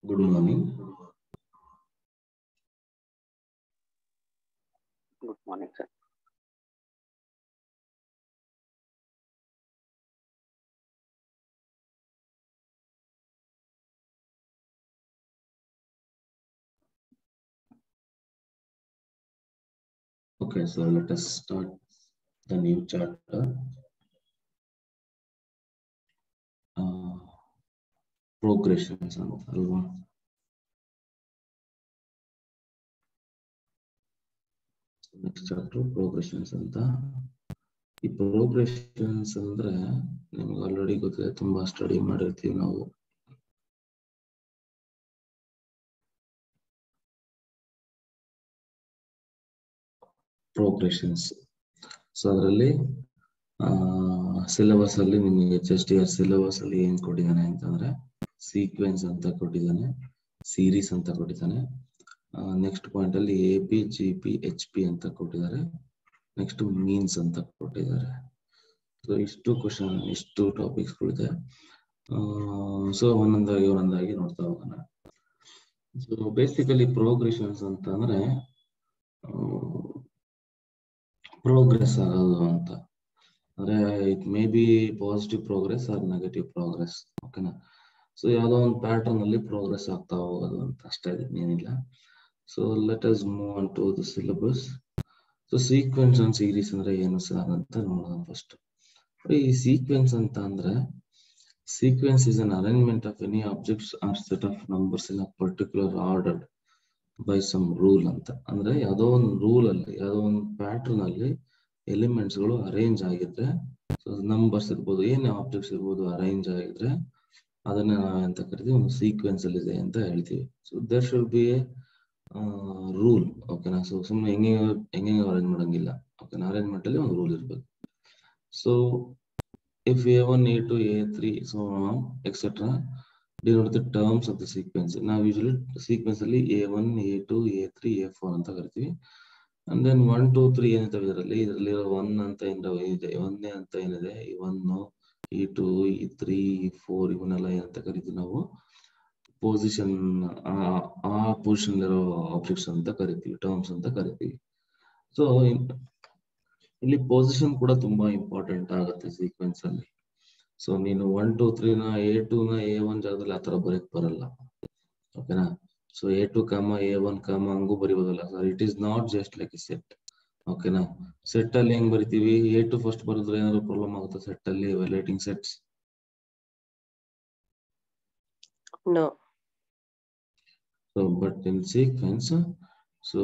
Good morning. Good morning, sir. Okay, so let us start the new chapter. Progressions ಅಂತ ಅಲ್ವಾ? Next chapter progressions ಅಂತ. ಈ progressions ಅಂದ್ರೆ ನಿಮ್ಗೆ ಆಲ್ರೆಡಿ ಗೊತ್ತಿದೆ, ತುಂಬಾ ಸ್ಟಡಿ ಮಾಡಿರ್ತೀವಿ ನಾವು. Progressions. ಸೊ ಅದರಲ್ಲಿ ಸಿಲೆಬಸ್ ಅಲ್ಲಿ ನಿಮಗೆ ಜಸ್ಟ್ ಇಯರ್ ಸಿಲೆಬಸ್ ಅಲ್ಲಿ ಏನ್ ಕೊಟ್ಟಿದ್ದಾನೆ ಅಂತಂದ್ರೆ ಸೀಕ್ವೆನ್ಸ್ ಅಂತ ಕೊಟ್ಟಿದ್ದಾನೆ, ಸೀರೀಸ್ ಅಂತ ಕೊಟ್ಟಿದ್ದಾನೆ. ನೆಕ್ಸ್ಟ್ ಪಾಯಿಂಟ್ ಅಲ್ಲಿ AP, GP, HP ಅಂತ ಕೊಟ್ಟಿದ್ದಾರೆ. ನೆಕ್ಸ್ಟ್ ಮೀನ್ಸ್ ಅಂತ ಕೊಟ್ಟಿದ್ದಾರೆ. ಸೊ ಇಷ್ಟು ಕ್ವಶನ್, ಇಷ್ಟು ಟಾಪಿಕ್ಸ್ ಗಳಿದೆ. ಸೊ ಒಂದೊಂದಾಗಿ ನೋಡ್ತಾ ಹೋಗೋಣ. ಸೊ ಬೇಸಿಕಲಿ ಪ್ರೋಗ್ರೆಷನ್ಸ್ ಅಂತ ಅಂದ್ರೆ ಪ್ರೋಗ್ರೆಸ್ ಆಗೋದು ಅಂತ ಅಂದ್ರೆ it may be positive progress or negative progress. ಓಕೆನಾ? ಸೊ ಯಾವುದೋ ಒಂದು ಪ್ಯಾಟರ್ನ್ ಅಲ್ಲಿ ಪ್ರೋಗ್ರೆಸ್ ಆಗ್ತಾ ಹೋಗೋದು ಅಂತ ಅಷ್ಟೇ, ಏನಿಲ್ಲ. So let us move on to the syllabus. So sequence and series ಅಂದ್ರೆ ಏನು ಸರ್ ಅಂತ ನೋಡೋಣ ಫಸ್ಟ್. ಈ ಸೀಕ್ವೆನ್ಸ್ ಅಂತ ಅಂದ್ರೆ sequence is an arrangement of any objects or set of numbers in a particular order by some rule ಅಂತ. ಅಂದ್ರೆ ಯಾವುದೋ ಒಂದು ರೂಲ್ ಅಲ್ಲಿ, ಯಾವುದೋ ಒಂದು ಪ್ಯಾಟರ್ನ್ ಅಲ್ಲಿ ಎಲಿಮೆಂಟ್ಸ್ ಗಳು ಅರೇಂಜ್ ಆಗಿದ್ರೆ, ಸೊ ನಂಬರ್ಸ್ ಇರ್ಬೋದು, ಏನೇ ಆಬ್ಜೆಕ್ಟ್ಸ್ ಇರ್ಬೋದು, ಅರೇಂಜ್ ಆಗಿದ್ರೆ ಅದನ್ನ ನಾವೆಂತ ಕರಿತೀವಿ, ಒಂದು ಸೀಕ್ವೆನ್ಸ್ ಅಲ್ಲಿ ಇದೆ ಅಂತ ಹೇಳ್ತೀವಿ. So there should be a rule. ಓಕೆನಾ? ಸೊ ಸುಮ್ಮನೆ ಹೆಂಗೆ ಅರೇಂಜ್ ಮಾಡಂಗಿಲ್ಲ. ಓಕೆನಾ? ಅರೇಂಜ್ಮೆಂಟ್ ಅಲ್ಲಿ ಒಂದು ರೂಲ್ ಇರ್ಬೇಕು. So if A1, A2, A3, so on, etc. denote the terms of the sequence. ನಾವು ಯೂಶಲಿ ಸೀಕ್ವೆನ್ಸ್ ಅಲ್ಲಿ A1, A2, A3, A4 ಅಂತ ಕರಿತೀವಿ. ಅಂಡ್ ದೆನ್ 1, 2, 3 ಏನಿದಾವೆ ಇದರಲ್ಲಿ 1 ಅಂತ ಏನಿದೆ, 1ನೇ ಅಂತ ಏನಿದೆ, ಈ 1, ಈ 2, ಈ 3, ಈ 4 ಇವನ್ನೆಲ್ಲ ಏನಂತ ಕರಿತೀವಿ ನಾವು, ಪೊಸಿಷನ್, ಆ ಪೊಸಿಷನ್ ಇರೋ ಆಬ್ಜೆಕ್ಟ್ಸ್ ಅಂತ ಕರಿತೀವಿ, ಟರ್ಮ್ಸ್ ಅಂತ ಕರಿತೀವಿ. ಸೊ ಇಲ್ಲಿ ಪೊಸಿಷನ್ ಕೂಡ ತುಂಬಾ ಇಂಪಾರ್ಟೆಂಟ್ ಆಗುತ್ತೆ ಸೀಕ್ವೆನ್ಸ್ ಅಲ್ಲಿ. ಸೊ ನೀನು 1, 2, 3 ನ A2 ನ A1 ಜಾಗದಲ್ಲಿ ಆತರ ಬರೆಯಕ್ ಬರಲ್ಲ. ಓಕೆನಾ? ಸೊ A2, A1, ಹಂಗೂ ಬರೀಬೋದಲ್ಲ sir. It is not just like a set. ಓಕೆನಾ? ಸೆಟ್ ಅಲ್ಲಿ ಹೆಂಗ್ ಬರಿತೀವಿ, A2 ಫಸ್ಟ್ ಬರೆದ್ರೆ ಏನಾದ್ರು ಪ್ರಾಬ್ಲಮ್ ಆಗುತ್ತೆ ಸೆಟ್ ಅಲ್ಲಿ, ಎವ್ಯಾಲ್ಯೂಯೇಟಿಂಗ್ sets? No. So but in sequence, so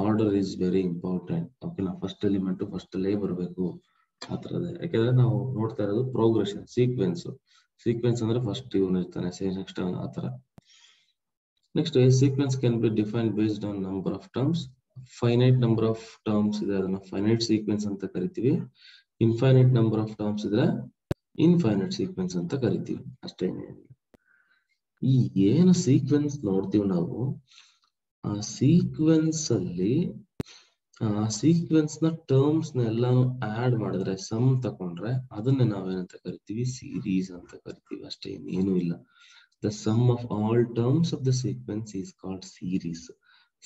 order is very important. ಓಕೆನಾ? ಫಸ್ಟ್ ಎಲಿಮೆಂಟ್ ಫಸ್ಟ್ ಅಲ್ಲೇ ಬರಬೇಕು ಆ ತರದೇ. ಯಾಕಂದ್ರೆ ನಾವು ನೋಡ್ತಾ ಇರೋದು ಪ್ರೋಗ್ರೆಷನ್, ಸೀಕ್ವೆನ್ಸ್ ಅಂದ್ರೆ ಫಸ್ಟ್ ಇವನು ಇರ್ತಾನೆ, ನೆಕ್ಸ್ಟ್ ಆ ತರ. Next sequence can be defined based on number of terms. Finite number of terms ಇದೆ, ಅದನ್ನ ಫೈನೈಟ್ ಸೀಕ್ವೆನ್ಸ್ ಅಂತ ಕರಿತೀವಿ. ಇನ್ಫೈನೈಟ್ ನಂಬರ್ ಆಫ್ ಟರ್ಮ್ಸ್ ಇದ್ರೆ ಇನ್ಫೈನೈಟ್ ಸೀಕ್ವೆನ್ಸ್ ಅಂತ ಕರಿತೀವಿ. ಅಷ್ಟೇ. ಈ ಏನು ಸೀಕ್ವೆನ್ಸ್ ನೋಡ್ತೀವಿ ನಾವು, ಆ ಸೀಕ್ವೆನ್ಸ್ ಅಲ್ಲಿ ಆ ಸೀಕ್ವೆನ್ಸ್ ನ ಟರ್ಮ್ಸ್ ನ ಎಲ್ಲಾನು ಆಡ್ ಮಾಡಿದ್ರೆ, ಸಮ್ ತಕೊಂಡ್ರೆ ಅದನ್ನೇ ನಾವೇನಂತ ಕರಿತೀವಿ, ಸೀರೀಸ್ ಅಂತ ಕರಿತೀವಿ. ಅಷ್ಟೇ, ಇನ್ನೇನು ಇಲ್ಲ. The sum of all terms of the sequence is called series.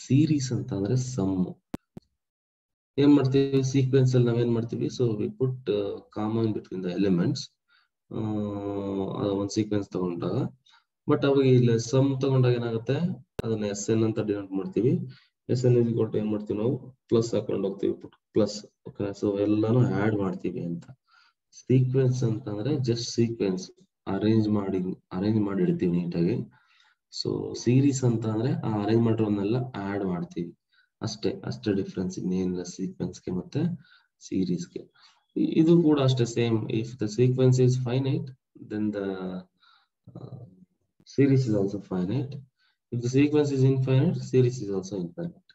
Series ಅಂತ ಅಂದ್ರೆ ಸಮ್. ಏನ್ ಮಾಡ್ತೀವಿ ಸೀಕ್ವೆನ್ಸ್ ಅಲ್ಲಿ, ನಾವೇನ್ ಮಾಡ್ತೀವಿ, so we put common between the elements ಒಂದು ಸೀಕ್ವೆನ್ಸ್ ತಗೊಂಡಾಗ. ಬಟ್ ಅವಾಗ ಇಲ್ಲಿ ಸಮ್ ತಗೊಂಡಾಗ ಏನಾಗುತ್ತೆ, ಅದನ್ನ SN ಅಂತ ಡಿನೋಟ್ ಮಾಡ್ತೀವಿ. SN ಏನ್ ಮಾಡ್ತೀವಿ ನಾವು, ಪ್ಲಸ್ ಹಾಕೊಂಡು ಹೋಗ್ತೀವಿ, ಪ್ಲಸ್. ಓಕೆ? ಸೊ ಎಲ್ಲಾನು ಆಡ್ ಮಾಡ್ತೀವಿ ಅಂತ. ಸೀಕ್ವೆನ್ಸ್ ಅಂತಂದ್ರೆ ಜಸ್ಟ್ ಸೀಕ್ವೆನ್ಸ್ ಅರೇಂಜ್ ಮಾಡಿ ಇಡ್ತೀವಿ ನೀಟಾಗಿ. ಸೊ ಸೀರೀಸ್ ಅಂತ ಅಂದ್ರೆ ಆ ಅರೇಂಜ್ ಮಾಡಿರೋನ್ನೆಲ್ಲ ಆಡ್ ಮಾಡ್ತೀವಿ. ಅಷ್ಟೇ ಡಿಫ್ರೆನ್ಸ್, ಇನ್ನೇನಿಲ್ಲ ಸೀಕ್ವೆನ್ಸ್ಗೆ ಮತ್ತೆ ಸೀರೀಸ್ಗೆ. ಇದು ಕೂಡ ಅಷ್ಟೇ same. If the sequence is finite, then the series is also finite. If the sequence is infinite, series is also infinite.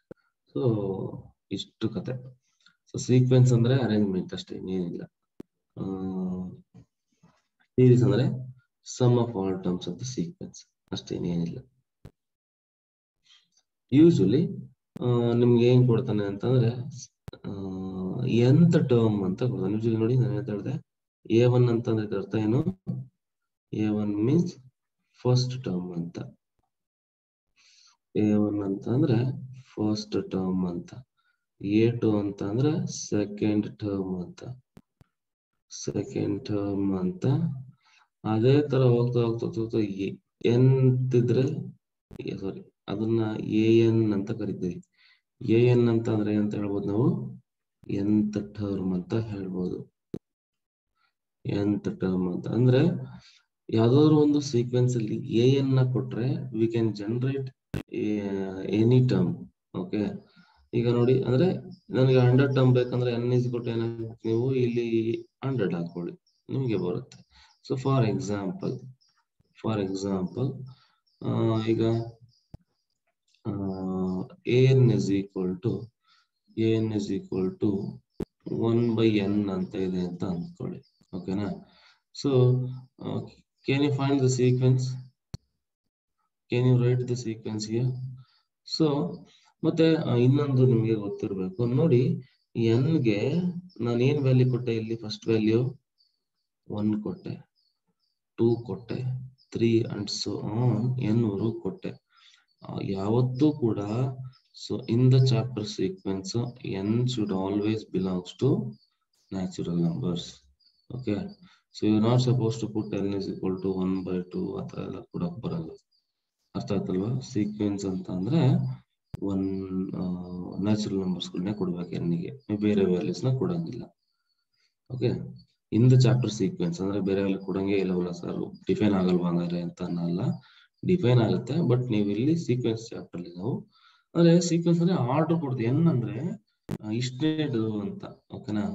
So ಇಷ್ಟು ಕತೆ. ಸೊ ಸೀಕ್ವೆನ್ಸ್ ಅಂದ್ರೆ ಅರೇಂಜ್ಮೆಂಟ್ ಅಷ್ಟೇ, ಇನ್ನೇನಿಲ್ಲ. ಸೀರೀಸ್ ಅಂದ್ರೆ sum of all terms of the sequence, ಅಷ್ಟೇ, ಇನ್ನೇನಿಲ್ಲ. Usually ನಿಮ್ಗೆ ಏನ್ ಕೊಡ್ತಾನೆ ಅಂತಂದ್ರೆ nth ಟರ್ಮ್ ಅಂತ ಕೊಡ್ತಾನೆ. ಯೂಶಲಿ ನೋಡಿ, ನಾನು ಹೇಳ್ತಾ ಇದ್ದೆ A1 ಅಂತಂದ್ರೆ ಅರ್ಥ ಏನು, A1 ಮೀನ್ಸ್ ಫಸ್ಟ್ ಟರ್ಮ್ ಅಂತ. A1 ಅಂತ ಅಂದ್ರೆ ಫಸ್ಟ್ ಟರ್ಮ್ ಅಂತ, A2 ಅಂತ ಅಂದ್ರೆ ಸೆಕೆಂಡ್ ಟರ್ಮ್ ಅಂತ, ಅದೇ ತರ ಹೋಗ್ತಾ ಹೋಗ್ತಾ ಹೋಗ್ತಾ n ಇದ್ರೆ ಸಾರಿ ಅದನ್ನ AN ಅಂತ ಕರಿತೀವಿ. AN ಅಂತ ಅಂದ್ರೆ ಏನಂತ ಹೇಳ್ಬೋದು ನಾವು, nth ಟರ್ಮ್ ಅಂತ ಹೇಳ್ಬೋದು. nth ಟರ್ಮ್ ಅಂತ ಅಂದ್ರೆ ಯಾವ್ದಾದ್ರು ಒಂದು ಸೀಕ್ವೆನ್ಸ್ ಅಲ್ಲಿ AN ನ ಕೊಟ್ರೆ we can generate any term. Okay, ಈಗ ನೋಡಿ ಅಂದ್ರೆ ನನಗೆ 100 ಟರ್ಮ್ ಬೇಕಂದ್ರೆ n is equal to n ನೀವು ಇಲ್ಲಿ 100 ಹಾಕೊಳ್ಳಿ, ನಿಮಗೆ ಬರುತ್ತೆ. ಸೊ ಫಾರ್ ಎಕ್ಸಾಂಪಲ್ ಈಗ AN is equal to 1/n ಅಂತ ಇದೆ ಅಂತ ಅಂದ್ಕೊಳ್ಳಿ. ಓಕೆನಾ? So can you find the sequence? Can you write the sequence here? So ಮತ್ತೆ ಇನ್ನೊಂದು ನಿಮಗೆ ಗೊತ್ತಿರಬೇಕು ನೋಡಿ, n ಗೆ ನಾನು ಏನ್ ವ್ಯಾಲ್ಯೂ ಕೊಟ್ಟೆ ಇಲ್ಲಿ? ಫಸ್ಟ್ ವ್ಯಾಲ್ಯೂ 1 ಕೊಟ್ಟೆ, 2 ಕೊಟ್ಟೆ, 3 ಅಂಡ್ ಸೋ ಆನ್ n ವರೆಗೂ ಕೊಟ್ಟೆ. ಯಾವತ್ತೂ ಕೂಡ so in the chapter sequence n should always belongs to natural numbers. Okay, so you're not supposed to put n is equal to 1/2 ಅಥವಾ ಎಲ್ಲ ಕೊಡಕ್ ಬರಲ್ಲ. ಅರ್ಥ ಆಯ್ತಲ್ವಾ? ಸೀಕ್ವೆನ್ಸ್ ಅಂತ ಅಂದ್ರೆ ಒನ್ ನ್ಯಾಚುರಲ್ ನಂಬರ್ಸ್ ಗಳನ್ನೇ ಕೊಡ್ಬೇಕು n ಗೆ, ಬೇರೆ ವ್ಯಾಲ್ಯೂಸ್ ನ ಕೊಡಂಗಿಲ್ಲ. Okay, in the chapter sequence ಅಂದ್ರೆ ಬೇರೆ ವ್ಯಾಲ್ಯೂ ಕೊಡಂಗೆ ಇಲ್ಲವಲ್ಲ ಸರ್, ಡಿಫೈನ್ ಆಗಲ್ವಾ ಹಂಗಾರೆ ಅಂತ ಅನ್ನಲ್ಲ, ಡಿಫೈನ್ ಆಗುತ್ತೆ. ಬಟ್ ನೀವು ಇಲ್ಲಿ ಸೀಕ್ವೆನ್ಸ್ ಚಾಪ್ಟರ್ ಅಲ್ಲಿ ನಾವು ಅಂದ್ರೆ ಸೀಕ್ವೆನ್ಸ್ ಅಂದ್ರೆ ಆರ್ಡರ್ ಕೊಡ್ತೀವಿ. n ಅಂದ್ರೆ ಇಷ್ಟನೇದು ಅಂತ, ಓಕೆನಾ?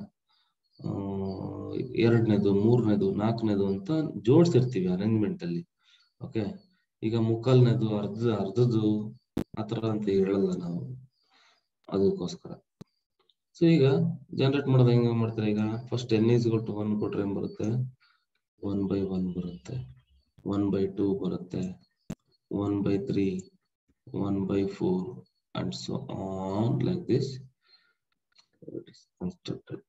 ಎರಡನೇದು, ಮೂರನೇದು, ನಾಲ್ಕನೇದು ಅಂತ ಜೋಡಿಸಿರ್ತೀವಿ ಅರೇಂಜ್ಮೆಂಟ್ ಅಲ್ಲಿ. ಓಕೆ, ಈಗ ಮುಕ್ಕಾಲ್ನೇದು, ಅರ್ಧದ್ದು ಆತರ ಅಂತ ಹೇಳಲ್ಲ ನಾವು, ಅದಕ್ಕೋಸ್ಕರ. ಸೊ ಈಗ ಜನರೇಟ್ ಮಾಡೋದು ಹೆಂಗ ಮಾಡ್ತಾರೆ? ಈಗ first n is equal to 1 ಕೊಟ್ರೆ ಏನ್ ಬರುತ್ತೆ? 1/1 ಬರುತ್ತೆ, 1/2 ಬರುತ್ತೆ, 1/3, 1/4 and so on like this. It is constructed.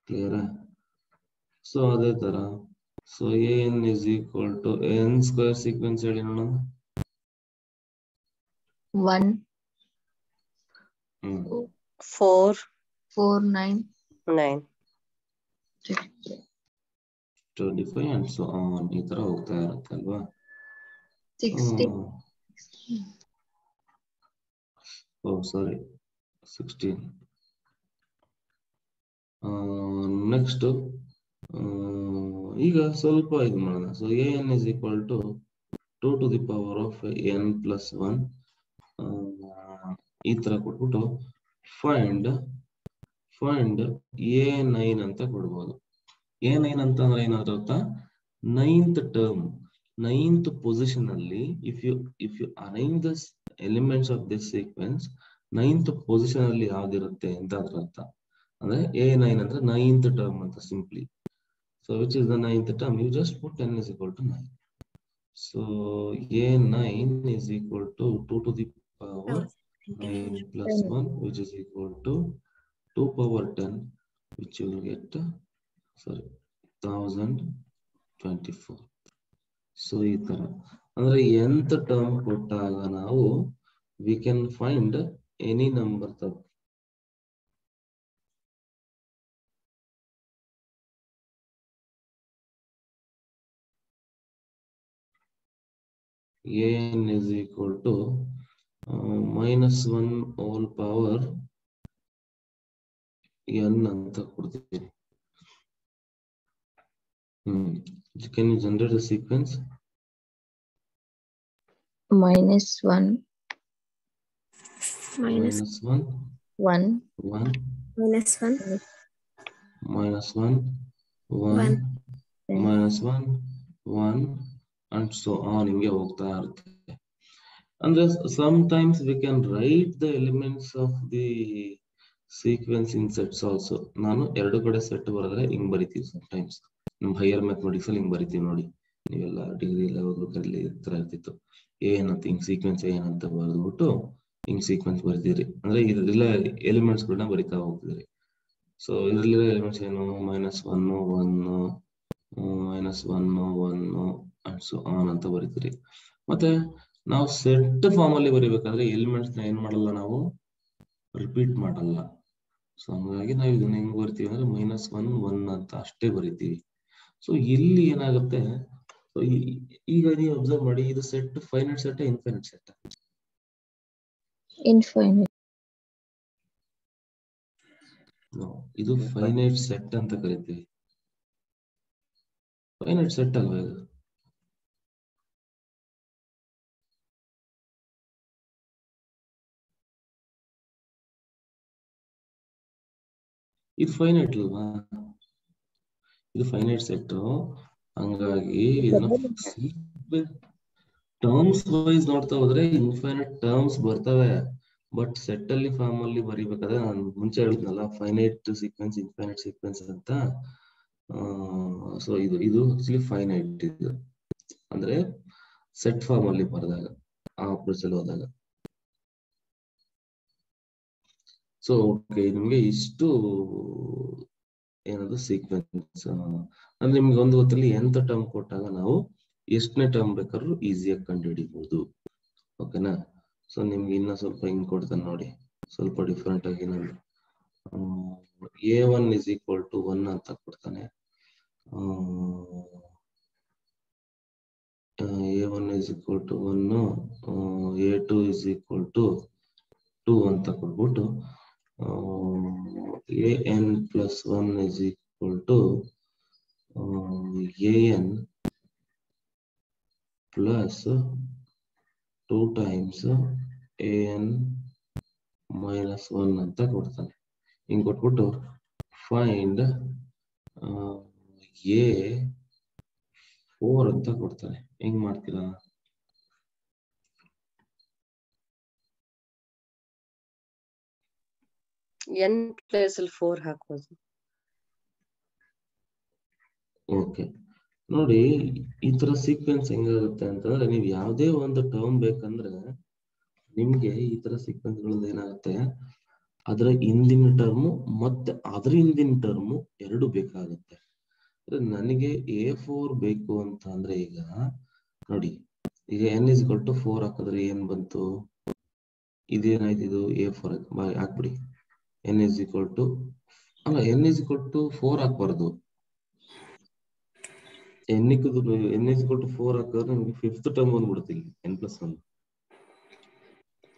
Clear? So ಅದೇ ತರ so an is equal to n square sequence ಹೇಳಿ ನೋಡೋಣ. 1 4 4 9 9 25 and so on ಈ ತರ ಹೋಗ್ತಾ ಇರುತ್ತೆ ಅಲ್ವಾ? 16 Oh sorry, 16. ನೆಕ್ಸ್ಟ್ ಈಗ ಸ್ವಲ್ಪ ಇದು ಮಾಡೋಣ. So an is equal to 2 to the power of n plus 1 ಈ ತರ ಕೊಟ್ಬಿಟ್ಟು ಫೈಂಡ್ a9 ಅಂತ ಕೊಡ್ಬೋದು. a9 ಅಂತ ಅಂದ್ರೆ ಏನಾದ್ರು ಗೊತ್ತಾ? 9th ಟರ್ಮ್, 9th ಪೊಸಿಷನ್ ಅಲ್ಲಿ if you arrange the elements of this sequence, 9th position ಅಲ್ಲಿ ಯಾವ್ದಿರುತ್ತೆ ಅಂತ ಅದ್ರ ಅರ್ಥ. ಅಂದ್ರೆ a9 ಅಂದ್ರೆ 9th ಟರ್ಮ್ ಅಂತ simply. So which is the 9th term? You just put n is equal to 9. So a9 is equal to 2 to the power 9 plus 1, which is equal to 2 power 10, which you will get 1024. So ಈ ತರ ಅಂದ್ರೆ nth term ಕೊಟ್ಟಾಗ ನಾವು we can find any number of an is equal to -1 whole power n ಅಂತ ಕೊಡ್ತೀವಿ. Can you generate the sequence? -1 -1 1 1 -1 -1 1 -1 1 and so on ಹಿಂಗೆ ಹೋಗ್ತಾ ಇರುತ್ತೆ. ಅಂದ್ರೆ sometimes we can write the elements of the sequence in sets also. ನಾನು ಎರಡು ಕಡೆ set ಬರೆದ್ರೆ ಹಿಂಗ್ ಬರಿತೀವಿ. sometimes ನಮ್ ಹೈಯರ್ ಮ್ಯಾಥಮೆಟಿಕ್ಸ್ ಅಲ್ಲಿ ಹಿಂಗ್ ಬರಿತೀವಿ ನೋಡಿ, ನೀವೆಲ್ಲ ಡಿಗ್ರಿ ಎಲ್ಲ ಓದ್ಬೇಕಾದ್ರೆ ಈ ತರ ಇರ್ತಿತ್ತು. ಏನಂತ ಹಿಂಗ್ ಸೀಕ್ವೆನ್ಸ್ ಏನಂತ ಬರೆದ್ಬಿಟ್ಟು ಹಿಂಗ್ ಸೀಕ್ವೆನ್ಸ್ ಬರಿತೀರಿ. ಅಂದ್ರೆ ಇದೆಲ್ಲ ಎಲಿಮೆಂಟ್ಸ್ ಗಳನ್ನ ಬರಿತಾ ಹೋಗ್ತಿದ್ರಿ. ಸೊ ಇದ್ರಲ್ಲಿರೋ ಎಲಿಮೆಂಟ್ಸ್ ಏನು? -1 1 -1 1 ಅಂಡ್ ಸೊ ಆನ್ ಅಂತ ಬರಿತೀರಿ. ಮತ್ತೆ ನಾವು ಸೆಟ್ ಫಾರ್ಮ್ ಅಲ್ಲಿ ಬರೀಬೇಕಾದ್ರೆ ಎಲಿಮೆಂಟ್ಸ್ ನ ಏನ್ ಮಾಡಲ್ಲ, ನಾವು ರಿಪೀಟ್ ಮಾಡಲ್ಲ. ಸೊ ಹಂಗಾಗಿ ನಾವು ಇದನ್ನ ಹೆಂಗ್ ಬರ್ತೀವಿ ಅಂದ್ರೆ -1 ಅಂತ ಅಷ್ಟೇ ಬರಿತೀವಿ. ಸೊ ಇಲ್ಲಿ ಏನಾಗುತ್ತೆ, ಈಗ ನೀವು ಅಬ್ಸರ್ವ್ ಮಾಡಿ, ಇದು set finite set infinite set? Infinite. ಇದು ಫೈನೈಟ್ ಸೆಟ್ ಅಂತ ಕರಿತೀವಿ. ಫೈನೈಟ್ ಸೆಟ್ ಅಲ್ವಾ ಇದು? ಇದು ಫೈನೈಟ್ ಅಲ್ವಾ? ಇದು ಫೈನೈಟ್ ಸೆಟ್. ಹಂಗಾಗಿ ಇದನ್ನ ಟರ್ಮ್ಸ್ ವೈಸ್ ನೋಡ್ತಾ ಹೋದ್ರೆ ಇನ್ಫೈನೈಟ್ ಟರ್ಮ್ಸ್ ಬರ್ತವೆ. ಬಟ್ ಸೆಟ್ ಅಲ್ಲಿ ಫಾರ್ಮ್ ಅಲ್ಲಿ ಬರಿಬೇಕಾದ್ರೆ ನಾನು ಮುಂಚೆ ಹೇಳಿದ್ನಲ್ಲ, ಫೈನೈಟ್ ಸೀಕ್ವೆನ್ಸ್ ಇನ್ಫೈನೈಟ್ ಸೀಕ್ವೆನ್ಸ್ ಅಂತ. ಸೊ ಇದು ಆಕ್ಚುಲಿ ಫೈನೈಟ್. ಇದು ಅಂದ್ರೆ ಸೆಟ್ ಫಾರ್ಮ್ ಅಲ್ಲಿ ಬರೆದಾಗ, ಆ ಅಪ್ರೋಚ್ ಅಲ್ಲಿ ಹೋದಾಗ. ಸೊ ಓಕೆ, ನಿಮ್ಗೆ ಇಷ್ಟು ಏನದು ಸೀಕ್ವೆನ್ಸ್ ಅಂದ್ರೆ ನಿಮ್ಗೆ ಒಂದು ಹೊತ್ತಲ್ಲಿ ಎಂತ ಟರ್ಮ್ ಕೊಟ್ಟಾಗ ನಾವು ಎಷ್ಟನೇ ಟರ್ಮ್ ಬೇಕಾದ್ರೂ ಈಸಿಯಾಗಿ ಕಂಡುಹಿಡಿಬಹುದು. ಓಕೆನಾ? ಸೊ ನಿಮ್ಗೆ ಇನ್ನ ಸ್ವಲ್ಪ ಹಿಂಗ್ ಕೊಡ್ತಾನೆ ನೋಡಿ, ಸ್ವಲ್ಪ ಡಿಫ್ರೆಂಟ್ ಆಗಿ. ನಾನು A1 = 1 ಅಂತ ಕೊಡ್ತಾನೆ. A1 = 1, A2 = 2 ಅಂತ ಕೊಟ್ಬಿಟ್ಟು an + 1 = an plus 2 times an - 1 ಅಂತ ಕೊಡ್ತಾನೆ. ಹಿಂಗ್ ಕೊಟ್ಬಿಟ್ಟು ಫೈಂಡ್ A4 ಅಂತ ಕೊಡ್ತಾನೆ. ಹೆಂಗ್ ಮಾಡ್ತೀರಾ? n ಪ್ಲೇಸ್ ಅಲ್ಲಿ 4 ಹಾಕೋದು. ಓಕೆ, ನೋಡಿ ಈ ತರ ಸೀಕ್ವೆನ್ಸ್ ಹೆಂಗಾಗುತ್ತೆ ಅಂತಂದ್ರೆ, ನೀವು ಯಾವುದೇ ಒಂದು ಟರ್ಮ್ ಬೇಕಂದ್ರೆ ನಿಮ್ಗೆ ಈ ತರ ಸೀಕ್ವೆನ್ಸ್ ಗಳಲ್ಲಿ ಏನಾಗುತ್ತೆ, ಅದರ ಹಿಂದಿನ ಟರ್ಮು ಮತ್ತೆ ಅದ್ರ ಹಿಂದಿನ ಟರ್ಮು ಎರಡು ಬೇಕಾಗುತ್ತೆ. ನನಗೆ A4 ಬೇಕು ಅಂತ ಅಂದ್ರೆ, ಈಗ ನೋಡಿ, ಈಗ n = 4 ಹಾಕಿದ್ರೆ ಏನ್ ಬಂತು? ಇದೇನಾಯ್ತು? ಇದು A4 ಹಾಕ್ಬಿಡಿ. n = 4 ಹಾಕ್ಬಾರ್ದು. n = 4 ಹಾಕಿದ್ರೆ ನಿಮ್ಗೆ ಫಿಫ್ತ್ ಟರ್ಮ್ ಬಂದ್ಬಿಡುತ್ತೆ ಇಲ್ಲಿ, n + 1.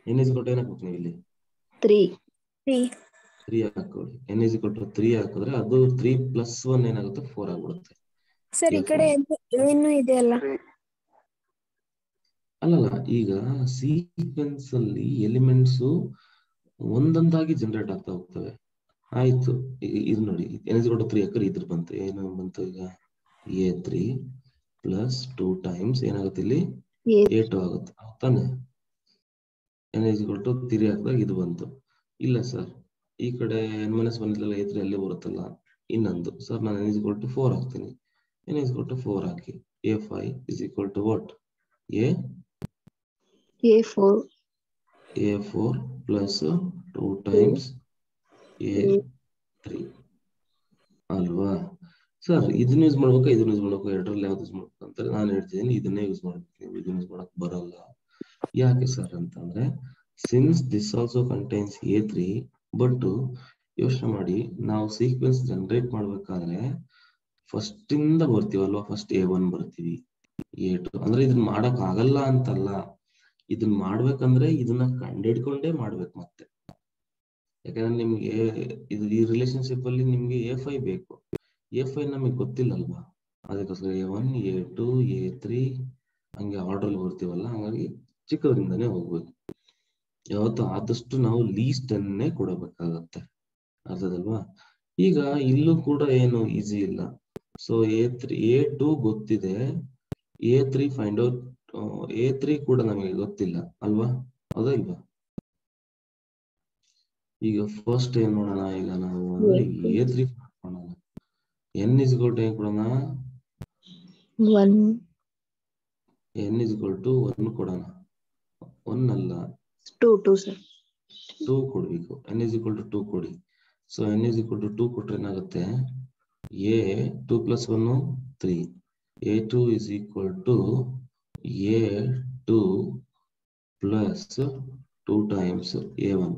n = ಏನ್ ಹಾಕ್ಬೇಕು ನೀವು ಇಲ್ಲಿ? 3 ಹಾಕೊಳ್ಳಿ. n = 3 ಹಾಕಿದ್ರೆ ಅದು 3 + 1 ಏನಾಗುತ್ತೆ? 4 ಆಗ್ಬಿಡುತ್ತೆ. ಸರ್ ಈ ಕಡೆ ಏನು ಇದೆ ಅಲ್ಲ? ಅಲ್ಲಲ್ಲ, ಈಗ ಸೀಕ್ವೆನ್ಸ್ ಅಲ್ಲಿ ಎಲಿಮೆಂಟ್ಸ್ ಒಂದೊಂದಾಗಿ ಜನರೇಟ್ ಆಗ್ತಾ ಹೋಗ್ತವೆ. ಆಯ್ತು, ಇದು ನೋಡಿ, n = 3 ಹಾಕಿದ್ರೆ ಇದ್ರ ಬಂತು. ಏನು ಬಂತು ಈಗ? A3 + 2 times ಏನಾಗುತ್ತೆ ಇಲ್ಲಿ? A2 ಆಗುತ್ತೆ ತಾನೆ. n = 3 ಹಾಕಿದಾಗ ಇದು ಬಂತು. ಇಲ್ಲ ಸರ್, ಈ ಕಡೆ n - 1 A3 ಅಲ್ಲೇ ಬರುತ್ತಲ್ಲ. ಇನ್ನೊಂದು ಸರ್, ನಾನು n = 4 ಹಾಕ್ತೀನಿ. n = 4 hockey. A5 = what? A4 plus 2 times A3 ಅಲ್ವಾ? ಸರ್ ಇದನ್ನ ಯೂಸ್ ಮಾಡ್ಬೇಕಾ, ಇದನ್ನ ಯೂಸ್ ಮಾಡ್ಬೇಕು? ಎರಡರಲ್ಲಿ ಯಾವ್ದು ಯೂಸ್ ಮಾಡ್ಬೇಕು ಅಂತಾರೆ. ನಾನು ಹೇಳ್ತಿದ್ದೀನಿ ಇದನ್ನೇ ಯೂಸ್ ಮಾಡ್ಬೇಕು. ನೀವು ಇದನ್ನ ಯೂಸ್ ಮಾಡಕ್ ಬರಲ್ಲ. ಯಾಕೆ ಸರ್ ಅಂತಂದ್ರೆ, since this also contains A3, but ಯೋಚನೆ ಮಾಡಿ, ನಾವು ಸೀಕ್ವೆನ್ಸ್ ಜನರೇಟ್ ಮಾಡ್ಬೇಕಾದ್ರೆ ಫಸ್ಟ್ ಇಂದ ಬರ್ತೀವಲ್ವಾ, ಫಸ್ಟ್ A1 ಬರ್ತೀವಿ, A2 ಅಂದ್ರೆ ಇದನ್ನ ಮಾಡಕ್ ಆಗಲ್ಲ ಅಂತಲ್ಲ. ಇದನ್ನ ಮಾಡ್ಬೇಕಂದ್ರೆ ಇದನ್ನ ಕಂಡಿಡ್ಕೊಂಡೇ ಮಾಡ್ಬೇಕು ಮತ್ತೆ. ಯಾಕಂದ್ರೆ ನಿಮ್ಗೆ ಈ ರಿಲೇಶನ್ಶಿಪ್ ಅಲ್ಲಿ ನಿಮ್ಗೆ A5 ಬೇಕು. A5 ನಮಗೆ ಗೊತ್ತಿಲ್ಲ ಅಲ್ವಾ, ಅದಕ್ಕೋಸ್ಕರ A1 A2 A3 ಹಂಗೆ ಆರ್ಡರ್ ಬರ್ತೀವಲ್ಲ. ಹಂಗಾಗಿ ಚಿಕ್ಕದ್ರಿಂದಾನೇ ಹೋಗ್ಬೇಕು. ಯಾವತ್ತು ಆದಷ್ಟು ನಾವು ಲೀಸ್ಟ್ ಅನ್ನೇ ಕೊಡಬೇಕಾಗತ್ತೆ, ಅರ್ಥದಲ್ವಾ? ಈಗ ಇಲ್ಲೂ ಕೂಡ ಏನು ಈಸಿ ಇಲ್ಲ. ಸೊ A2 ಗೊತ್ತಿದೆ, A3 ಫೈಂಡ್ ಔಟ್. A3 ಕೂಡ ನಮಗೆ ಗೊತ್ತಿಲ್ಲ ಅಲ್ವಾ, ಹೌದಾ ಇಲ್ವಾ? ಈಗ ಫಸ್ಟ್ ಏನ್ ಮಾಡೋಣ, ಈಗ ನಾವು ಅಂದ್ರೆ A3 ಮಾಡೋಣ. n = ಏನ್ ಕೊಡೋಣ? 1. n = 1 ಕೊಡೋಣ. 1 ಅಲ್ಲ, 2 ಸರ್. 2 ಕೊಡ್ಬೇಕು. n = 2 ಕೊಡಿ. ಸೊ n = 2 ಕೊಟ್ರೆ ಏನಾಗುತ್ತೆ? A2 + 1 3. A2 = A2 plus 2 times a1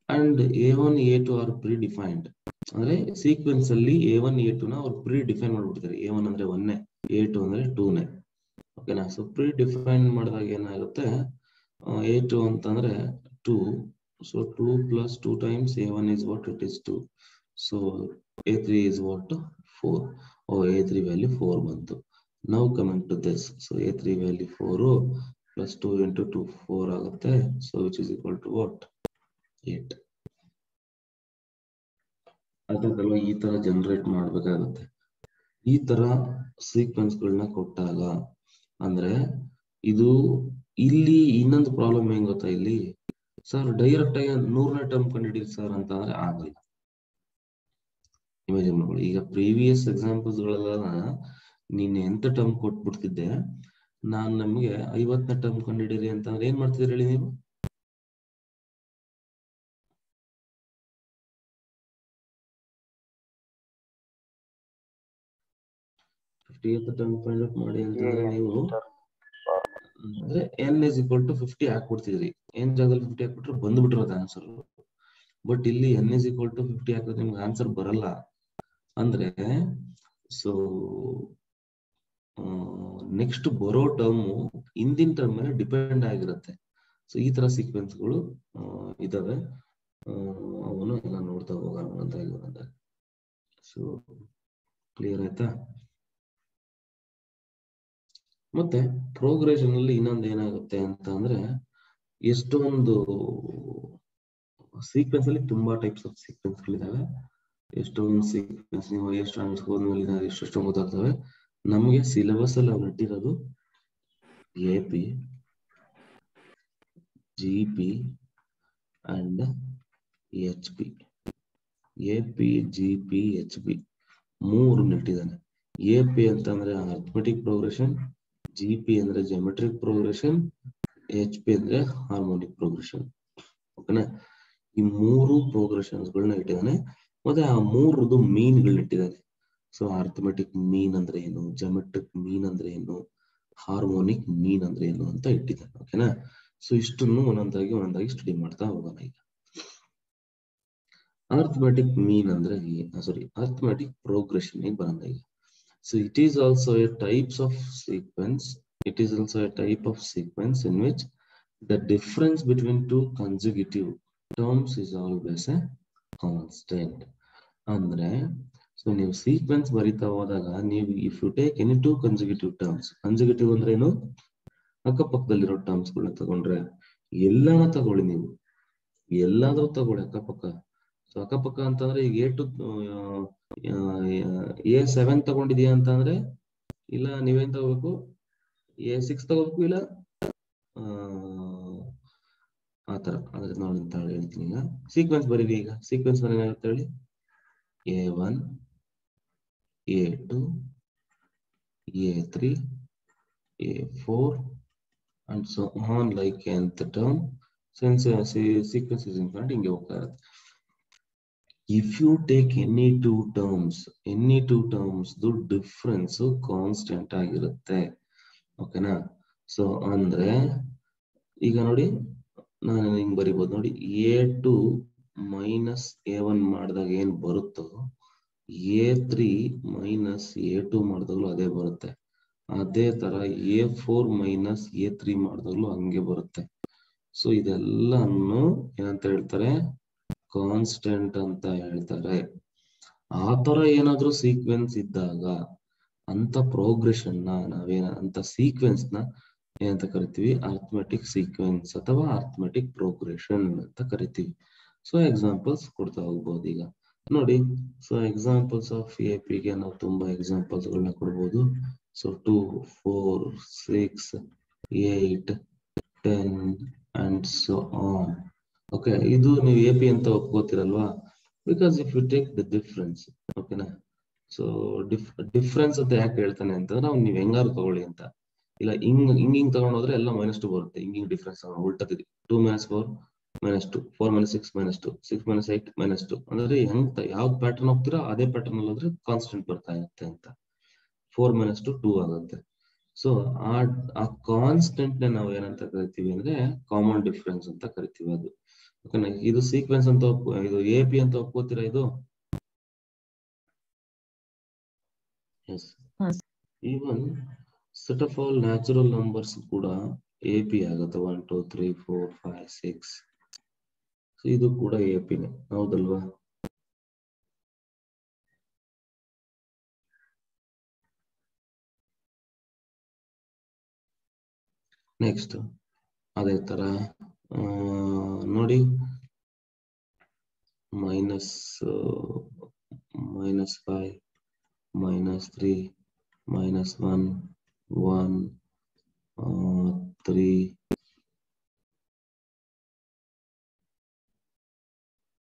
and a1 a2 are predefined. ಅಂದ್ರೆ ಸೀಕ್ವೆನ್ಸ್ ಅಲ್ಲಿ a1 a2 ನ ಅವ್ರು ಪ್ರಿಡಿಫೈನ್ ಮಾಡ್ಬಿಡ್ತಾರೆ. a1 ಅಂದ್ರೆ 1ನೇ, a2 ಅಂದ್ರೆ 2ನೇ. ಓಕೆನಾ? ಸೊ ಪ್ರಿಡಿಫೈನ್ ಮಾಡಿದಾಗ ಏನಾಗುತ್ತೆ, a2 ಅಂತಂದ್ರೆ 2, so 2 plus 2 times a1 is what? It is 2. So a3 is what? 4. Oh, a3 value 4 ಬಂತು. Now coming to this, so a3 value 4 plus 2 into 2 4 ಆಗುತ್ತೆ. So which is equal to what? 8. ಅದಕ್ಕೆಲ್ಲ ಈ ತರ generate ಮಾಡ್ಬೇಕಾಗುತ್ತೆ. ಈ ತರ sequence ಗಳನ್ನ ಕೊಟ್ಟಾಗ ಅಂದ್ರೆ ಇದು ಇಲ್ಲಿ ಇನ್ನೊಂದು ಪ್ರಾಬ್ಲಮ್ ಏನ್ ಗೊತ್ತಾ, ಇಲ್ಲಿ ಸರ್ ಡೈರೆಕ್ಟ್ ಆಗಿ 100ನೇ ಟರ್ಮ್ ಕಂಡುಹಿಡಿಯಿರಿ ಸರ್ ಅಂತ ಅಂದ್ರೆ ಆಗಲ್ಲ. ಇಮೇಜಿನ್ ಮಾಡಿ, ಈಗ ಪ್ರೀವಿಯಸ್ ಎಕ್ಸಾಂಪಲ್ಸ್ ಗಳೆಲ್ಲ ನೀನ್ ಎಂತ ಟರ್ಮ್ ಕೊಟ್ಬಿಡ್ತಿದ್ದೆ, ನಾನ್ ನಮ್ಗೆ 50ನೇ ಟರ್ಮ್ ಕಂಡುಹಿಡಿಯಿರಿ ಅಂತಂದ್ರೆ ಏನ್ ಮಾಡ್ತಿದ್ರಿ ಹೇಳಿ ನೀವು? ಟರ್ಮ್ ಫೈಂಡ್ ಔಟ್ ಮಾಡಿ ಅಂತಂದ್ರೆ ನೀವು ಅಂದ್ರೆ n is equal to 50 ಹಾಕ್ಬಿಡ್ತಿದ್ರಿ. n ಜಾಗದಲ್ಲಿ 50 ಹಾಕ್ಬಿಟ್ರೆ ಬಂದ್ಬಿಟ್ಟಿರೋದು ಆನ್ಸರ್. ಬಟ್ ಇಲ್ಲಿ n is equal to 50 ಹಾಕಿದ್ರೆ ನಿಮ್ಗೆ ಆನ್ಸರ್ ಬರಲ್ಲ. ಅಂದ್ರೆ ಸೊ ನೆಕ್ಸ್ಟ್ ಬರೋ ಟರ್ಮ್ ಹಿಂದಿನ ಟರ್ಮ್ ಮೇಲೆ ಡಿಪೆಂಡ್ ಆಗಿರುತ್ತೆ. ಸೊ ಈ ತರ ಸೀಕ್ವೆನ್ಸ್ ಗಳು ಇದಾವೆ. ಅವನು ಎಲ್ಲ ನೋಡ್ತಾ ಹೋಗೋಣ ಅಂತ. ಸೊ ಕ್ಲಿಯರ್ ಆಯ್ತಾ? ಮತ್ತೆ ಪ್ರೋಗ್ರೆಷನ್ ಅಲ್ಲಿ ಇನ್ನೊಂದು ಏನಾಗುತ್ತೆ ಅಂತ ಅಂದ್ರೆ, ಎಷ್ಟೊಂದು ಸೀಕ್ವೆನ್ಸ್ ಅಲ್ಲಿ ತುಂಬಾ ಟೈಪ್ಸ್ ಆಫ್ ಸೀಕ್ವೆನ್ಸ್ ಗಳಿದಾವೆ. ಎಷ್ಟೊಂದು ಸೀಕ್ವೆನ್ಸ್ ನೀವು ಎಷ್ಟು ಅಂಶ ಹೋದ್ಮೇಲೆ ಎಷ್ಟೆಷ್ಟು ಗೊತ್ತಾಗ್ತವೆ. ನಮಗೆ ಸಿಲೆಬಸ್ ಅಲ್ಲಿ ಅವ್ರು ಇಟ್ಟಿರೋದು AP, GP and HP. AP, GP, HP ಮೂರು ನೆಟ್ಟಿದ್ದಾನೆ. AP ಅಂತಂದ್ರೆ ಅರ್ಥಮೆಟಿಕ್ ಪ್ರೋಗ್ರೆಷನ್, GP ಅಂದ್ರೆ ಜಿಯೋಮೆಟ್ರಿಕ್ ಪ್ರೋಗ್ರೆಷನ್, HP ಅಂದ್ರೆ ಹಾರ್ಮೋನಿಕ್ ಪ್ರೋಗ್ರೆಷನ್. ಓಕೆನಾ? ಈ ಮೂರು ಪ್ರೋಗ್ರೆಷನ್ಸ್ ಗಳನ್ನ ಇಟ್ಟಿದ್ದಾನೆ. ಮತ್ತೆ ಆ ಮೂರದು ಮೀನ್ ಗಳನ್ನ ಇಟ್ಟಿದ್ದಾನೆ. ಸೊ ಅರ್ಥಮೆಟಿಕ್ ಮೀನ್ ಅಂದ್ರೆ ಏನು, ಜಿಯೋಮೆಟ್ರಿಕ್ ಮೀನ್ ಅಂದ್ರೆ ಏನು, ಹಾರ್ಮೋನಿಕ್ ಮೀನ್ ಅಂದ್ರೆ ಏನು ಅಂತ ಇಟ್ಟಿದ್ದಾನೆ. ಓಕೆನಾ? ಸೊ ಇಷ್ಟನ್ನು ಒಂದೊಂದಾಗಿ ಸ್ಟಡಿ ಮಾಡ್ತಾ ಹೋಗೋಣ. ಈಗ ಅರ್ಥಮೆಟಿಕ್ ಮೀನ್ ಅಂದ್ರೆ ಅರ್ಥಮೆಟಿಕ್ ಪ್ರೋಗ್ರೆಷನ್ ಬರೋಣ ಈಗ. So it is also a types of sequence. It is also a type of sequence in which the difference between two consecutive terms is always a constant. ಅಂದ್ರೆ so ನೀವು sequence ಬರಿತಾ ಹೋದಾಗ ನೀವು if you take any two consecutive terms, consecutive ಅಂದ್ರೆ ಏನು, ಅಕ್ಕಪಕ್ಕದಲ್ಲಿರೋ terms ಗಳನ್ನ ತಗೊಂಡ್ರೆ, ಎಲ್ಲಾನ ತಗೊಳ್ಳಿ ನೀವು, ಎಲ್ಲಾದ್ರೂ ತಗೊಳ್ಳಿ ಅಕ್ಕಪಕ್ಕ. ಸೊ ಅಕ್ಕಪಕ್ಕ ಅಂತಂದ್ರೆ ಈಗ A7 ತಗೊಂಡಿದ್ಯಾ ಅಂತಂದ್ರೆ, ಇಲ್ಲ ನೀವೇನ್ ತಗೋಬೇಕು, A6 ತಗೋಬೇಕು, ಇಲ್ಲ ಆತರ. ಅದ್ರ ನೋಡಿ ಅಂತ ಹೇಳ್ತೀನಿ. ಈಗ ಸೀಕ್ವೆನ್ಸ್ ಬರೀರಿ. ಈಗ ಸೀಕ್ವೆನ್ಸ್ ಏನಾಗುತ್ತೆ ಹೇಳಿ, A1, A2, A3, A4 and so on like nth term. Since sequence is infinite, ಹಿಂಗೆ ಹೋಗ್ತಾ ಇರುತ್ತೆ. If you take any two terms, the difference constant ಆಗಿರುತ್ತೆ. ಓಕೆನಾ? ಸೊ ಅಂದ್ರೆ ಈಗ ನೋಡಿ, ನಾನು ಹಿಂಗ್ ಬರಿಬಹುದು ನೋಡಿ, A2 ಮೈನಸ್ A1 ಮಾಡಿದಾಗ ಏನ್ ಬರುತ್ತೋ, A3 ಮೈನಸ್ A2 ಮಾಡಿದಾಗಲೂ ಅದೇ ಬರುತ್ತೆ. ಅದೇ ತರ A4 ಮೈನಸ್ A3 ಮಾಡಿದಾಗಲೂ ಹಂಗೆ ಬರುತ್ತೆ. ಸೊ ಇದೆಲ್ಲನ್ನು ಏನಂತ ಹೇಳ್ತಾರೆ, ಕಾನ್ಸ್ಟೆಂಟ್ ಅಂತ ಹೇಳ್ತಾರೆ. ಆತರ ಏನಾದ್ರೂ ಸೀಕ್ವೆನ್ಸ್ ಇದ್ದಾಗ ಅಂತ ಪ್ರೋಗ್ರೆಷನ್ ಅಂತ ಸೀಕ್ವೆನ್ಸ್ ನ ಏನಂತ ಕರಿತೀವಿ, ಅರ್ಥಮೆಟಿಕ್ ಸೀಕ್ವೆನ್ಸ್ ಅಥವಾ ಅರ್ಥಮೆಟಿಕ್ ಪ್ರೋಗ್ರೆಷನ್ ಅಂತ ಕರಿತೀವಿ. ಸೊ ಎಕ್ಸಾಂಪಲ್ಸ್ ಕೊಡ್ತಾ ಹೋಗ್ಬೋದು. ಈಗ ನೋಡಿ, ಸೊ ಎಕ್ಸಾಂಪಲ್ಸ್ ಆಫ್ AP ಗೆ ನಾವು ತುಂಬಾ ಎಕ್ಸಾಂಪಲ್ಸ್ ಗಳನ್ನ ಕೊಡ್ಬೋದು. So 2, 4, 6, 8, 10 and so on. Okay, ಇದು ನೀವು AP ಅಂತ ಒಪ್ಕೋತಿರಲ್ವಾ, because if you take the difference. ಓಕೆನಾ? ಸೊ ಡಿಫ್ರೆನ್ಸ್ ಅಂತ ಯಾಕೆ ಹೇಳ್ತಾನೆ ಅಂತಂದ್ರೆ, ಅವ್ನು ನೀವ್ ಹೆಂಗಾರು ತಗೊಳ್ಳಿ ಅಂತ. ಇಲ್ಲ ಹಿಂಗ್ ತಗೊಂಡೋದ್ರೆ ಎಲ್ಲ -2 ಬರುತ್ತೆ. ಹಿಂಗ್ ಡಿಫ್ರೆನ್ಸ್ ಉಲ್ಟತಿದೆ. 2 - 4 -2, 4 - 6 -2, 6 - 8 -2. ಅಂದ್ರೆ ಹೆಂಗ್ ಯಾವ್ದು ಪ್ಯಾಟರ್ನ್ ಹೋಗ್ತೀರಾ ಅದೇ ಪ್ಯಾಟರ್ನ್ ಅಲ್ಲಿ ಹೋದ್ರೆ ಕಾನ್ಸ್ಟೆಂಟ್ ಬರ್ತಾ ಇರುತ್ತೆ ಅಂತ. 4 - 2 2 ಆಗುತ್ತೆ. ಸೊ ಆ ಕಾನ್ಸ್ಟೆಂಟ್ ನಾವು ಏನಂತ ಕರಿತೀವಿ ಅಂದ್ರೆ ಕಾಮನ್ ಡಿಫರೆನ್ಸ್ ಅಂತ ಕರಿತೀವಿ. ಅದು ಓಕೆನಾ. ಇದು ಸೀಕ್ವೆನ್ಸ್ ಅಂತ ಇದು AP ಅಂತ ಒಪ್ಕೋತೀರಾ ಇದು? Yes. Even set of all natural numbers ಕೂಡ AP ಆಗುತ್ತೆ. 1 2 3 4 5 6. ಸೊ ಇದು ಕೂಡ AP ನೇ, ಹೌದಲ್ವಾ? ನೆಕ್ಸ್ಟ್ ಅದೇ ತರ ನೋಡಿ, -5 -3 -1 1 3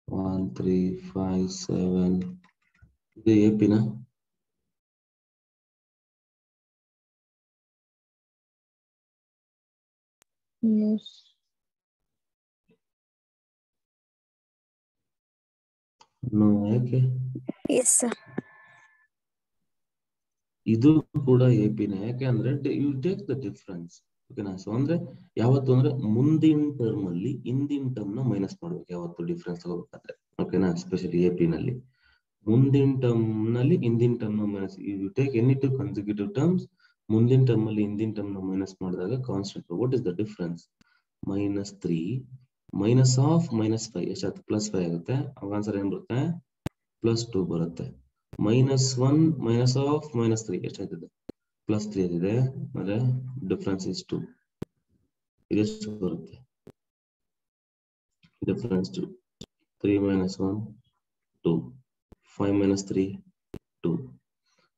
1 3 5 7. ಇದು AP ನ? Yes. No, ಯಾಕೆ? Yes sir. ಇದು ಕೂಡ AP ನೇ. ಯಾಕೆ ಅಂದ್ರೆ ಯು ಟೇಕ್ ದ ಡಿಫರೆನ್ಸ್. ಓಕೆನಾ. ಸೊ ಅಂದ್ರೆ ಯಾವತ್ತು ಅಂದ್ರೆ ಮುಂದಿನ ಟರ್ಮ್ ಅಲ್ಲಿ ಹಿಂದಿನ ಟರ್ಮ್ ನ ಮೈನಸ್ ಮಾಡ್ಬೇಕು ಯಾವತ್ತು ಡಿಫರೆನ್ಸ್ ತಗೋಬೇಕಾದ್ರೆ. ಓಕೆನಾ. ಎಸ್ಪೆಷಲಿ AP ನಲ್ಲಿ ಮುಂದಿನ ಟರ್ಮ್ ನಲ್ಲಿ ಹಿಂದಿನ ಟರ್ಮ್ ನ minus, you take any two consecutive terms, ಮುಂದಿನ ಟರ್ಮ್ ಅಲ್ಲಿ ಹಿಂದಿನ ಟರ್ಮ್ ನ ಮೈನಸ್ ಮಾಡಿದಾಗ constant what is the difference? -3 -5 ಎಷ್ಟಾಗುತ್ತೆ? +5 ಆಗುತ್ತೆ. ಅವಾಗ ಆನ್ಸರ್ ಏನ್ ಬರುತ್ತೆ? +2 ಬರುತ್ತೆ. -1 -3 ಎಷ್ಟಾಯ್ತದೆ? +3 ಆಗಿದೆ. ಅಂದ್ರೆ ಡಿಫರೆನ್ಸ್ ಇಸ್ 2. ಇದೆಷ್ಟು ಬರುತ್ತೆ? ಡಿಫರೆನ್ಸ್ 2. 3 - 1 2. 5 - 3 2.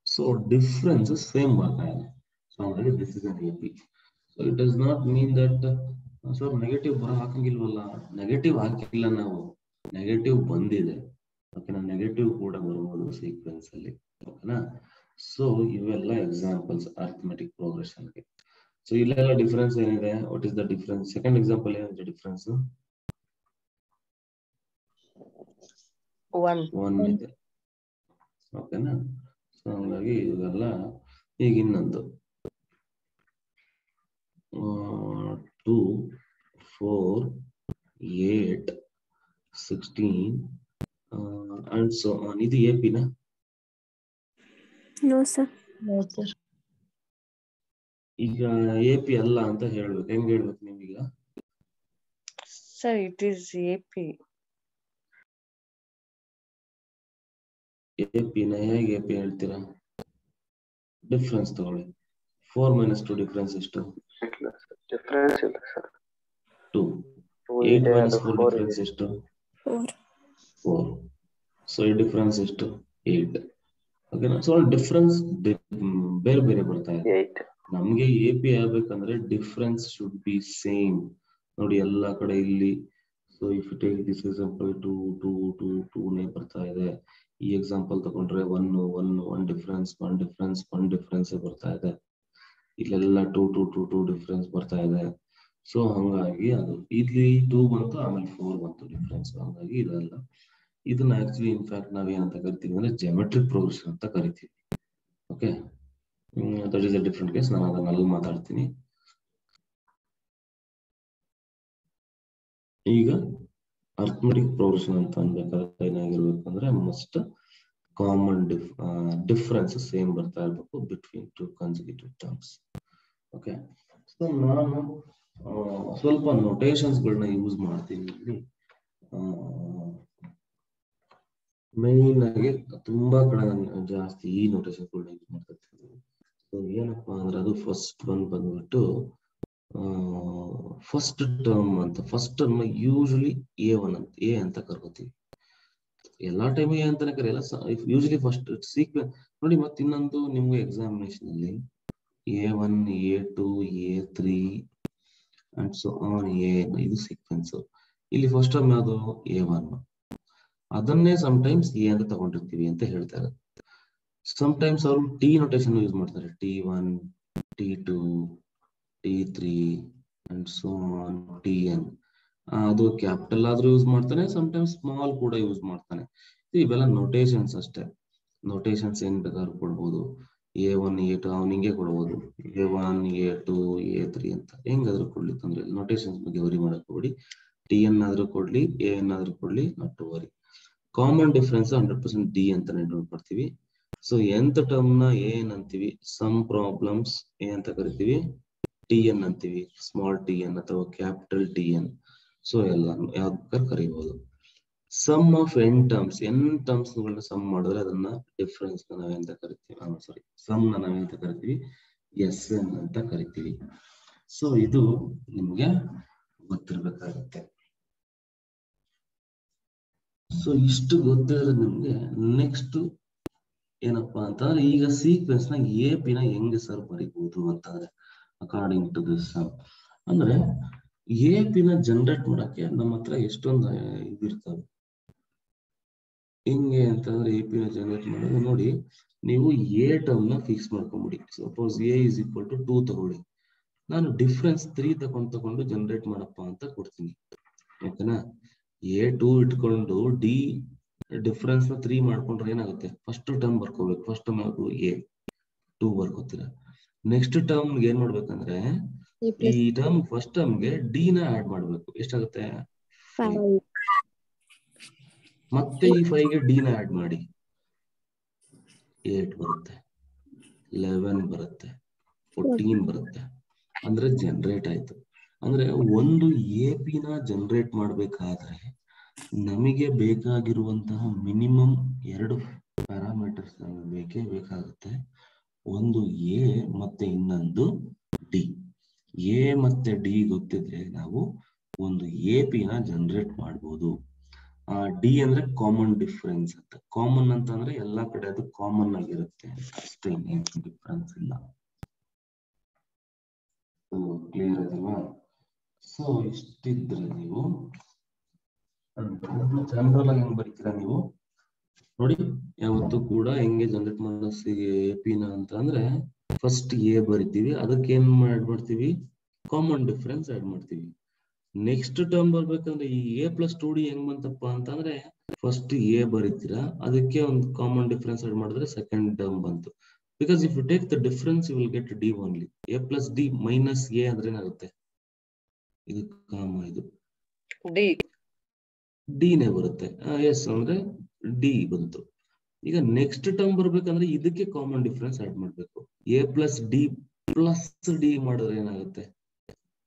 ಸೊ ಡಿಫರೆನ್ಸ್ ಸೇಮ್ ಬರ್ತಾ ಇದೆ. ಸೊ ಹಾಗಾಗಿ this is an AP. So it does not mean that sir negative ಹಾಕಂಗಿಲ್ವಲ್ಲ. ನೆಗೆಟಿವ್ ಹಾಕಿಲ್ಲ ನಾವು, ನೆಗೆಟಿವ್ ಬಂದಿದೆ. ಓಕೆನಾ. ನೆಗೆಟಿವ್ ಕೂಡ ಬರ್ಬೋದು ಸೀಕ್ವೆನ್ಸ್ ಅಲ್ಲಿ. ಓಕೆನಾ. ಸೊ ಇವೆಲ್ಲ ಎಕ್ಸಾಂಪಲ್ಸ್ ಅರ್ಥಮೆಟಿಕ್ ಪ್ರೋಗ್ರೆಷನ್ಗೆ. ಸೊ ಇಲ್ಲೆಲ್ಲ ಡಿಫರೆನ್ಸ್ ಏನಿದೆ? What is the difference? Second example ಏನಿದೆ ಡಿಫರೆನ್ಸ್? 1 ಇದೆ. ಓಕೆನಾ. ಸೊ ಹಾಗಾಗಿ ಇವೆಲ್ಲ. ಈಗ ಇನ್ನೊಂದು 2 4 8 16 and so on. ಇದು AP ನ? No sir. No, sir. ಈಗ AP ಅಲ್ಲ ಅಂತ ಹೇಳ್ಬೇಕು. ಹೆಂಗ್ ಹೇಳ್ಬೇಕು ನೀವೀಗ? Sir it is AP. AP ನ ಹೇಗೆ AP ಹೇಳ್ತೀರಾ? ಡಿಫರೆನ್ಸ್ ತಗೊಳ್ಳಿ. 4 - 2 ಡಿಫರೆನ್ಸ್ ಎಷ್ಟು? ಡಿಫರೆನ್ಸ್ ಇಲ್ಲ ಸರ್. 2. 8 - 4 ಡಿಫರೆನ್ಸ್ ಎಷ್ಟು? 4. ಸೊ ಈ ಡಿಫರೆನ್ಸ್ ಎಷ್ಟು? 8. ಓಕೆನಾ. ಸೊ ಡಿಫರೆನ್ಸ್ ಬೇರೆ ಬೇರೆ ಬರ್ತಾ ಇದೆ. 8. ನಮ್ಗೆ AP ಆಗ್ಬೇಕಂದ್ರೆ ಡಿಫರೆನ್ಸ್ ಶುಡ್ ಬಿ ಸೇಮ್. ನೋಡಿ ಎಲ್ಲಾ ಕಡೆ ಇಲ್ಲಿ. So if you take this example 2 2 2 2 ನೇ ಬರ್ತಾ ಇದೆ. ಈ ಎಕ್ಸಾಂಪಲ್ ತಗೊಂಡ್ರೆ 1 1 1 ಡಿಫರೆನ್ಸ್ 1 ಡಿಫರೆನ್ಸ್ 1 ಡಿಫರೆನ್ಸ್ ಬರ್ತಾ ಇದೆ. ಇಲ್ಲೆಲ್ಲ 2 2 2 2 ಡಿಫರೆನ್ಸ್ ಬರ್ತಾ ಇದೆ. ಸೊ ಹಂಗಾಗಿ ಅದು ಇಲ್ಲಿ 2 ಬಂತು, ಆಮೇಲೆ 4 ಬಂತು ಡಿಫರೆನ್ಸ್. ಹಂಗಾಗಿ ಇದೆಲ್ಲ ಇದನ್ನ ಆಕ್ಚುಲಿ ಇನ್ಫ್ಯಾಕ್ಟ್ ನಾವ್ ಏನಂತ ಕರಿತೀವಿ ಅಂದ್ರೆ ಜಿಯೋಮೆಟ್ರಿಕ್ ಪ್ರೋಗ್ರೆಷನ್ ಅಂತ ಕರಿತೀವಿ. Okay. That is a different case. ನಾನು ಅದನ್ನ ಅಲ್ಲಿ ಮಾತಾಡ್ತೀನಿ. ಈಗ ಅರ್ಥಮೆಟಿಕ್ ಪ್ರೋಗ್ರೆಷನ್ ಅಂತ ಅನ್ಬೇಕಾದ್ರೆ ಏನಾಗಿರ್ಬೇಕಂದ್ರೆ ಮಸ್ಟ್ ಕಾಮನ್ ಡಿಫರೆನ್ಸ್ ಸೇಮ್ ಬರ್ತಾ ಇರ್ಬೇಕು between 2 consecutive terms. Okay. So ನಾನು ಸ್ವಲ್ಪ ನೋಟೇಷನ್ಸ್ ಗಳನ್ನ ಯೂಸ್ ಮಾಡ್ತೀನಿ ಇಲ್ಲಿ. ಮೇನ್ ಆಗಿ ತುಂಬಾ ಕಡೆ ನಾನು ಜಾಸ್ತಿ ಈ ನೋಟೇಷನ್ ಗಳನ್ನ ಯೂಸ್ ಮಾಡ್ತಿರ್ತೀನಿ. ಸೊ ಏನಪ್ಪಾ ಅಂದ್ರೆ ಅದು ಫಸ್ಟ್ ಬಂದ್ಬಿಟ್ಟು ಫಸ್ಟ್ ಟರ್ಮ್ ಅಂತ. ಫಸ್ಟ್ ಟರ್ಮ್ ಯೂಶಲಿ A1 ಅಂತ A ಅಂತ ಕರ್ಕೋತೀವಿ. ಎಲ್ಲಾ ಟೈಮ್ A ಅಂತಾನೆ ಕರೆಯಲ್ಲ. ಯೂಶಲಿ ಫಸ್ಟ್ ಸೀಕ್ವೆನ್ಸ್ ನೋಡಿ. ಮತ್ತೆ ಇನ್ನೊಂದು ನಿಮ್ಗೆ ಎಕ್ಸಾಮಿನೇಷನ್ ಅಲ್ಲಿ A1 A2 A3 and so on A ಇದು ಸೀಕ್ವೆನ್ಸ್. ಇಲ್ಲಿ ಫಸ್ಟ್ ಟರ್ಮ್ ಯಾವುದು? A1. ಅದನ್ನೇ ಸಮ್ಟೈಮ್ಸ್ A ಅಂತ ತಗೊಂಡಿರ್ತೀವಿ ಅಂತ ಹೇಳ್ತಾರೆ. ಸಮ್ಟೈಮ್ಸ್ ಅವರು T ನೋಟೇಷನ್ ಯೂಸ್ ಮಾಡ್ತಾರೆ. T1 T2 T3 and so on Tn. ಅದು ಕ್ಯಾಪಿಟಲ್ ಆದ್ರೂ ಯೂಸ್ ಮಾಡ್ತಾನೆ, ಸಮ್ಟೈಮ್ಸ್ ಸ್ಮಾಲ್ ಕೂಡ ಯೂಸ್ ಮಾಡ್ತಾನೆ. ಇವೆಲ್ಲ ನೋಟೇಷನ್ಸ್ ಅಷ್ಟೇ. ನೋಟೇಷನ್ಸ್ ಏನ್ ಬೇಕಾದ್ರೂ ಕೊಡ್ಬೋದು. A1 A2 ಅವ್ನು ಹಿಂಗೆ ಕೊಡ್ಬೋದು A1 A2 A3 ಅಂತ ಹೆಂಗಾದ್ರೂ ಕೊಡ್ಲಿ ತೊಂದ್ರೆ ಇಲ್ಲ. ನೋಟೇಷನ್ಸ್ ಬಗ್ಗೆ ವರಿ ಮಾಡಕ್ ಹೋಗ್ಬೇಡಿ. TN ಆದ್ರೂ ಕೊಡ್ಲಿ AN ಆದ್ರೂ ಕೊಡ್ಲಿ not to worry. Common difference 100% D ಅಂತ ನೋಟ್ ಮಾಡ್ತೀವಿ. ಸೊ nth ಟರ್ಮ್ ನ ಏನ್ ಅಂತೀವಿ, ಸಮ್ ಪ್ರಾಬ್ಲಮ್ಸ್ ಏ ಅಂತ ಕರಿತೀವಿ, TN ಅಂತೀವಿ, ಸ್ಮಾಲ್ TN ಅಥವಾ ಕ್ಯಾಪಿಟಲ್ TN. ಸೊ ಎಲ್ಲ ಯಾವ್ದು ಬೇಕಾದ್ರೆ ಕರಿಬಹುದು. ಸಮ್ ಆಫ್ n ಟರ್ಮ್ಸ್ ಗಳನ್ನ ಸಮ್ ಮಾಡಿದ್ರೆ ಅದನ್ನ ಡಿಫರೆನ್ಸ್ ನಾವೆಂತ ಕರಿತೀವಿ, ಸಾರಿ ಸಮ್ ನಾವೆಂತ ಕರಿತೀವಿ, SN ಅಂತ ಕರಿತೀವಿ. ಸೊ ಇದು ನಿಮ್ಗೆ ಗೊತ್ತಿರ್ಬೇಕಾಗುತ್ತೆ. ಸೊ ಇಷ್ಟು ಗೊತ್ತಿದ್ರೆ ನಿಮ್ಗೆ ನೆಕ್ಸ್ಟ್ ಏನಪ್ಪಾ ಅಂತಂದ್ರೆ ಈಗ ಸೀಕ್ವೆನ್ಸ್ ನ AP ನ ಹೆಂಗೆ ಸರ್ ಬರೀಬಹುದು ಅಂತಂದ್ರೆ ಅಕಾರ್ಡಿಂಗ್ ಟು ದಿಸ್ ಅಂದ್ರೆ AP ನ ಜನರೇಟ್ ಮಾಡಕ್ಕೆ ನಮ್ಮ ಹತ್ರ ಎಷ್ಟೊಂದು ಇದಿರ್ತವೆ. ಹೆಂಗೆ ಅಂತಂದ್ರೆ AP ನ ಜನರೇಟ್ ಮಾಡೋದು ನೋಡಿ, ನೀವು A ಟರ್ಮ್ ನ ಫಿಕ್ಸ್ ಮಾಡ್ಕೊಂಬಿಡಿ. Suppose A is equal to 2 ತಗೊಳ್ಳಿ, ನಾನು ಡಿಫ್ರೆನ್ಸ್ 3 ತಗೊಂಡು ಜನರೇಟ್ ಮಾಡಪ್ಪ ಅಂತ ಕೊಡ್ತೀನಿ. ಓಕೆನಾ? A2 ಇಟ್ಕೊಂಡು D ಡಿಫರೆನ್ಸ್ ನ 3 ಮಾಡ್ಕೊಂಡ್ರೆ ಏನಾಗುತ್ತೆ, ಫಸ್ಟ್ ಟರ್ಮ್ ಬರ್ಕೋಬೇಕು. ಫಸ್ಟ್ ಟರ್ಮ್ ಯಾವುದು A2 ಬರ್ಕೋತೀರಾ. ನೆಕ್ಸ್ಟ್ ಟರ್ಮ್ ಏನ್ ಮಾಡ್ಬೇಕಂದ್ರೆ ಈ ಟರ್ಮ್ ಫಸ್ಟ್ ಟರ್ಮ್ಗೆ D ನ ಆಡ್ ಮಾಡ್ಬೇಕು. ಎಷ್ಟಾಗುತ್ತೆ 5. ಮತ್ತೆ ಈ 5 ಗೆ D ನ ಆಡ್ ಮಾಡಿ 8 ಬರುತ್ತೆ, 11 ಬರುತ್ತೆ, 14 ಬರುತ್ತೆ. ಅಂದ್ರೆ ಜನರೇಟ್ ಆಯ್ತು. ಅಂದ್ರೆ ಒಂದು AP ನ ಜನರೇಟ್ ಮಾಡ್ಬೇಕಾದ್ರೆ ನಮಗೆ ಬೇಕಾಗಿರುವಂತಹ ಮಿನಿಮಮ್ 2 ಪ್ಯಾರಾಮೀಟರ್ಸ್ ಬೇಕೇ ಬೇಕಾಗುತ್ತೆ. ಒಂದು A ಮತ್ತೆ ಇನ್ನೊಂದು D. A ಮತ್ತೆ D ಗೊತ್ತಿದ್ರೆ ನಾವು ಒಂದು AP ನ ಜನರೇಟ್ ಮಾಡ್ಬೋದು. D ಅಂದ್ರೆ ಕಾಮನ್ ಡಿಫರೆನ್ಸ್ ಅಂತ. ಕಾಮನ್ ಅಂತ ಅಂದ್ರೆ ಎಲ್ಲಾ ಕಡೆ ಅದು ಕಾಮನ್ ಆಗಿರುತ್ತೆ, ಅಷ್ಟೇ, ಏನು ಡಿಫರೆನ್ಸ್ ಇಲ್ಲ. ಕ್ಲಿಯರ್ ಅದಲ್ವಾ? ಸೊ ಇಷ್ಟಿದ್ರೆ ನೀವು ಜನರಲ್ ಆಗಿ ಹೆಂಗ್ ಬರೀತೀರಾ ನೀವು ನೋಡಿ. ಯಾವತ್ತೂ ಕೂಡ ಹೆಂಗೆ ಜನರೇಟ್ ಮಾಡೋ AP ನ ಅಂತ ಅಂದ್ರೆ ಫಸ್ಟ್ A ಬರಿತೀವಿ, ಅದಕ್ಕೆ ಏನ್ ಮಾಡ್ತೀವಿ, ಕಾಮನ್ ಡಿಫರೆನ್ಸ್ ಆಡ್ ಮಾಡ್ತೀವಿ. ನೆಕ್ಸ್ಟ್ ಟರ್ಮ್ ಬರ್ಬೇಕಂದ್ರೆ ಈ A+2D ಹೆಂಗ್ ಬಂತಪ್ಪ ಅಂತಂದ್ರೆ ಫಸ್ಟ್ A ಬರೀತೀರಾ, ಅದಕ್ಕೆ ಒಂದು ಕಾಮನ್ ಡಿಫರೆನ್ಸ್ ಆಡ್ ಮಾಡಿದ್ರೆ ಸೆಕೆಂಡ್ ಟರ್ಮ್ ಬಂತು. Because if you take the difference you will get D only. A+D minus A ಅಂದ್ರೆ ಏನಾಗುತ್ತೆ, ಇದು ಕಾಮ, ಇದು D ನೇ ಬರುತ್ತೆ. ಎಸ್ ಅಂದ್ರೆ D ಬಂತು. ಈಗ ನೆಕ್ಸ್ಟ್ ಟರ್ಮ್ ಬರ್ಬೇಕಂದ್ರೆ ಇದಕ್ಕೆ ಕಾಮನ್ ಡಿಫರೆನ್ಸ್ ಆಡ್ ಮಾಡ್ಬೇಕು. A+D+D ಮಾಡಿದ್ರೆ ಏನಾಗುತ್ತೆ,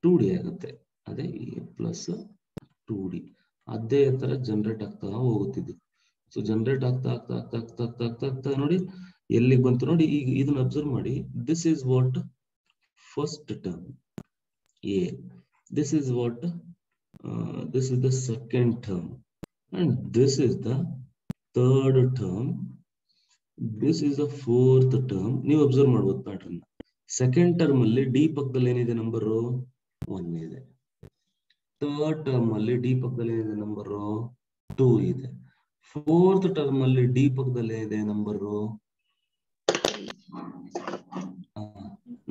2D ಆಗುತ್ತೆ. ಅದೇ A+2D. ಅದೇ ತರ ಜನರೇಟ್ ಆಗ್ತಾ ಹೋಗುತ್ತಿದ್ದು. ಸೊ ಜನರೇಟ್ ಆಗ್ತಾ ನೋಡಿ ಎಲ್ಲಿಗೆ ಬಂತು ನೋಡಿ. ಈಗ ಇದನ್ನ ಅಬ್ಸರ್ವ್ ಮಾಡಿ. This is what first term A. This is what this is the second term, and this is the third term. This is the fourth term. ನೀವು ಅಬ್ಸರ್ವ್ ಮಾಡಬಹುದು ಪ್ಯಾಟರ್ನ್. ಸೆಕೆಂಡ್ ಟರ್ಮ್ ಅಲ್ಲಿ D ಪಕ್ಕದಲ್ಲಿ ಏನಿದೆ, number 1 ಇದೆ. Third term ಅಲ್ಲಿ D ಪಕ್ಕದಲ್ಲಿ ಏನಿದೆ, number 2 ಇದೆ. ಫೋರ್ತ್ ಟರ್ಮ್ ಅಲ್ಲಿ D ಪಕ್ಕದಲ್ಲಿ ಏನಿದೆ, ನಂಬರ್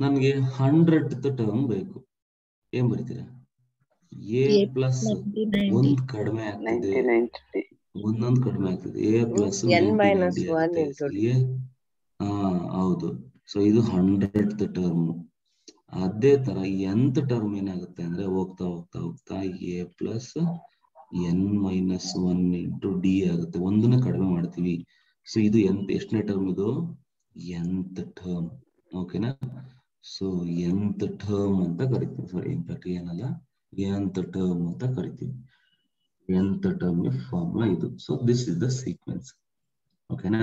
ನನಗೆ 100th ಟರ್ಮ್ ಬೇಕು. ಏನ್ ಬರೀತೀರಾ, A ಪ್ಲಸ್ ಒಂದ್ ಕಡಿಮೆ ಆಗ್ತದೆ, ಒಂದೊಂದು ಕಡಿಮೆ ಆಗ್ತದೆ. A ಪ್ಲಸ್ ಹೌದು. ಸೊ ಇದು 100th ಟರ್ಮ್. ಅದೇ ತರ nth ಟರ್ಮ್ ಏನಾಗುತ್ತೆ ಅಂದ್ರೆ ಹೋಗ್ತಾ ಹೋಗ್ತಾ ಹೋಗ್ತಾ A plus n-1 into D ಆಗುತ್ತೆ. ಒಂದನ್ನ ಕಡಿಮೆ ಮಾಡ್ತೀವಿ. ಸೊ ಇದು ಎಷ್ಟನೇ ಟರ್ಮ್, ಇದು nth ಟರ್ಮ್. ಓಕೆನಾ? ಸೊ nth ಟರ್ಮ್ ಅಂತ ಕರಿತೀವಿ. ಸಾರಿ, ಇನ್ಫ್ಯಾಕ್ಟ್ ಏನಲ್ಲ, nth ಟರ್ಮ್ ಅಂತ ಕರಿತೀವಿ. nth ಟರ್ಮ್ ಫಾರ್ಮುಲಾ ಇದು. So this is the sequence. ಓಕೆನಾ?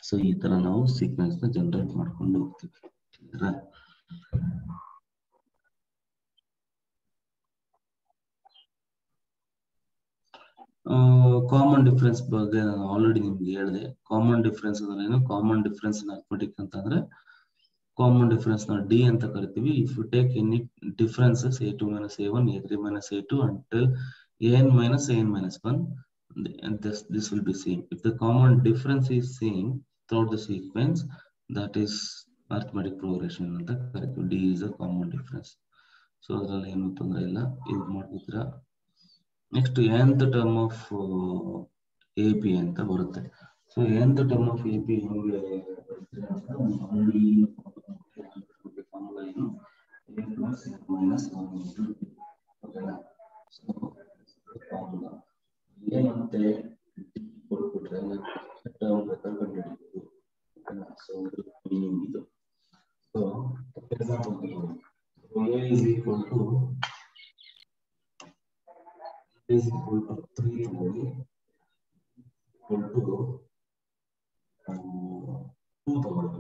ಸೊ ಈ ತರ ನಾವು ಸೀಕ್ವೆನ್ಸ್ ನ ಜನರೇಟ್ ಮಾಡ್ಕೊಂಡು ಹೋಗ್ತೀವಿ. ಕಾಮನ್ ಡಿಫರೆನ್ಸ್ ಬಗ್ಗೆ ನಾನು ಆಲ್ರೆಡಿ ನಿಮ್ಗೆ ಹೇಳಿದೆ. ಕಾಮನ್ ಡಿಫರೆನ್ಸ್ ಅಂದ್ರೆ ಏನು, ಕಾಮನ್ ಡಿಫರೆನ್ಸ್ ಇನ್ ಅರ್ಥಮೆಟಿಕ್ ಅಂತಂದ್ರೆ ಕಾಮನ್ ಡಿಫರೆನ್ಸ್ ನ D ಅಂತ ಕರಿತೀವಿ. If you take any differences A2 minus A1, A3 minus A2 until AN minus AN minus 1, and this will be same. If the common difference is same throughout the sequence, that is arithmetic progression ಅಂತ ಕರಿತೀವಿ. D is a common difference. So ಅದ್ರಲ್ಲಿ ಏನು ತೊಂದರೆ ಇಲ್ಲ, ಇದು ಮಾಡ್ಬಿಟ್ರ. Next nth term of AP ಅಂತ ಬರುತ್ತೆ. So nth term of AP ಹೆಂಗೆ ಫಾರ್ಮುಲಾ ಏನು a plus n minus 1 into d. ಓಕೆನಾ? ಸೊ ಫಾರ್ಮುಲಾ a ಮತ್ತೆ d ಕೊಟ್ಬಿಟ್ರೆ ಟರ್ಮ್ ಬೇಕಾದ್ರೆ ಕಂಡುಹಿಡಿಯಬಹುದು. ಓಕೆನಾ? ಸೊ ಮೀನಿಂಗ್ ಇದು. So example a is equal to 3 ತಗೊಳ್ಳಿ, equal to 2 ತಗೊಳ್ಳಿ.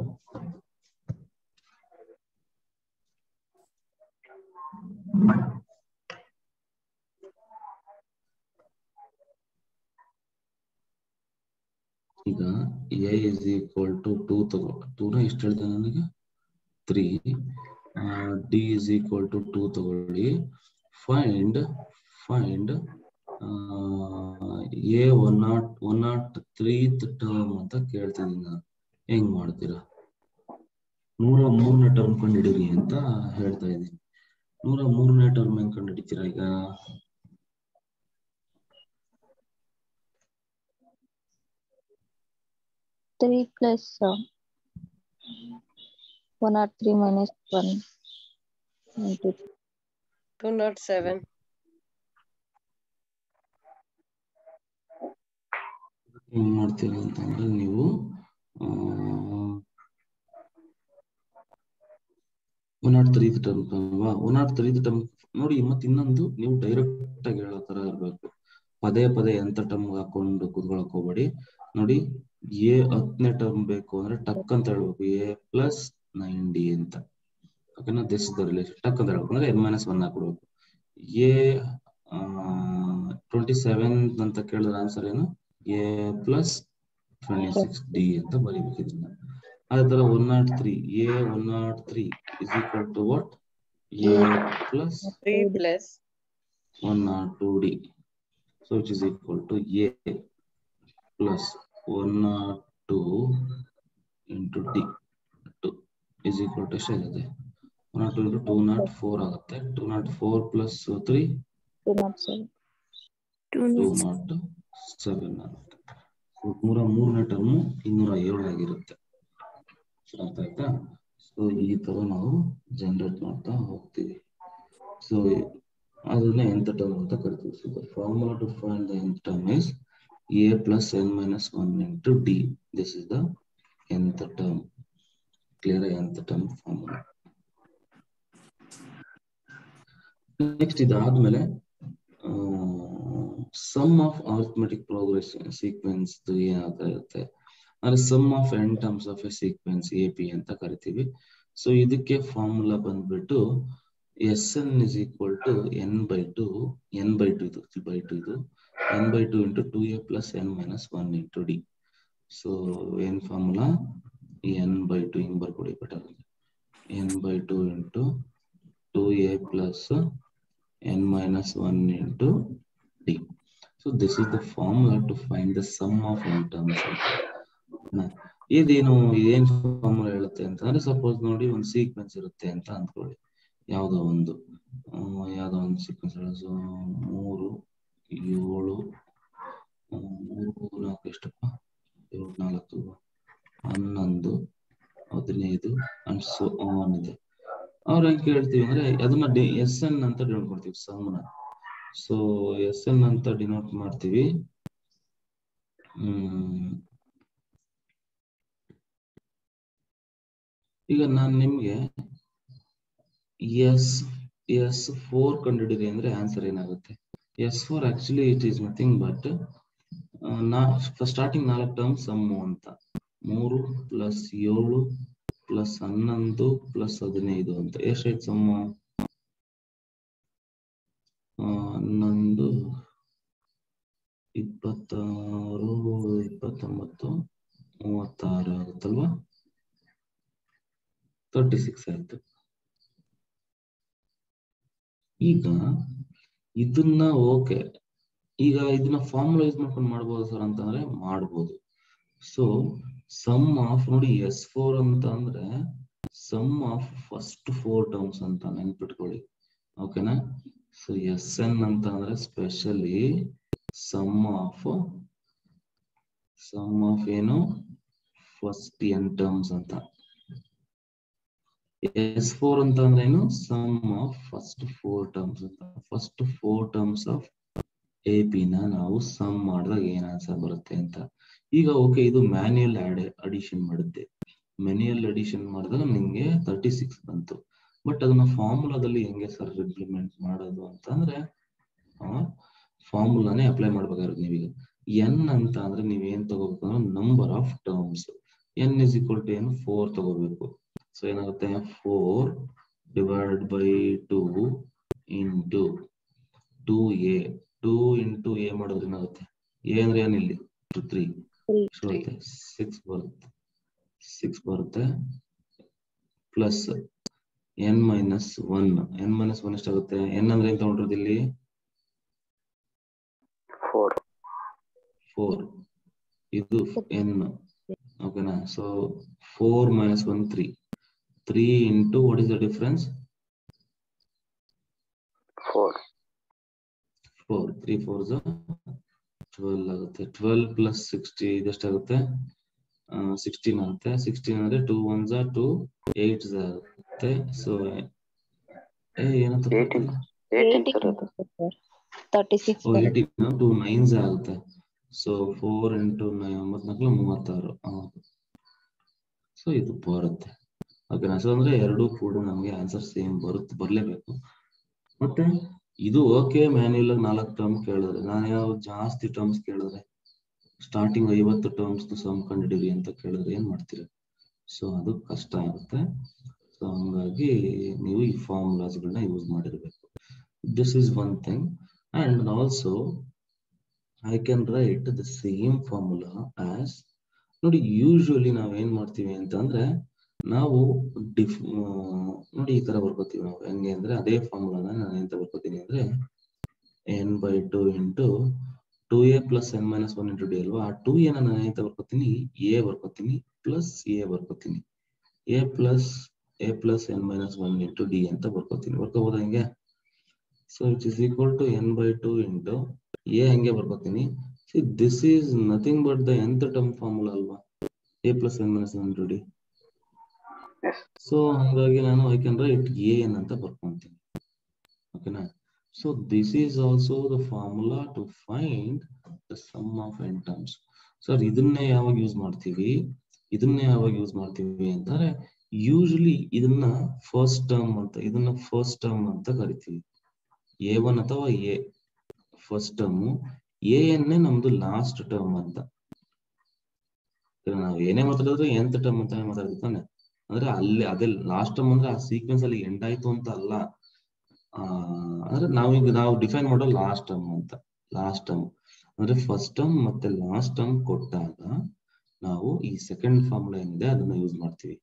ಈಗ a is equal to 2 ತಗೋ, 2ನ ಎಷ್ಟು ಹೇಳ್ದೆ ನನಗೆ 3, d is equal to 2 ತಗೊಳ್ಳಿ. ಫೈಂಡ್ a 103th ಟರ್ಮ್ ಅಂತ ಕೇಳ್ತಿದ್ದೀನಿ ನಾನು. ಹೆಂಗ್ ಮಾಡ್ತೀರಾ? 103ನೇ ಟರ್ಮ್ ಕಂಡುಹಿಡೀರಿ ಅಂತ ಹೇಳ್ತಾ ಇದ್ದೀನಿ. 103ನೇ ಟರ್ಮ್ ಹೆಂಗ್ ಕಂಡುಹಿಡಿತೀರಾ? ಈಗ 3 plus 103 minus 1 into 207. ಹೆಂಗ್ ಮಾಡ್ತೀರಿ ಅಂತಂದ್ರೆ ನೀವು 103th ಟರ್ಮ್ ಅಲ್ವಾ? 103th ಟರ್ಮ್ ನೋಡಿ. ಮತ್ತೆ ಇನ್ನೊಂದು, ನೀವು ಡೈರೆಕ್ಟ್ ಆಗಿ ಹೇಳೋ ತರ ಇರ್ಬೇಕು. ಪದೇ ಎಂತ ಟರ್ಮ್ ಹಾಕೊಂಡು ಕೂತ್ಕೊಳಕ್ ಹೋಗ್ಬೇಡಿ. ನೋಡಿ, a 10ನೇ ಟರ್ಮ್ ಬೇಕು ಅಂದ್ರೆ ಟಕ್ ಅಂತ ಹೇಳ್ಬೇಕು, a plus 9d ಅಂತ. ಓಕೆನಾ? This is the relation. ಟಕ್ ಅಂತ ಹೇಳ್ಬೇಕು ಅಂದ್ರೆ n minus 1 ಹಾಕೊಡ್ಬೇಕು. a 27 ಅಂತ ಕೇಳಿದ್ರೆ ಆನ್ಸರ್ ಏನು? a plus 26d ಅಂತ ಬರೀಬೇಕಿದ್ನ. ಅದೇ ತರ 103 a 103 is equal to what? a plus 3 plus 102d. So which is equal to a plus 102 into d 2 is equal to ಎಷ್ಟು ಆಗುತ್ತೆ? 102 into 204 ಆಗುತ್ತೆ. 204 plus 3 207 ಆಗುತ್ತೆ. 103ನೇ ಟರ್ಮು 207 ಆಗಿರುತ್ತೆ. ಅರ್ಥ ಆಯ್ತಾ? ಸೊ ಈ ತರ ನಾವು ಜನರೇಟ್ ಮಾಡ್ತಾ ಹೋಗ್ತೀವಿ. ಸೊ ಅದನ್ನ nth ಟರ್ಮ್ ಅಂತ ಕರಿತೀವಿ. So the formula to find the nth term is a plus n minus 1 into d. This is the nth term. Clear? nth term formula. Next ಇದಾದ್ಮೇಲೆ sum of arithmetic progression sequence ಏನಾಗ್ತಾ ಇರುತ್ತೆ ಅಂದ್ರೆ sum of n terms of a sequence AP ಅಂತ ಕರಿತೀವಿ. So ಇದಕ್ಕೆ formula ಬಂದ್ಬಿಟ್ಟು Sn is equal to n by 2 ಇದು n by 2 into 2a plus n minus 1 into d. So ಏನ್ formula? n by 2 ಹಿಂಗ್ ಬರ್ಕೊಡಿ better. n by 2 into 2a plus n minus 1 into d. So this is the formula to find the sum of n terms. ಇದೇನು formula ಹೇಳುತ್ತೆ ಅಂತಂದ್ರೆ, suppose ನೋಡಿ ಒಂದು sequence ಇರುತ್ತೆ ಅಂತ ಅಂದ್ಕೊಳ್ಳಿ. ಯಾವ್ದೋ ಒಂದು ಸೀಕ್ವೆನ್ಸ್ 3 7 3 4 ಎಷ್ಟಪ್ಪ 7 4 11 15 ಅಂಡ್ ಸೋ ಆನ್ ಇದೆ. ಅವ್ರು ಹೆಂಗ್ ಕೇಳ್ತೀವಿ ಅಂದ್ರೆ ಅದನ್ನ Sn ಅಂತ ಡಿನೋಟ್ ಮಾಡ್ತೀವಿ ಸಮ್ನ. ಸೊ Sn ಅಂತ ಡಿನೋಟ್ ಮಾಡ್ತೀವಿ. ಈಗ ನಾನು ನಿಮ್ಗೆ S4 ಕಂಡುಹಿಡಿರಿ ಅಂದ್ರೆ ಆನ್ಸರ್ ಏನಾಗುತ್ತೆ? S4 actually it is nothing but starting 4 term sum ಅಂತ 3 plus 7 plus 11 plus 15 ಅಂತ ಎಷ್ಟಾಯ್ತು ಸಮ್ಮು? 11 26 29 36 ಆಗುತ್ತಲ್ವಾ? 36 ಆಯ್ತು. ಈಗ ಇದನ್ನ ಓಕೆ, ಈಗ ಇದನ್ನ ಫಾರ್ಮುಲಾ ಯೂಸ್ ಮಾಡ್ಕೊಂಡು ಮಾಡ್ಬೋದು ಸರ್ ಅಂತಂದ್ರೆ ಮಾಡ್ಬೋದು. ಸೊ ಸಮ್ ಆಫ್ ನೋಡಿ S4 ಅಂತ ಅಂದ್ರೆ ಸಮ್ ಆಫ್ ಫಸ್ಟ್ 4 ಟರ್ಮ್ಸ್ ಅಂತ ನೆನ್ಪಿಟ್ಕೊಳ್ಳಿ. ಓಕೆನಾ? ಸೊ Sn ಅಂತ ಅಂದ್ರೆ ಸ್ಪೆಷಲಿ ಸಮ್ ಆಫ್ ಏನು ಫಸ್ಟ್ n ಟರ್ಮ್ಸ್ ಅಂತ. S4 ಅಂತ ಅಂದ್ರೆ ಏನು? ಸಮ್ ಆಫ್ ಫಸ್ಟ್ 4 ಟರ್ಮ್ಸ್ ಅಂತ. ಫಸ್ಟ್ 4 ಟರ್ಮ್ಸ್ ಆಫ್ AP ನ ನಾವು ಸಮ್ ಮಾಡಿದಾಗ ಏನ್ ಆನ್ಸರ್ ಬರುತ್ತೆ ಅಂತ. ಈಗ ಓಕೆ, ಇದು ಮ್ಯಾನ್ಯುಯಲ್ ಅಡಿಷನ್ ಮಾಡುತ್ತೆ. ಮ್ಯಾನ್ಯುಯಲ್ ಅಡಿಷನ್ ಮಾಡಿದಾಗ ನಿಮ್ಗೆ 36 ಬಂತು. ಬಟ್ ಅದನ್ನ ಫಾರ್ಮುಲಾದಲ್ಲಿ ಹೆಂಗೆ ಸರ್ ಇಂಪ್ಲಿಮೆಂಟ್ ಮಾಡೋದು ಅಂತಂದ್ರೆ, ಫಾರ್ಮುಲಾನೇ ಅಪ್ಲೈ ಮಾಡ್ಬೇಕಾಗಿರೋದು ನೀವೀಗ. n ಅಂತ ಅಂದ್ರೆ ನೀವೇನ್ ತಗೋಬೇಕು ಅಂದ್ರೆ number of terms. n is equal to ಏನು? 4 ತಗೋಬೇಕು. ಸೊ ಏನಾಗುತ್ತೆ? 4 divided by 2 into 2a. 2 into a ಮಾಡಿದ್ರೆ ಏನಾಗುತ್ತೆ? a ಅಂದ್ರೆ ಏನಿಲ್ಲಿ? 3 ಬರುತ್ತೆ. 6 ಬರುತ್ತೆ. 6 ಬರುತ್ತೆ plus n minus 1. n minus 1 ಎಷ್ಟಾಗುತ್ತೆ? n ಅಂದ್ರೆ ಏನ್ ತಗೊಂಡಿರೋದು ಇಲ್ಲಿ? 4. ಇದು n. ಓಕೆನಾ? So 4 minus 1 3. 3 into what is the difference? 4. 3 4 12 ಆಗುತ್ತೆ. 12 ಪ್ಲಸ್ 60 ಇದೆಷ್ಟಾಗುತ್ತೆ? 16 ಆಗುತ್ತೆ. 16 ಅಂದ್ರೆ 2 1s 2 8s ಆಗುತ್ತೆ. ಸೊ ಏನಂತ 36 18 2 9s ಆಗುತ್ತೆ. So 4 into 9 36. ಸೊ ಇದು ಬರುತ್ತೆ. ಓಕೆನಾ? ಸೊ ಅಂದ್ರೆ ಎರಡೂ ಕೂಡ ನಮಗೆ ಆನ್ಸರ್ ಸೇಮ್ ಬರ್ಲೇಬೇಕು. ಮತ್ತೆ ಇದು ಓಕೆ, ಮ್ಯಾನ್ಯುಯಲ್ 4 ಟರ್ಮ್ ಕೇಳಿದ್ರೆ, ನಾನು ಯಾವ ಜಾಸ್ತಿ ಟರ್ಮ್ಸ್ ಕೇಳಿದ್ರೆ, ಸ್ಟಾರ್ಟಿಂಗ್ 50 ಟರ್ಮ್ಸ್ ಸಮ್ ಕಂಡಿಡಿರಿ ಅಂತ ಕೇಳಿದ್ರೆ ಏನ್ ಮಾಡ್ತೀರಾ? ಸೊ ಅದು ಕಷ್ಟ ಆಗುತ್ತೆ. ಸೊ ಹಂಗಾಗಿ ನೀವು ಈ ಫಾರ್ಮುಲಾಸ್ ಗಳನ್ನ ಯೂಸ್ ಮಾಡಿರ್ಬೇಕು. This is one thing. And also I can right the same formula as, ನೋಡಿ ಯೂಶುವಲಿ ನಾವ್ ಏನ್ ಮಾಡ್ತೀವಿ ಅಂತಂದ್ರೆ, ನಾವು ನೋಡಿ ಈ ತರ ಬರ್ಕೋತೀವಿ ನಾವು. ಹೆಂಗೆ ಅಂದ್ರೆ, ಅದೇ ಫಾರ್ಮುಲಾನ ನಾನು ಎಂತ ಬರ್ಕೋತೀನಿ ಅಂದ್ರೆ, n/2 into 2a plus n minus 1 into d ಅಲ್ವಾ? ಆ 2a ನಾನು ಎಂತ ಬರ್ಕೋತೀನಿ? a ಬರ್ಕೋತೀನಿ ಪ್ಲಸ್ a ಬರ್ಕೋತೀನಿ. a plus n minus 1 into d ಅಂತ ಬರ್ಕೋತೀನಿ. ಬರ್ಕೋಬೋದ ಹಿಂಗೆ? So it is equal to n/2 into a ಹಂಗೆ ಬರ್ಕೋತೀನಿ. This is nothing but the nth term formula ಅಲ್ವಾ? a plus n minus 1 into d. So ಹಾಗಾಗಿ ನಾನು ಐ ಕ್ಯಾನ್ ರೈಟ್ an ಅಂತ ಬರ್ಕೊಂತೀನಿ. ಓಕೆನಾ? So this is also the formula to find the sum of n terms. Sir ಇದನ್ನೇ ಯಾವಾಗ use ಮಾಡ್ತೀವಿ? ಅಂತಂದ್ರೆ ಯೂಶಲಿ ಇದನ್ನ ಫಸ್ಟ್ ಟರ್ಮ್ ಅಂತ ಕರಿತೀವಿ. a1 ಅಥವಾ a ಫಸ್ಟ್ ಟರ್ಮ್, a ನಮ್ದು ಲಾಸ್ಟ್ ಟರ್ಮ್ ಅಂತ. ನಾವು ಏನೇ ಮಾತಾಡಿದ್ರೆ nth ಟರ್ಮ್ ಅಂತಾನೆ ಮಾತಾಡ್ತಾನೆ. ಅಂದ್ರೆ ಅಲ್ಲಿ ಅದೇ ಲಾಸ್ಟ್ ಟರ್ಮ್ ಅಂದ್ರೆ ಆ ಸೀಕ್ವೆನ್ಸ್ ಅಲ್ಲಿ ಎಂಡ್ ಆಯ್ತು ಅಂತ ಅಲ್ಲ. ಅಂದ್ರೆ ನಾವು ಡಿಫೈನ್ ಮಾಡೋ ಲಾಸ್ಟ್ ಟರ್ಮ್ ಅಂತ. ಲಾಸ್ಟ್ ಟರ್ಮ್ ಅಂದ್ರೆ ಫಸ್ಟ್ ಟರ್ಮ್ ಮತ್ತೆ ಲಾಸ್ಟ್ ಟರ್ಮ್ ಕೊಟ್ಟಾಗ ನಾವು ಈ ಸೆಕೆಂಡ್ ಫಾರ್ಮುಲಾ ಏನಿದೆ ಅದನ್ನ ಯೂಸ್ ಮಾಡ್ತೀವಿ.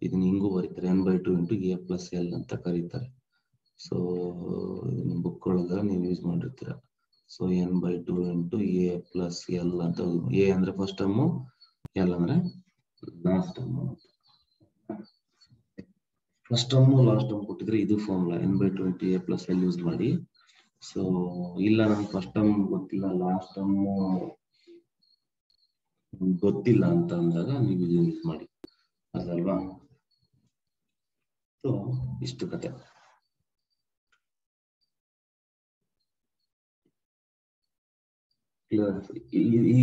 ಇದನ್ನ ಹಿಂಗೂ ಬರೀತಾರೆ, n/2 into a plus l ಅಂತ ಕರೀತಾರೆ. ಸೊ ಇದನ್ನ ಬುಕ್ ಒಳಗೆಲ್ಲ ನೀವು ಯೂಸ್ ಮಾಡಿರ್ತೀರ. So n/2 into a plus l ಅಂತ. a ಅಂದ್ರೆ ಫಸ್ಟ್ ಟರ್ಮ್, l ಅಂದ್ರೆ last term. First term last term ಕೊಟ್ಟಿದ್ರೆ ಇದು formula n/2 into a plus l use ಮಾಡಿ. ಸೊ ಇಲ್ಲ ನಮ್ಗೆ ಫಸ್ಟ್ ಟರ್ಮ್ ಗೊತ್ತಿಲ್ಲ, ಲಾಸ್ಟ್ ಟರ್ಮ್ ಗೊತ್ತಿಲ್ಲ ಅಂತ ಅಂದಾಗ ನೀವು ಇದು ಯೂಸ್ ಮಾಡಿ, ಅದಲ್ವಾ? ಸೊ ಇಷ್ಟು ಕತೆ.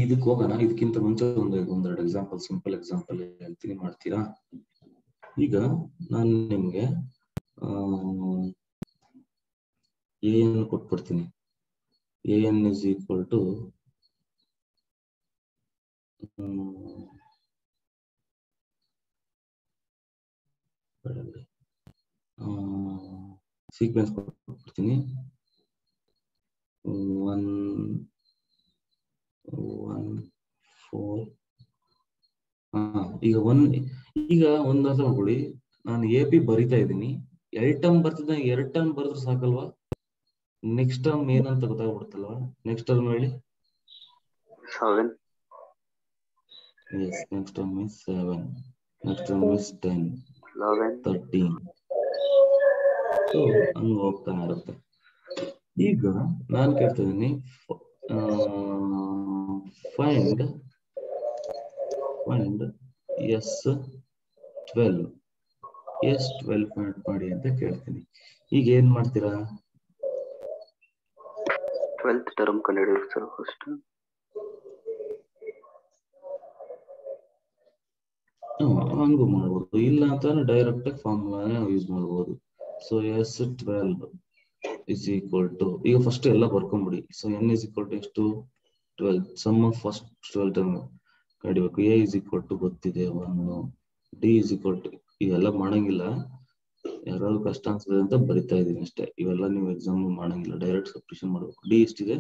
ಇದಕ್ಕೆ ಹೋಗೋಣ. ಇದಕ್ಕಿಂತ ಮುಂಚೆ ಒಂದೆರಡು ಎಕ್ಸಾಂಪಲ್, ಸಿಂಪಲ್ ಎಕ್ಸಾಂಪಲ್ ಹೇಳ್ತೀನಿ, ಮಾಡ್ತೀರಾ? ಈಗ ನಾನು ನಿಮ್ಗೆ an ಕೊಟ್ಬಿಡ್ತೀನಿ. an is equal to sequence ಕೊಟ್ಬಿಡ್ತೀನಿ. 1 1 4. ಈಗ ಒಂದ್ ಅರ್ಥ ಮಾಡ್ಕೊಳ್ಳಿ, ನಾನು AP ಬರಿತಾ ಇದ್ದೀನಿ, 2 ಟರ್ಮ್ ಬರ್ತಿದ್ದ, 2 ಟರ್ಮ್ ಬರೆದ್ರೆ ಸಾಕಲ್ವಾ? ನೆಕ್ಸ್ಟ್ ಟರ್ಮ್ ಏನಂತ ಗೊತ್ತಾಗ್ಬಿಡುತ್ತಲ್ವಾ? ನೆಕ್ಸ್ಟ್ ಟರ್ಮ್ ಹೇಳಿ. 7. Yes, next term is 7. Next term is 10, 11, 13. So ಹಂಗ ಹೋಗ್ತಾ ಇರುತ್ತೆ. ಈಗ ನಾನು ಕೇಳ್ತಾ ಇದ್ದೀನಿ, ಫೈಂಡ್ S12 S12 ಫೈಂಡ್ ಮಾಡಿ ಅಂತ ಕೇಳ್ತೀನಿ. ಈಗ ಏನ್ ಮಾಡ್ತೀರಾ? 12th term ಕಂಡುಹಿಡಿಯೋದು sir first. ಹಂಗೂ ಮಾಡ್ಬೋದು, ಇಲ್ಲ ಅಂತಂದ್ರೆ ಡೈರೆಕ್ಟ್ ಆಗಿ ಫಾರ್ಮುಲಾನೇ ಯೂಸ್ ಮಾಡ್ಬೋದು. So S12 is equal to, ಈಗ ಫಸ್ಟ್ ಎಲ್ಲ ಬರ್ಕೊಂಡ್ಬಿಡಿ. So n is equal to ಎಷ್ಟು? 12. ಸಮ್ ಆಫ್ ಫಸ್ಟ್ 12 ಟರ್ಮ್ ಕಡಿಬೇಕು. A is equal to ಗೊತ್ತಿದೆ 1, D is equal to, ಇವೆಲ್ಲ ಮಾಡಂಗಿಲ್ಲ, ಯಾರು ಕಷ್ಟ ಅನ್ಸುತ್ತೆ ಅಂತ ಬರಿತಾ ಇದೀನಿ ಅಷ್ಟೇ. ಇವೆಲ್ಲ ನೀವು ಎಕ್ಸಾಮ್ ಮಾಡಂಗಿಲ್ಲ, ಡೈರೆಕ್ಟ್ ಸಬ್ಸ್ಟಿಟ್ಯೂಷನ್ ಮಾಡ್ಬೇಕು. D ಎಷ್ಟಿದೆ?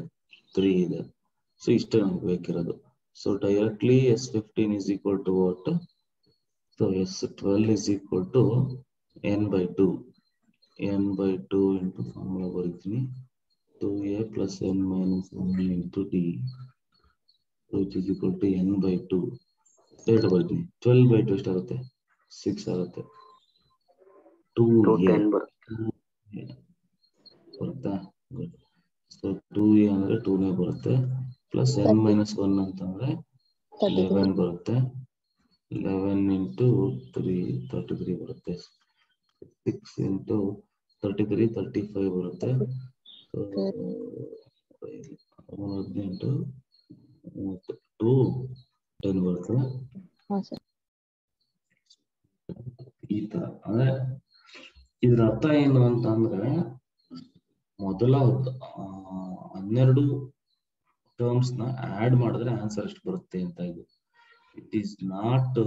3 ಇದೆ. ಸೊ ಇಷ್ಟೇ ನಮ್ಗೆ ಬೇಕಿರೋದು. So directly S15 is equal to what? So S12 is equal to n/2. n/2 into formula ಬರೀತೀನಿ, 2a plus n minus 1 into d, which is equal to n/2. Data ಬರೀತೀನಿ, 12/2 ಎಷ್ಟಾಗುತ್ತೆ? 6 ಆಗುತ್ತೆ. 2a ಬರುತ್ತಾ? ಸೊ 2a ಅಂದ್ರೆ 2ನೇ ಬರುತ್ತೆ, plus n minus 1 ಅಂತಂದ್ರೆ 11 ಬರುತ್ತೆ. 11 into 3 33 ಬರುತ್ತೆ. 6 into 33 35 ಬರುತ್ತೆ. 18 2 10 ಬರುತ್ತೆ. ಈ ತರ ಅಂದ್ರೆ ಇದ್ರ ಅರ್ಥ ಏನು ಅಂತಂದ್ರೆ, ಮೊದಲ 12 ಟರ್ಮ್ಸ್ ನ ಆಡ್ ಮಾಡಿದ್ರೆ ಆನ್ಸರ್ ಎಷ್ಟು ಬರುತ್ತೆ ಅಂತ. ಇದು it is not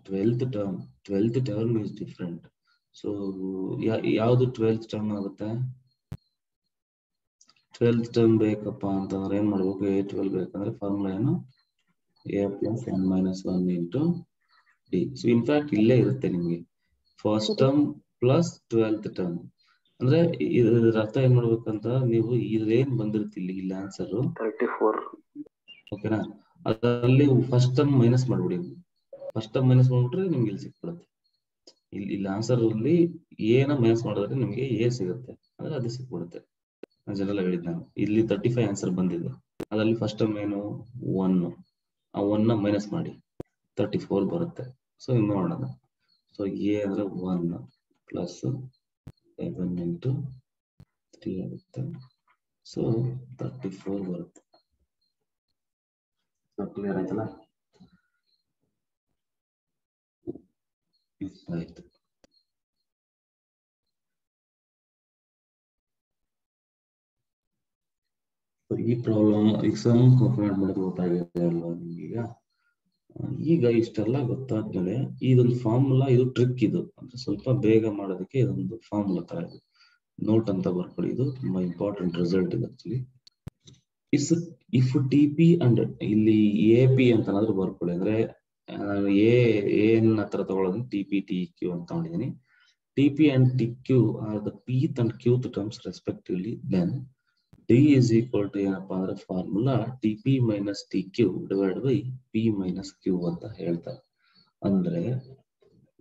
12th term. 12th term is different. So ಯಾವ್ದು 12th ಟರ್ಮ್ ಆಗುತ್ತೆ? 12th ಟರ್ಮ್ ಬೇಕಪ್ಪ ಅಂತಂದ್ರೆ ಏನ್ ಮಾಡ್ಬೇಕು? A12 ಬೇಕಂದ್ರೆ ಫಾರ್ಮುಲಾ ಏನು? A plus n minus 1 into d. So in fact ಇಲ್ಲೇ ಇರುತ್ತೆ ನಿಮ್ಗೆ, first term plus 12th term. ಅಂದ್ರೆ ಇದ್ರ ಅರ್ಥ ಏನ್ ಮಾಡ್ಬೇಕಂತ, ನೀವು ಇದೇನ್ ಬಂದಿರ್ತಿಲ್ಲ ಇಲ್ಲ ಆನ್ಸರ್ 34, ಓಕೆನಾ? ಅದರಲ್ಲಿ ಫಸ್ಟ್ ಟರ್ಮ್ ಮೈನಸ್ ಮಾಡ್ಬಿಡಿ. ಫಸ್ಟ್ ಟರ್ಮ್ ಮೈನಸ್ ಮಾಡ್ಬಿಟ್ರೆ ನಿಮ್ಗೆ ಇಲ್ಲಿ ಸಿಕ್ಬಿಡುತ್ತೆ. ಇಲ್ಲಿ ಆನ್ಸರ್ ಅಲ್ಲಿ ಏನ ಮೈನಸ್ ಮಾಡಿದ್ರೆ ನಿಮ್ಗೆ ಎ ಸಿಗುತ್ತೆ, ಅಂದ್ರೆ ಅದು ಸಿಕ್ಬಿಡುತ್ತೆ. ಜನರಲ್ ಹೇಳಿದ್ ನಾನು, ಇಲ್ಲಿ 35 ಆನ್ಸರ್ ಬಂದಿದೆ, ಅದರಲ್ಲಿ ಫಸ್ಟ್ ಟರ್ಮ್ ಏನು? 1. ಆ 1 ನ ಮೈನಸ್ ಮಾಡಿ 34 ಬರುತ್ತೆ. ಸೊ ಇನ್ನು ನೋಡೋಣ. ಸೊ ಎ ಅಂದ್ರೆ 1 ಪ್ಲಸ್ 7 into 3 ಆಗುತ್ತೆ. ಸೊ 34 ಬರುತ್ತೆ. ಕ್ಲಿಯರ್ ಆಯ್ತಲ್ಲ? ಆಯ್ತು. ಈ ಪ್ರಾಬ್ಲಮ್ ಎಕ್ಸಾಮ್ ಕಂಪ್ಲೀಟ್ ಮಾಡೋದು ಗೊತ್ತಾಗಿದೆ ಅಲ್ವಾ ನಿಮ್ಗೀಗ? ಈಗ ಇಷ್ಟೆಲ್ಲ ಗೊತ್ತಾದ್ಮೇಲೆ ಇದೊಂದು ಫಾರ್ಮುಲಾ, ಇದು ಟ್ರಿಕ್. ಇದು ಅಂದ್ರೆ ಸ್ವಲ್ಪ ಬೇಗ ಮಾಡೋದಕ್ಕೆ ಇದೊಂದು ಫಾರ್ಮುಲಾ ತರ ಇದು, ನೋಟ್ ಅಂತ ಬರ್ಕೊಳ್ಳಿ. ಇದು ತುಂಬಾ ಇಂಪಾರ್ಟೆಂಟ್ ರಿಸಲ್ಟ್ ಇದೆ ಆಕ್ಚುಲಿ. ಇಫ್ TP ಅಂಡ್ ಇಲ್ಲಿ AP ಅಂತ ಏನಾದ್ರು ಬರ್ಕೊಳ್ಳಿ. ಅಂದ್ರೆ ಏನ್ ಹತ್ರ ತಗೊಳ್ಳೋದು? TP TQ ಅಂತ ತಗೊಂಡಿದ್ದೀನಿ. TP and TQ are the pth and qth terms respectively. Then D is equal to ಏನಪ್ಪಾ ಅಂದ್ರೆ formula TP minus TQ divided by P minus Q ಅಂತ ಹೇಳ್ತಾರೆ. ಅಂದ್ರೆ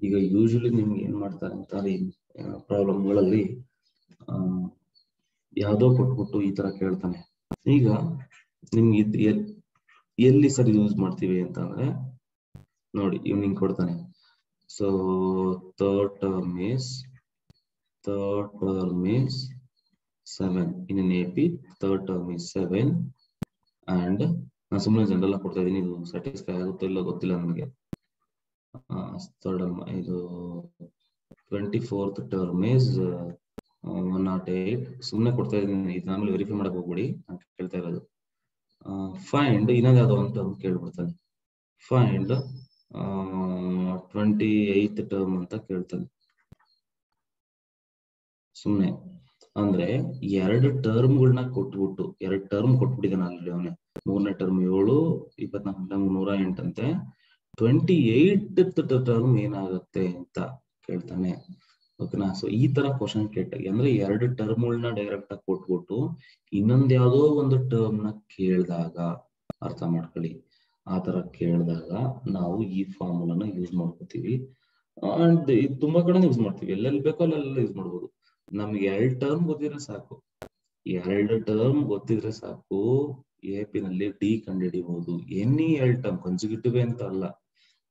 ಈಗ ಯೂಶಲಿ ನಿಮ್ಗೆ ಏನ್ ಮಾಡ್ತಾರೆ ಅಂತ ಪ್ರಾಬ್ಲಮ್ಗಳಲ್ಲಿ ಯಾವ್ದೋ ಕೊಟ್ಬಿಟ್ಟು ಈ ತರ ಕೇಳ್ತಾನೆ. ಈಗ ನಿಮ್ಗೆ ಎಲ್ಲಿ ಸರಿ ಯೂಸ್ ಮಾಡ್ತೀವಿ ಅಂತಂದ್ರೆ ನೋಡಿ, ಇವ್ನಿಂಗ್ ಕೊಡ್ತಾನೆ. So third term is 7 in an AP. Third term is 7 and ನಾನು ಸುಮ್ಮನೆ ಜನರಲ್ ಕೊಡ್ತಾ ಇದೀನಿ, ಇದು ಸ್ಯಾಟಿಸ್ಫೈ ಆಗುತ್ತೋ ಇಲ್ಲ ಗೊತ್ತಿಲ್ಲ ನನಗೆ. ಇದು 24th ಟರ್ಮ್ is 108. ಸುಮ್ಮನೆ ಕೊಡ್ತಾ ಇದೀನಿ, ಇದು ಆಮೇಲೆ ವೆರಿಫೈ ಮಾಡಕ್ ಹೋಗ್ಬಿಡಿ, ನಾನು ಕೇಳ್ತಾ ಇರೋದು. ಫೈಂಡ್ ಇನ್ನೊಂದು ಯಾವ್ದೋ ಒಂದು ಟರ್ಮ್ ಕೇಳ್ಬಿಡ್ತಾನೆ. ಫೈಂಡ್ 28th ಟರ್ಮ್ ಅಂತ ಕೇಳ್ತಾನೆ ಸುಮ್ಮನೆ. ಅಂದ್ರೆ 2 ಟರ್ಮ್ಗಳನ್ನ ಕೊಟ್ಬಿಟ್ಟು, 2 ಟರ್ಮ್ ಕೊಟ್ಬಿಟ್ಟಿದ್ದಾನೆ ಆಲ್ರೆಡಿ ಅವನೇ. 3ನೇ ಟರ್ಮ್ 7, 24 108 ಅಂತೆ. 28th ಟರ್ಮ್ ಏನಾಗುತ್ತೆ ಅಂತ ಕೇಳ್ತಾನೆ, ಓಕೆನಾ? ಸೊ ಈ ತರ ಕ್ವಶನ್ ಕೇಳ್ತಾರೆ. ಅಂದ್ರೆ 2 ಟರ್ಮ್ಗಳನ್ನ ಡೈರೆಕ್ಟ್ ಆಗಿ ಕೊಟ್ಬಿಟ್ಟು ಇನ್ನೊಂದ್ ಯಾವ್ದೋ ಒಂದು ಟರ್ಮ್ ನ ಕೇಳಿದಾಗ, ಅರ್ಥ ಮಾಡ್ಕೊಳ್ಳಿ, ಆ ತರ ಕೇಳಿದಾಗ ನಾವು ಈ ಫಾರ್ಮುಲಾನ ಯೂಸ್ ಮಾಡ್ಕೋತೀವಿ. ಅಂಡ್ ಇದು ತುಂಬಾ ಕಡೆ ಯೂಸ್ ಮಾಡ್ತೀವಿ, ಎಲ್ಲೆಲ್ಲಿ ಬೇಕೋ ಅಲ್ಲೆಲ್ಲ ಯೂಸ್ ಮಾಡ್ಬೋದು. ನಮ್ಗೆ 2 ಟರ್ಮ್ ಗೊತ್ತಿದ್ರೆ ಸಾಕು, 2 ಟರ್ಮ್ ಗೊತ್ತಿದ್ರೆ ಸಾಕು. AP ನಲ್ಲಿ D ಕಂಡುಹಿಡಿಬಹುದು. ಎನಿ 2 ಟರ್ಮ್, ಕನ್ಸಿಕ್ಯೂಟಿವ್ ಅಂತ ಅಲ್ಲ,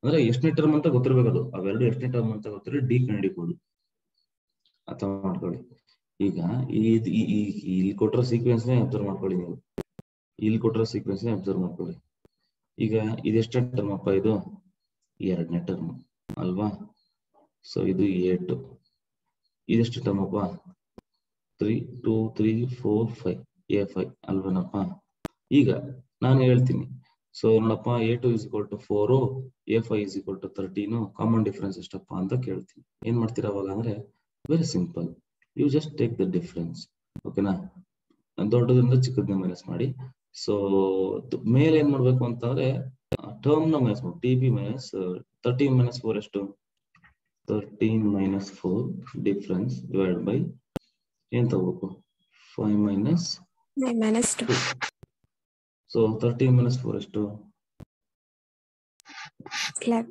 ಅಂದ್ರೆ ಎಷ್ಟನೇ ಟರ್ಮ್ ಅಂತ ಗೊತ್ತಿರ್ಬೇಕು, ಅದು ಅವೆರಡು ಎಷ್ಟನೇ ಟರ್ಮ್ ಅಂತ ಗೊತ್ತಿದ್ರೆ ಡಿ ಕಂಡುಹಿಡಿಬಹುದು. ಅರ್ಥ ಮಾಡ್ಕೊಳ್ಳಿ. ಈಗ ಇಲ್ಲಿ ಕೊಟ್ಟಿರೋ ಸೀಕ್ವೆನ್ಸ್ ನೇ ಅಬ್ಸರ್ವ್ ಮಾಡ್ಕೊಳ್ಳಿ ನೀವು. ಇಲ್ಲಿ ಕೊಟ್ಟಿರೋ ಸೀಕ್ವೆನ್ಸ್ ನೇ ಅಬ್ಸರ್ವ್ ಮಾಡ್ಕೊಳ್ಳಿ. ಈಗ ಇದೆಷ್ಟೇ ಟರ್ಮ್ ಅಪ್ಪ? ಇದು ಎರಡನೇ ಟರ್ಮ್ ಅಲ್ವಾ? ಸೊ ಇದು A2. ಇದೆಷ್ಟು ಟರ್ಮ್ ಅಪ್ಪ? 3 2 3 4 5 A5 ಅಲ್ವೇನಪ್ಪ? ಈಗ ನಾನು ಹೇಳ್ತೀನಿ. ಸೊ ನೋಡಪ್ಪ, A2 is equal to 4, A5 is equal to 13, common difference ಎಷ್ಟಪ್ಪ ಅಂತ ಕೇಳ್ತೀನಿ. ಏನ್ ಮಾಡ್ತೀರಾ ಅವಾಗ ಅಂದ್ರೆ very simple, you just take the difference. ಓಕೆನಾ? ದೊಡ್ಡದಿಂದ ಚಿಕ್ಕದನ್ನ ಮೈನಸ್ ಮಾಡಿ. ಸೊ ಮೇಲೆ ಏನ್ ಮಾಡ್ಬೇಕು ಅಂತಂದ್ರೆ ಟರ್ಮ್ ನ ಮೈನಸ್ ಮಾಡಿ. TB ಮೈನಸ್ 13 ಮೈನಸ್ 4 ಎಷ್ಟು? 13 ಮೈನಸ್ 4 ಡಿಫರೆನ್ಸ್ ಡಿವೈಡ್ ಬೈ ಏನ್ ತಗೋಬೇಕು? 5 ಮೈನಸ್ 2. ಸೊ 13 ಮೈನಸ್ 4 ಎಷ್ಟು? 9.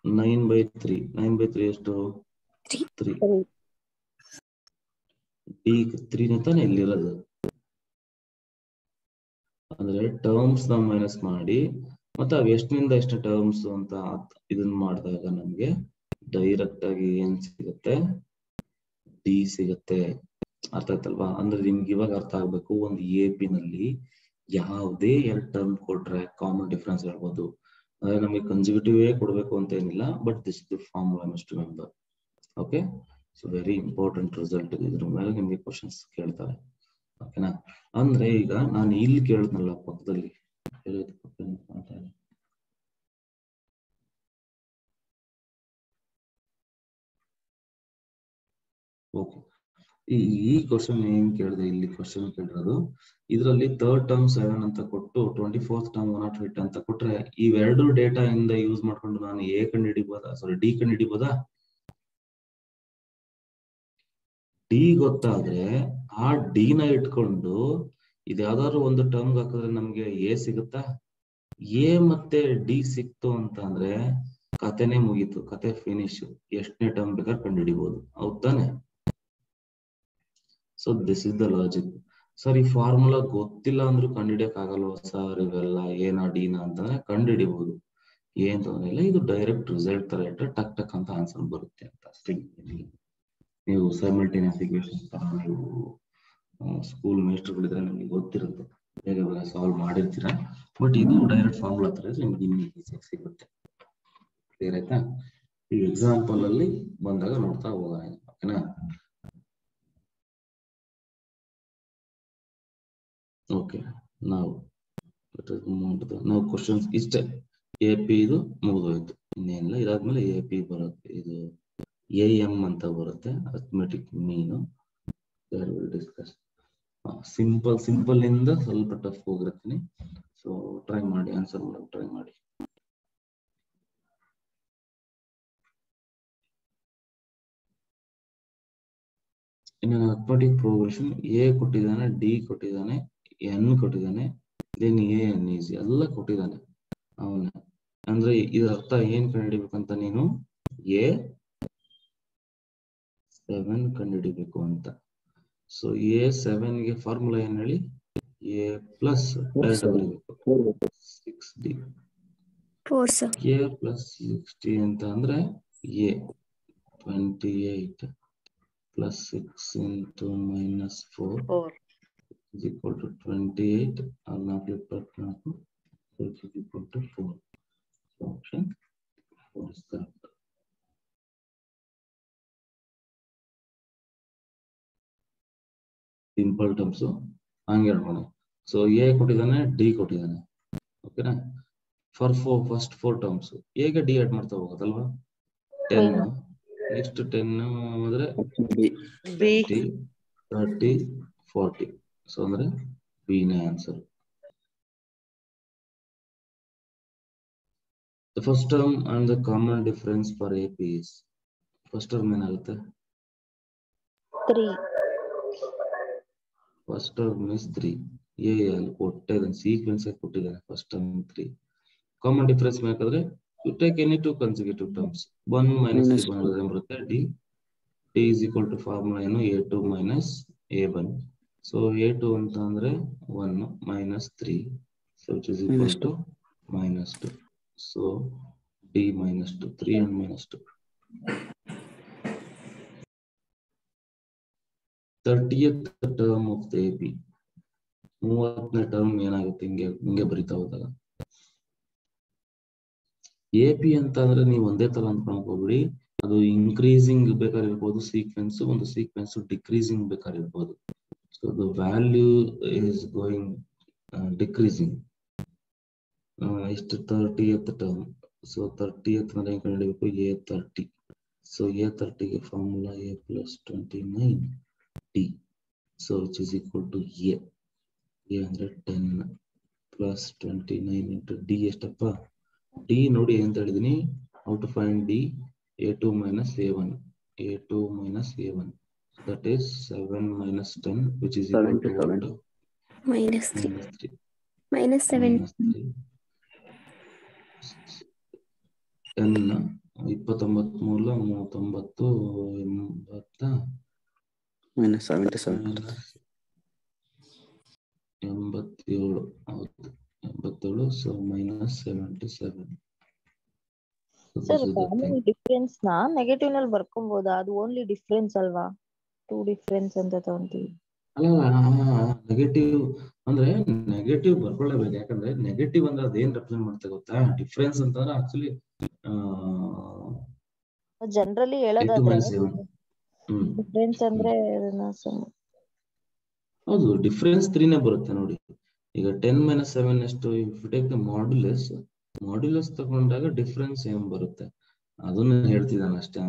9 ಬೈ 3. 9 ಬೈ 3 ಎಷ್ಟು? 3. ಡಿ 3 ತಾನೆ ಇಲ್ಲಿರೋದು. ಅಂದ್ರೆ ಟರ್ಮ್ಸ್ ನ ಮೈನಸ್ ಮಾಡಿ ಮತ್ತೆ ಅವ್ ಎಷ್ಟನಿಂದ ಎಷ್ಟು ಟರ್ಮ್ಸ್ ಅಂತ ಇದನ್ನ ಮಾಡಿದಾಗ ನಮ್ಗೆ ಡೈರೆಕ್ಟ್ ಆಗಿ ಏನ್ ಸಿಗುತ್ತೆ? ಡಿ ಸಿಗುತ್ತೆ. ಅರ್ಥ ಆಯ್ತಲ್ವಾ? ಅಂದ್ರೆ ನಿಮ್ಗೆ ಇವಾಗ ಅರ್ಥ ಆಗ್ಬೇಕು, ಒಂದು AP ನಲ್ಲಿ ಯಾವುದೇ ಎರಡು ಟರ್ಮ್ ಕೊಟ್ರೆ ಕಾಮನ್ ಡಿಫರೆನ್ಸ್ ಹೇಳ್ಬೋದು. ಅಂದ್ರೆ ನಮಗೆ ಕನ್ಸಿಕ್ಯೂಟಿವ್ ಕೊಡ್ಬೇಕು ಅಂತ ಏನಿಲ್ಲ, but this is the formula must remember. Okay, so very important result. ಇದ್ರ ಮೇಲೆ ನಿಮ್ಗೆ ಕ್ವಶನ್ಸ್ ಕೇಳ್ತಾರೆ. ಓಕೆನಾ? ಅಂದ್ರೆ ಈಗ ನಾನು ಇಲ್ಲಿ ಕೇಳಿದ್ನಲ್ಲ ಪಕ್ಕದಲ್ಲಿ ಓಕೆ, ಈ ಕ್ವಶನ್ ಏನ್ ಕೇಳಿದೆ? ಇಲ್ಲಿ ಕ್ವಶನ್ ಕೇಳಿರೋದು ಇದರಲ್ಲಿ ಥರ್ಡ್ ಟರ್ಮ್ 7 ಅಂತ ಕೊಟ್ಟು 24th ಟರ್ಮ್ 108 ಅಂತ ಕೊಟ್ರೆ ಇವೆರಡು ಡೇಟಾ ಇಂದ ಯೂಸ್ ಮಾಡ್ಕೊಂಡು ನಾನು A ಕಂಡು ಹಿಡಿಬೋದಾ? ಸಾರಿ, ಡಿ ಕಂಡು ಹಿಡಿಬೋದಾ? ಡಿ ಗೊತ್ತಾದ್ರೆ ಆ ಡಿ ನ ಇಟ್ಕೊಂಡು ಇದ್ಯಾವ್ದಾದ್ರು ಒಂದು ಟರ್ಮ್ ಹಾಕಿದ್ರೆ ನಮ್ಗೆ A ಸಿಗುತ್ತಾ? A ಮತ್ತೆ ಡಿ ಸಿಕ್ತು ಅಂತ ಅಂದ್ರೆ ಕತೆನೆ ಮುಗೀತು, ಕತೆ ಫಿನಿಶ್. ಎಷ್ಟನೇ ಟರ್ಮ್ ಬೇಕಾದ್ರೆ ಕಂಡು ಹಿಡಿಬಹುದು, ಹೌದಾನೆ? So this is the logic. Sir, ಈ ಫಾರ್ಮುಲಾ ಗೊತ್ತಿಲ್ಲ ಅಂದ್ರೂ ಕಂಡುಹಿಡಿಯಕ್ ಆಗಲ್ವಾ ಸರ್ ಇವೆಲ್ಲ A ಡಿ ಅಂತಂದ್ರೆ ಕಂಡು ಹಿಡಿಬಹುದು, ಏನ್ ತೊಂದ್ರೆ ಇಲ್ಲ. ಇದು ಡೈರೆಕ್ಟ್ ರಿಸಲ್ಟ್ ತರ ಇಟ್ಟರೆ ಟಕ್ ಟಕ್ ಅಂತ ಆನ್ಸರ್ ಬರುತ್ತೆ ಅಂತ ಅಷ್ಟೇ. ನೀವು ಸೈಮಲ್ಟೇನಿಯಸ್ ಈಕ್ವೇಷನ್ಸ್ ತರ ನೀವು ಸ್ಕೂಲ್ ಮೇಸ್ಟರ್ಗಳಿದ್ರೆ ನಿಮ್ಗೆ ಗೊತ್ತಿರುತ್ತೆ, ಬೇಗ ಬೇಗ ಸಾಲ್ವ್ ಮಾಡಿರ್ತೀರಾ. ಬಟ್ ಇದು ಡೈರೆಕ್ಟ್ ಫಾರ್ಮುಲಾ ತರ ನಿಮ್ಗೆ ಇನ್ನೂ ಈಸಿಯಾಗಿ ಸಿಗುತ್ತೆ. ಕ್ಲಿಯರ್ ಆಯ್ತಾ? ಈ ಎಕ್ಸಾಂಪಲ್ ಅಲ್ಲಿ ಬಂದಾಗ ನೋಡ್ತಾ ಹೋಗೋಣ. ಓಕೆನಾ? ಓಕೆ, ನಾವು ಕ್ವಶನ್ಸ್ ಇಷ್ಟೇ. AP ಇದು ಮುಗಿದೋಯ್ತು, ಇನ್ನೇನಿಲ್ಲ. ಇದಾದ್ಮೇಲೆ AP ಬರುತ್ತೆ, ಇದು AM ಅಂತ ಬರುತ್ತೆ, ಅರ್ಥಮೆಟಿಕ್ ಮೀನು. ಡಿಸ್ಕಸ್ ಸಿಂಪಲ್ ಇಂದ ಸ್ವಲ್ಪ ಟಫ್ ಹೋಗಿರ್ತೀನಿ. ಸೊ ಟ್ರೈ ಮಾಡಿ, ಆನ್ಸರ್ ಮಾಡಕ್ ಟ್ರೈ ಮಾಡಿ. ಇನ್ನು ಅರ್ಥಮೆಟಿಕ್ ಪ್ರೋಗ್ರೆಷನ್ A ಕೊಟ್ಟಿದ್ದಾನೆ, D ಕೊಟ್ಟಿದ್ದಾನೆ, N ಕೊಟ್ಟಿದ್ದಾನೆ, ದೆನ್ AN ಈಸಿ ಎಲ್ಲ ಕೊಟ್ಟಿದ್ದಾನೆ ಅವನ. ಅಂದ್ರೆ ಇದರ ಅರ್ಥ ಏನ್ ಕಂಡುಹಿಡಿಬೇಕಂತ, ನೀನು A7 ಕಂಡುಹಿಡಿಬೇಕು ಅಂತ. ಸೊ A7 ಗೆ ಫಾರ್ಮುಲಾ ಏನ್ ಹೇಳಿ? A ಪ್ಲಸ್ ಡೈರೆಕ್ಟ್ ಬರೀಬೇಕು 6D. A ಪ್ಲಸ್ 6D ಅಂತ ಅಂದ್ರೆ A 28 plus 6 into minus 4 is equal to 28. I'll not flip that now. So it is equal to 4. So option 4 is correct. Simple terms. ಹಂಗೆ ಹೇಳ್ಬೋಣ. So A ಕೊಟ್ಟಿದ್ದಾನೆ, D ಕೊಟ್ಟಿದ್ದಾನೆ. ಓಕೆನಾ? For first 4 terms A ಗೆ D add ಮಾಡ್ತಾ ಹೋಗೋದಲ್ವಾ? 10 next 10 ಅಂದ್ರೆ 20 30 40. So ಅಂದ್ರೆ B ನೇ answer. The first term and the common difference for AP is, first term ಏನಾಗುತ್ತೆ? 3. First term is 3. A ಅಲ್ಲಿ ಕೊಟ್ಟಿದ್ದಾನೆ, ಸೀಕ್ವೆನ್ಸ್ ಆಗಿ ಕೊಟ್ಟಿದ್ದಾನೆ. First term 3. ಕಾಮನ್ ಡಿಫರೆನ್ಸ್ ಬೇಕಾದ್ರೆ you take any two consecutive terms. 1 minus 3 ಬಂದ್ರೆ ಬರುತ್ತೆ D. D is equal to formula ಏನು? A2 minus A1. So A2 ಅಂತ ಅಂದ್ರೆ 1 minus 3, so which is equal to minus 2. So D minus 2, 3 and minus 2. 30th term of the AP. 30ನೇ term ಏನಾಗುತ್ತೆ, ಹಿಂಗೆ ಬರಿತಾ ಹೋದಾಗ AP ಅಂತ ಅಂದ್ರೆ ನೀವು ಒಂದೇ ತರ ಅನ್ಕೊಂಡ್ ಹೋಗ್ಬಿಡಿ. ಅದು ಇನ್ಕ್ರೀಸಿಂಗ್ ಬೇಕಾಗಿರ್ಬೋದು ಸೀಕ್ವೆನ್ಸ್, ಒಂದು ಸೀಕ್ವೆನ್ಸ್ ಡಿಕ್ರೀಸಿಂಗ್ ಬೇಕಾಗಿರ್ಬೋದು. So the value is going decreasing. ಇಷ್ಟು 30th ಟರ್ಮ್. ಸೊ 30th ನಲ್ಲಿ ಕಂಡುಹಿಡಿಯಬೇಕು A30. ಸೊ A30ಗೆ formula A plus 29 D. So which is equal to A. A ಅಂದ್ರೆ 10 plus 29 into D ಎಷ್ಟಪ್ಪ? D ನೋಡಿ ಅಂತ ಹೇಳಿದೀನಿ. How to find D? A2 minus A1. A2 minus A1. That is 7 minus 10, which is equal to what? minus 3. Minus 3. Minus 7. Minus 3. 10 29 ಮೂಲ 39 80 minus 77. 87. ಹೌದು 87. So minus 77. Sir common difference ನ negative ನಲ್ಲಿ ಬರ್ಕೊಬಹುದಾ? ಅದು only difference ಅಲ್ವಾ? 2 difference ಅಂತ ತಗೊಂತೀವಿ. ಅಲ್ಲ, negative ಅಂದ್ರೆ negative ಬರ್ಕೊಳ್ಳೇಬೇಕು. ಯಾಕಂದ್ರೆ ನೆಗೆಟಿವ್ ಅಂದ್ರೆ ಅದೇನ್ ರೆಪ್ರೆಸೆಂಟ್ ಮಾಡುತ್ತೆ ಗೊತ್ತಾ? ಡಿಫರೆನ್ಸ್ ಅಂತಂದ್ರೆ ಆಕ್ಚುಲಿ ಜನರಲಿ ಹೇಳೋದಾದ್ರೆ ಡಿಫರೆನ್ಸ್ ಅಂದ್ರೆ ಹೌದು, ಡಿಫರೆನ್ಸ್ 3ನೇ ಬರುತ್ತೆ ನೋಡಿ. ಈಗ 10 minus 7 ಎಷ್ಟು? If you take the modulus ತಗೊಂಡಾಗ ಡಿಫರೆನ್ಸ್ ಏನ್ ಬರುತ್ತೆ ಅದನ್ನ ಹೇಳ್ತಿದ್ದಾನೆ ಅಷ್ಟೇ.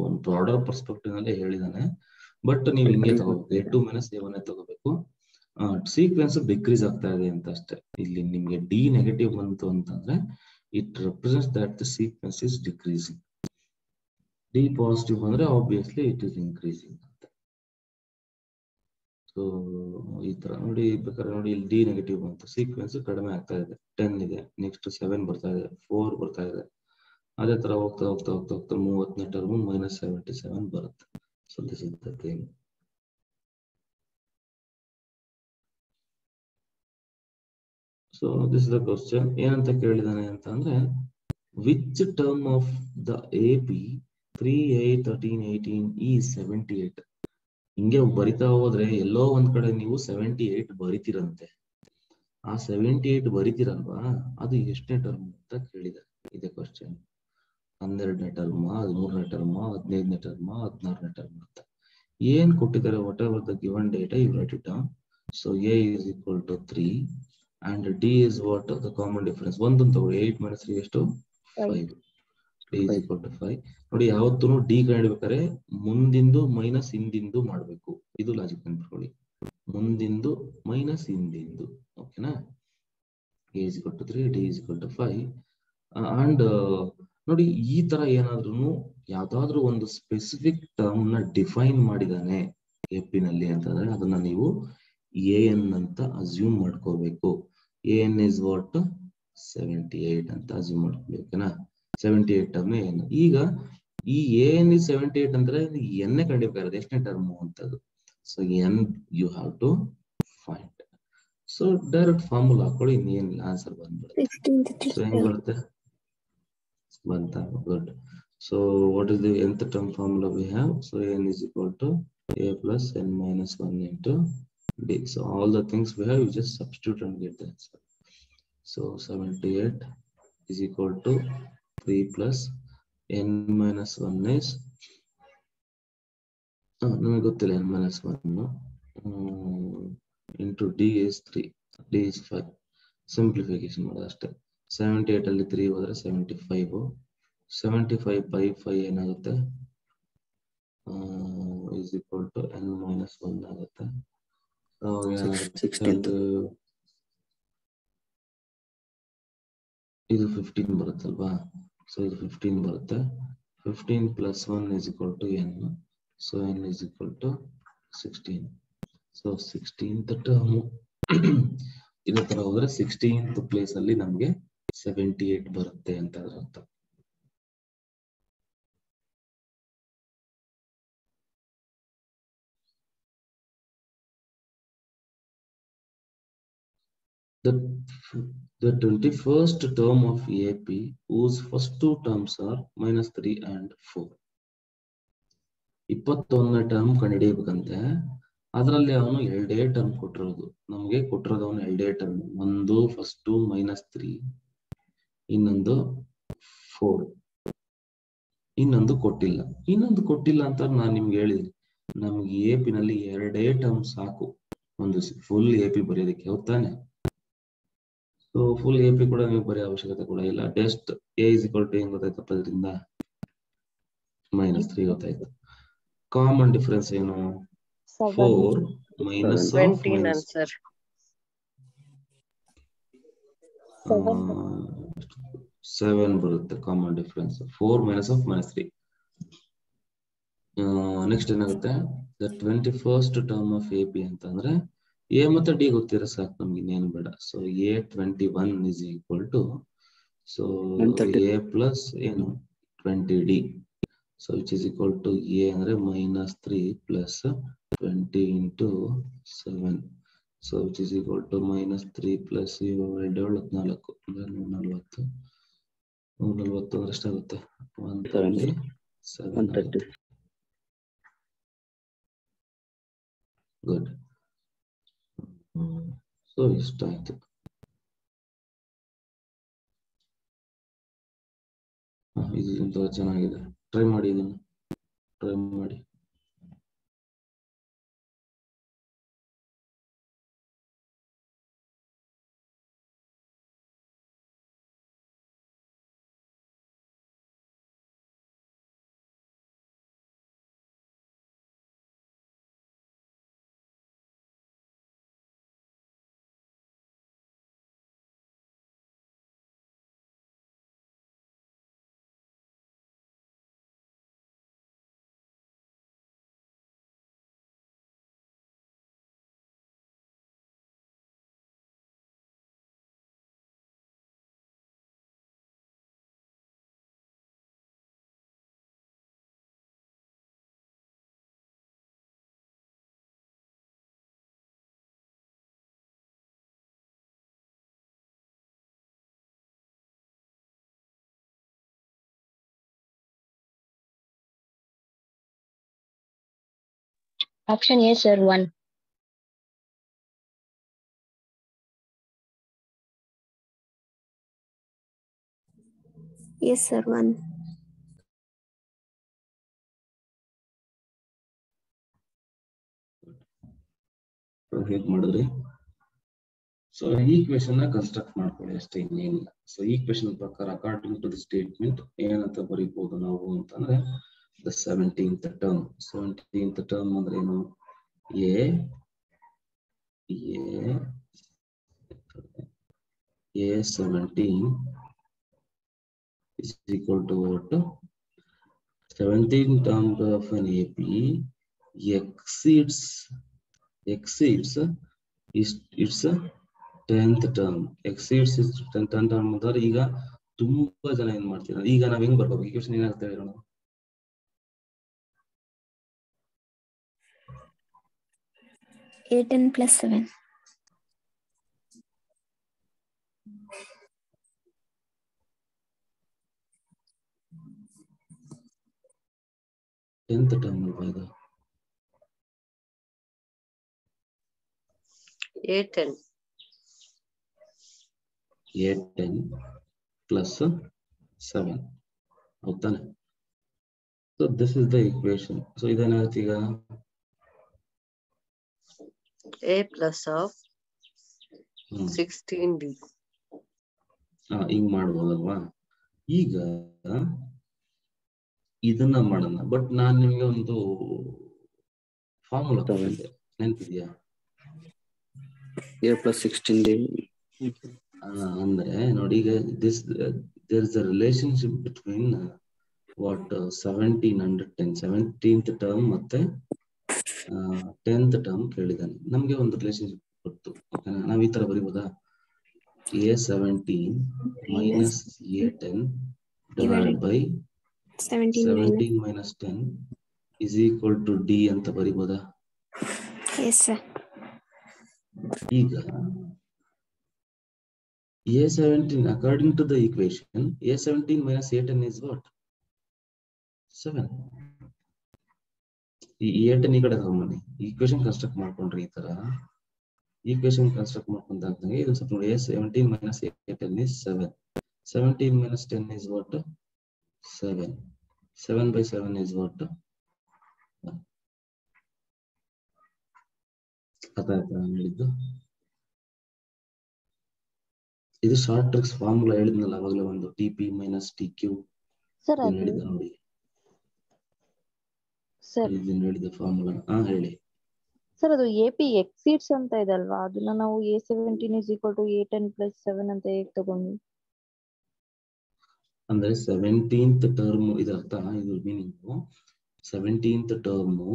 ಒಂದು ಬ್ರಾಡರ್ ಪರ್ಸ್ಪೆಕ್ಟಿವ್ ನಲ್ಲಿ ಹೇಳಿದಾನೆ. ಬಟ್ ನೀವು ಹಿಂಗೆ ತಗೋಬೇಕು, A2 minus A1 ತಗೋಬೇಕು. ಸೀಕ್ವೆನ್ಸ್ ಡಿಕ್ರೀಸ್ ಆಗ್ತಾ ಇದೆ ಅಂತ ಅಷ್ಟೇ. ಇಲ್ಲಿ ನಿಮ್ಗೆ D ನೆಗೆಟಿವ್ ಬಂತು ಅಂತಂದ್ರೆ it represents that the sequence is decreasing. D positive ಬಂದ್ರೆ ಆಬ್ವಿಯಸ್ಲಿ ಇಟ್ ಇಸ್ ಇನ್ಕ್ರೀಸಿಂಗ್ ಅಂತ. ಸೊ ಈ ತರ ನೋಡಿ, ಬೇಕಾದ್ರೆ ನೋಡಿ ಇಲ್ಲಿ D ನೆಗೆಟಿವ್ ಬಂತು, ಸೀಕ್ವೆನ್ಸ್ ಕಡಿಮೆ ಆಗ್ತಾ ಇದೆ. 10 ಇದೆ, ನೆಕ್ಸ್ಟ್ 7 ಬರ್ತಾ ಇದೆ, 4 ಬರ್ತಾ ಇದೆ. ಅದೇ ತರ ಹೋಗ್ತಾ 30ನೇ ಟರ್ಮ್ minus 77 ಬರುತ್ತೆ. So this is the thing. So this is the question. ಏನಂತ ಕೇಳಿದಾನೆ ಅಂತ ಅಂದ್ರೆ, which term of the AP 3, 8, 13, 18 is 78? ಹಿಂಗೆ ಬರಿತಾ ಹೋದ್ರೆ ಎಲ್ಲೋ ಒಂದ್ ಕಡೆ ನೀವು 78 ಬರಿತೀರಂತೆ. ಆ 78 ಬರಿತೀರಲ್ವಾ, ಅದು ಎಷ್ಟನೇ ಟರ್ಮ್ ಅಂತ ಕೇಳಿದಾರೆ. ಇದೆ ಕ್ವಶನ್. 12ನೇ ಟರ್ಮ್, 13ನೇ ಟರ್ಮ್, 15ನೇ ಟರ್ಮ್, 16ನೇ ಟರ್ಮ್ ಅಂತ ಏನ್ ಕೊಟ್ಟಿದ್ದಾರೆ. Whatever the given data you write it down. So A is equal to 3 and D is what? The common difference. ಒಂದೊಂದು ತಗೊಳ್ಳಿ. 8 minus 3 ಎಷ್ಟು? 5. D is equal to 5. ನೋಡಿ, ಯಾವತ್ತೂ D ಕಂಡುಹಿಡಿಬೇಕಾದ್ರೆ ಮುಂದಿಂದು ಮೈನಸ್ ಹಿಂದಿಂದು ಮಾಡ್ಬೇಕು. ಇದು ಲಾಜಿಕ್ ನೆನ್ಪಿಟ್ಕೊಳ್ಳಿ. ಮುಂದಿಂದು ಮೈನಸ್ ಹಿಂದಿಂದು. ಓಕೆನಾ? A is equal to 3, D is equal to 5. And ನೋಡಿ, ಈ ತರ ಏನಾದ್ರೂ ಯಾವ್ದಾದ್ರು ಒಂದು ಸ್ಪೆಸಿಫಿಕ್ ಟರ್ಮ್ ನ ಡಿಫೈನ್ ಮಾಡಿದಾನೆ AP ನಲ್ಲಿ ಅಂತಂದ್ರೆ ಅದನ್ನ ನೀವು AN ಅಂತ ಅಸ್ಯೂಮ್ ಮಾಡ್ಕೋಬೇಕು. AN is what? 78 ಅಂತ ಅಸ್ಯೂಮ್ ಮಾಡ್ಕೋಬೇಕು. ಓಕೆನಾ? 78 ಟರ್ಮ್ AN. ಈಗ ಈ AN is 78 ಅಂದ್ರೆ N ಕಂಡಿಬೇಕಾದ್ರೆ ಎಷ್ಟನೇ ಟರ್ಮ್ ಅಂತದ್ದು. So N you have to find. So direct formula ಹಾಕೊಳ್ಳಿ, ಇನ್ನೇನಿಲ್ಲ, ಆನ್ಸರ್ ಬಂದ್ಬಿಡುತ್ತೆ. ಸೊ ಹೆಂಗ್ ಬರುತ್ತೆ? ಬಂತ? Good. So what is the nth term formula we have? So N is equal to A plus N minus 1 into D. So all the things we have, you just substitute and get the answer. So 78 is equal to 3 plus N minus 1 is ನಮಗೆ ಗೊತ್ತಿಲ್ಲ, N minus 1 into D is 3, D is 5. Simplification ಮಾಡೋದು ಅಷ್ಟೇ. 78 ಅಲ್ಲಿ 3 ಹೋದ್ರೆ 75. 75 by 5 ಏನಾಗುತ್ತೆ? is equal to N minus 1 ಆಗುತ್ತೆ. ಇದು 15 ಬರುತ್ತಲ್ವಾ? So ಇದು 15 ಬರುತ್ತೆ. 15 plus 1 is equal to N. So N is equal to 16. So 16th term ಇದೇ ತರ ಹೋದ್ರೆ 16th ಪ್ಲೇಸ್ ಅಲ್ಲಿ ನಮ್ಗೆ 78 ಬರುತ್ತೆ ಅಂತ ಅರ್ಥ. The the 21st term of AP whose first two terms are -3 and 4. 21ನೇ term ಕಂಡುಹಿಡಿಯಬೇಕಂತೆ. ಅದರಲ್ಲಿ ಅವನು ಎರಡೇ ಟರ್ಮ್ ಕೊಟ್ಟಿರೋದು, ನಮಗೆ ಕೊಟ್ಟಿರೋದು ಅವನು ಎರಡೇ ಟರ್ಮ್, ಒಂದು ಫಸ್ಟ್ -3, ಇನ್ನೊಂದು 4, ಇನ್ನೊಂದು ಕೊಟ್ಟಿಲ್ಲ ಅಂತ ನಾನು ನಿಮ್ಗೆ ಹೇಳಿದ್ದೀನಿ. ನಮ್ಗೆ AP ನಲ್ಲಿ ಎರಡೇ ಟರ್ಮ್ ಸಾಕು ಒಂದು ಫುಲ್ AP ಬರೆಯೋದಕ್ಕೆ, ಹೌದ್ ತಾನೆ? ಸೊ ಫುಲ್ AP ಕೂಡ ನೀವು ಬರೆಯೋ ಅವಶ್ಯಕತೆ ಕೂಡ ಇಲ್ಲ. ಜಸ್ಟ್ A = ಏನ್ ಗೊತ್ತಾಯ್ತಪ್ಪ, ಇದರಿಂದ -3 ಗೊತ್ತಾಯ್ತು. ಕಾಮನ್ ಡಿಫರೆನ್ಸ್ ಏನು? 4 minus of 20 minus answer. 7 ಬರುತ್ತೆ common difference. 4 minus of -3. Next ಏನಾಗುತ್ತೆ? The 21st term of AP ಅಂತಂದ್ರೆ A ಮತ್ತೆ D ಗೊತ್ತಿರೋ ಸಾಕು ನಮ್ಗೆ, ಇನ್ನೇನು ಬೇಡ. So A21 is equal to A plus ಏನು 20D. So which is equal to A ಅಂದ್ರೆ -3 plus 20 into 7. So which is equal to -3 plus 7 14 ಅಂದ್ರೆ 140. 140 ಅಂದ್ರೆ ಎಷ್ಟಾಗುತ್ತೆ? 137. ಗುಡ್. ಸೊ ಇಷ್ಟ ಆಯ್ತು. ಇದು ಚೆನ್ನಾಗಿದೆ, ಟ್ರೈ ಮಾಡಿ, ಇದನ್ನು ಟ್ರೈ ಮಾಡಿ. Option A, sir, 1. Yes, sir. 1. ಹೇಗೆ ಮಾಡಿದ್ರಿ? ಸೊ ಈ ಕ್ವೆಶನ್ ನ ಕನ್ಸ್ಟ್ರಕ್ಟ್ ಮಾಡ್ಕೊಳ್ಳಿ ಅಷ್ಟೇ, ಇನ್ನೇನಿಲ್ಲ. ಸೊ ಈ ಕ್ವೆಶನ್ ಪ್ರಕಾರ ಅಕಾರ್ಡಿಂಗ್ ಟು ದಿ ಸ್ಟೇಟ್ಮೆಂಟ್ ಏನಂತ ಬರೀಬಹುದು ನಾವು ಅಂತಂದ್ರೆ, the 17th term. 17th term ಅಂದ್ರೆ ಏನು? A17 is equal to what? 17th term of an AP exceeds its 10th term. exceeds its 10th term ಅಂದ್ರೆ ಈಗ ತುಂಬಾ ಜನ ಏನ್ ಮಾಡ್ತೀರಾ, ಈಗ ನಾವ್ ಹೆಂಗ್ ಬರ್ಬೇಕು? ಈ ಕ್ವೆಶನ್ ಏನಾಗುತ್ತೆ ಹೇಳೋಣ. A10 plus 7. 10th term ಅಲ್ವಾ ಇದು? A10. A10 plus 7. ಹೌದಾನೆ? So this is the equation. So ಇದೇನಾಗುತ್ತೆ ಈಗ? A plus of 16D. ಹಿಂಗ್ ಮಾಡ್ಬೋದಲ್ವಾ? ಈಗ ಇದನ್ನ ಮಾಡೋಣ, ಬಟ್ ನಾನ್ ನಿಮ್ಗೆ ಒಂದು ಫಾರ್ಮುಲಾ ಕೊಟ್ಟಿದ್ದೆ, ನೆನಪಿದ್ಯಾ? A plus 16D. ಅಂದ್ರೆ ನೋಡಿ, ಈಗ there is a relationship between what 17 and 10. 17th term ಮತ್ತೆ 10th ಟರ್ಮ್ ಕೇಳಿದಾನೆ. ನಮ್ಗೆ ಒಂದು ರಿಲೇಶನ್ಶಿಪ್ ಗೊತ್ತು, ಓಕೆನಾ? ನಾವ್ ಈ ತರ ಬರೀಬೋದಾ? A17 minus A10 divided by 17 minus 10 is equal to D ಅಂತ ಬರೀಬೋದಾ? Yes, sir. ಈಗ A17 according to the equation, A17 minus A10 is what? 7. ಈ A10 ಈ ಕಡೆ ತಗೊಂಬನ್ನಿ. ಈಕ್ವೇಶನ್ ಕನ್ಸ್ಟ್ರಕ್ಟ್ ಮಾಡ್ಕೊಂಡ್ರಿ ಈ ತರ. ಈಕ್ವೇಶನ್ ಕನ್ಸ್ಟ್ರಕ್ಟ್ ಮಾಡ್ಕೊಂಡಾಗ್ದಂಗೆ ಇದು ಸ್ವಲ್ಪ ನೋಡಿ. A17 minus A10 is 7. 17 minus 10 is what? 7. 7 by 7 is what? 1. ಅರ್ಥ ಆಯ್ತಾ ಹೇಳಿದ್ದು? ಇದು ಶಾರ್ಟ್ ಟ್ರಿಕ್ಸ್ ಫಾರ್ಮುಲಾ ಹೇಳಿದ್ನಲ್ಲ ಅವಾಗಲೇ ಒಂದು TP minus TQ ಹೇಳಿದ್ದೆ ನೋಡಿ. ಇದನ್ನ ಹೇಳಿದ ಫಾರ್ಮುಲಾ ಹೇಳಿ ಸರ್. ಅದು AP exceeds ಅಂತ ಇದೆ ಅಲ್ವಾ, ಅದನ್ನ ನಾವು A17 is equal to A10 plus 7 ಅಂತ ಹೇಗೆ ತಗೊಂಡ್ವಿ? ಅಂದ್ರೆ 17th ಟರ್ಮ್ ಇದರ್ಥ, ಇದು meaning 17th term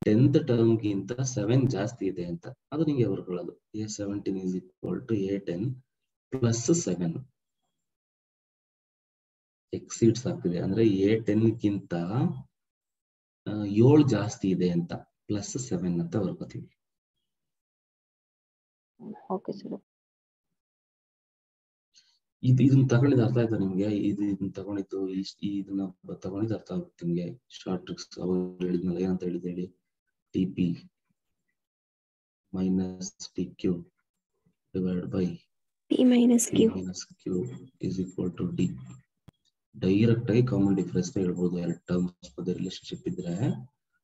10th term ಗಿಂತ 7 ಜಾಸ್ತಿ ಇದೆ ಅಂತ. ಅದು ನಿಮಗೆ ಬರ್ಕೊಳ್ಳೋದು. A17 is equal to A10 plus 7 exceeds ಆಗ್ತಿದೆ ಅಂದ್ರೆ A10 ಗಿಂತ 7 ಜಾಸ್ತಿ ಇದೆ ಅಂತ, ಪ್ಲಸ್ 7 ಅಂತ ಬರ್ಕೋತೀವಿ. Okay sir. ಇದನ್ನ ತಗೊಂಡಿದ್ದು ಅರ್ಥ ಆಯ್ತಾ ನಿಮ್ಗೆ? ಇದನ್ನ ತಗೊಂಡಿದ್ದು ಇದನ್ನ ತಗೊಂಡಿದ್ದು ಅರ್ಥ ಆಗುತ್ತೆ ನಿಮ್ಗೆ? ಶಾರ್ಟ್ ಟ್ರಿಕ್ಸ್ ಅವಾಗ ಹೇಳಿದ್ನಲ್ಲ, ಏನಂತ ಹೇಳಿದ್ದು ಹೇಳಿ? TP minus TQ divided by P minus Q is equal to D. Direct ಆಗಿ ಕಾಮನ್ ಡಿಫರೆನ್ಸ್ ಹೇಳ್ಬೋದು. ಎರಡು ಟರ್ಮ್ಸ್ ಮಧ್ಯೆ ರಿಲೇಶನ್ಶಿಪ್ ಇದ್ರೆ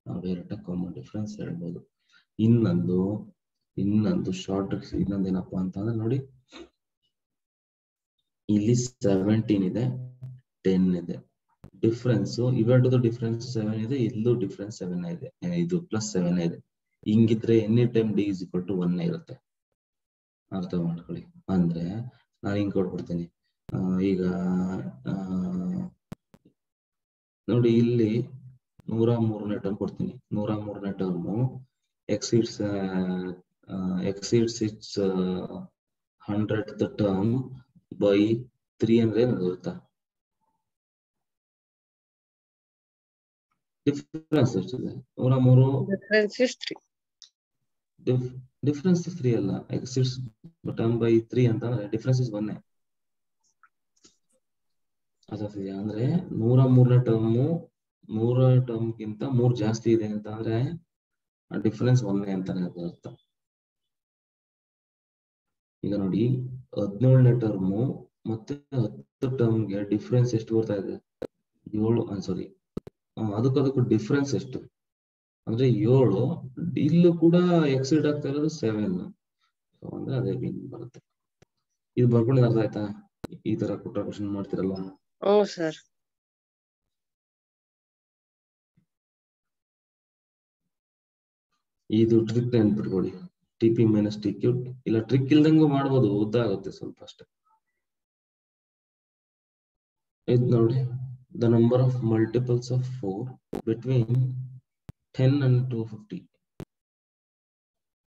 ನಾವು ಡೈರೆಕ್ಟ್ ಆಗಿ ಕಾಮನ್ ಡಿಫರೆನ್ಸ್ ಹೇಳ್ಬೋದು. ಇನ್ನೊಂದು ಶಾರ್ಟ್ ಟ್ರಿಕ್ಸ್ ಇನ್ನೊಂದೇನಪ್ಪಾ ಅಂತ ಅಂದ್ರೆ ನೋಡಿ, ಇಲ್ಲಿ 17 ಇದೆ, 10 ಇದೆ. ಡಿಫ್ರೆನ್ಸ್ ಇವೆರಡು ಡಿಫ್ರೆನ್ಸ್ 7 ಇದೆ, ಇಲ್ಲೂ ಡಿಫ್ರೆನ್ಸ್ 7 ಇದೆ, ಇದು ಪ್ಲಸ್ 7 ಇದೆ. ಹಿಂಗಿದ್ರೆ any time D is equal to 1 ಇರುತ್ತೆ. ಅರ್ಥ ಮಾಡ್ಕೊಳ್ಳಿ. ಅಂದ್ರೆ ನಾನು ಹಿಂಗ್ ಕೊಟ್ಬಿಡ್ತೀನಿ. ಈಗ ನೋಡಿ, ಇಲ್ಲಿ 103ನೇ ಟರ್ಮ್ ಕೊಡ್ತೀನಿ. 103ನೇ term exceeds its 100th term by 3 ಅಂದ್ರೆ ಏನು ಗೊತ್ತಾ? ಡಿಫರೆನ್ಸ್ ಎಷ್ಟಿದೆ? 103 ಡಿಫರೆನ್ಸ್ 3 ಅಲ್ಲ, exceeds term by 3 ಅಂತಂದ್ರೆ ಡಿಫರೆನ್ಸ್ ಇಸ್ 1. ಅದಾಗ್ತಿದೆಯಾ? ಅಂದ್ರೆ 103ನೇ ಟರ್ಮು 100 ಟರ್ಮ್ ಗಿಂತ 3 ಜಾಸ್ತಿ ಇದೆ ಅಂತ ಅಂದ್ರೆ ಡಿಫರೆನ್ಸ್ 1 ಅಂತಾನೆ ಅರ್ಥ. ಈಗ ನೋಡಿ, 17ನೇ ಟರ್ಮು ಮತ್ತೆ 10 ಟರ್ಮ್ಗೆ ಡಿಫರೆನ್ಸ್ ಎಷ್ಟು ಬರ್ತಾ ಇದೆ? 7. ಸಾರಿ, ಅದಕ್ಕೂ ಡಿಫರೆನ್ಸ್ ಎಷ್ಟು ಅಂದ್ರೆ 7. ಇಲ್ಲೂ ಕೂಡ ಎಕ್ಸಿಡ್ ಆಗ್ತಾ ಇರೋದು 7. ಅಂದ್ರೆ ಅದೇ ಮೀನಿಂಗ್ ಬರುತ್ತೆ. ಇದು ಬರ್ಕೊಂಡಿದ್ದು ಅರ್ಥ ಆಯ್ತಾ? ಈ ತರ ಕೊಟ್ಟ ಕ್ವಶನ್ ಮಾಡ್ತಿರಲ್ಲ. ಸರ್. ಇದು ಟ್ರಿಕ್ ನೆನ್ಪಿಟ್ಕೊಳ್ಳಿ. TP minus TQ. ಇಲ್ಲ ಟ್ರಿಕ್ ಇಲ್ದಂಗೂ ಮಾಡ್ಬೋದು, ಉದ್ದ ಆಗುತ್ತೆ ಸ್ವಲ್ಪ ಅಷ್ಟೇ. ಇದು ನೋಡಿ, the number of multiples of 4 between 10 and 250.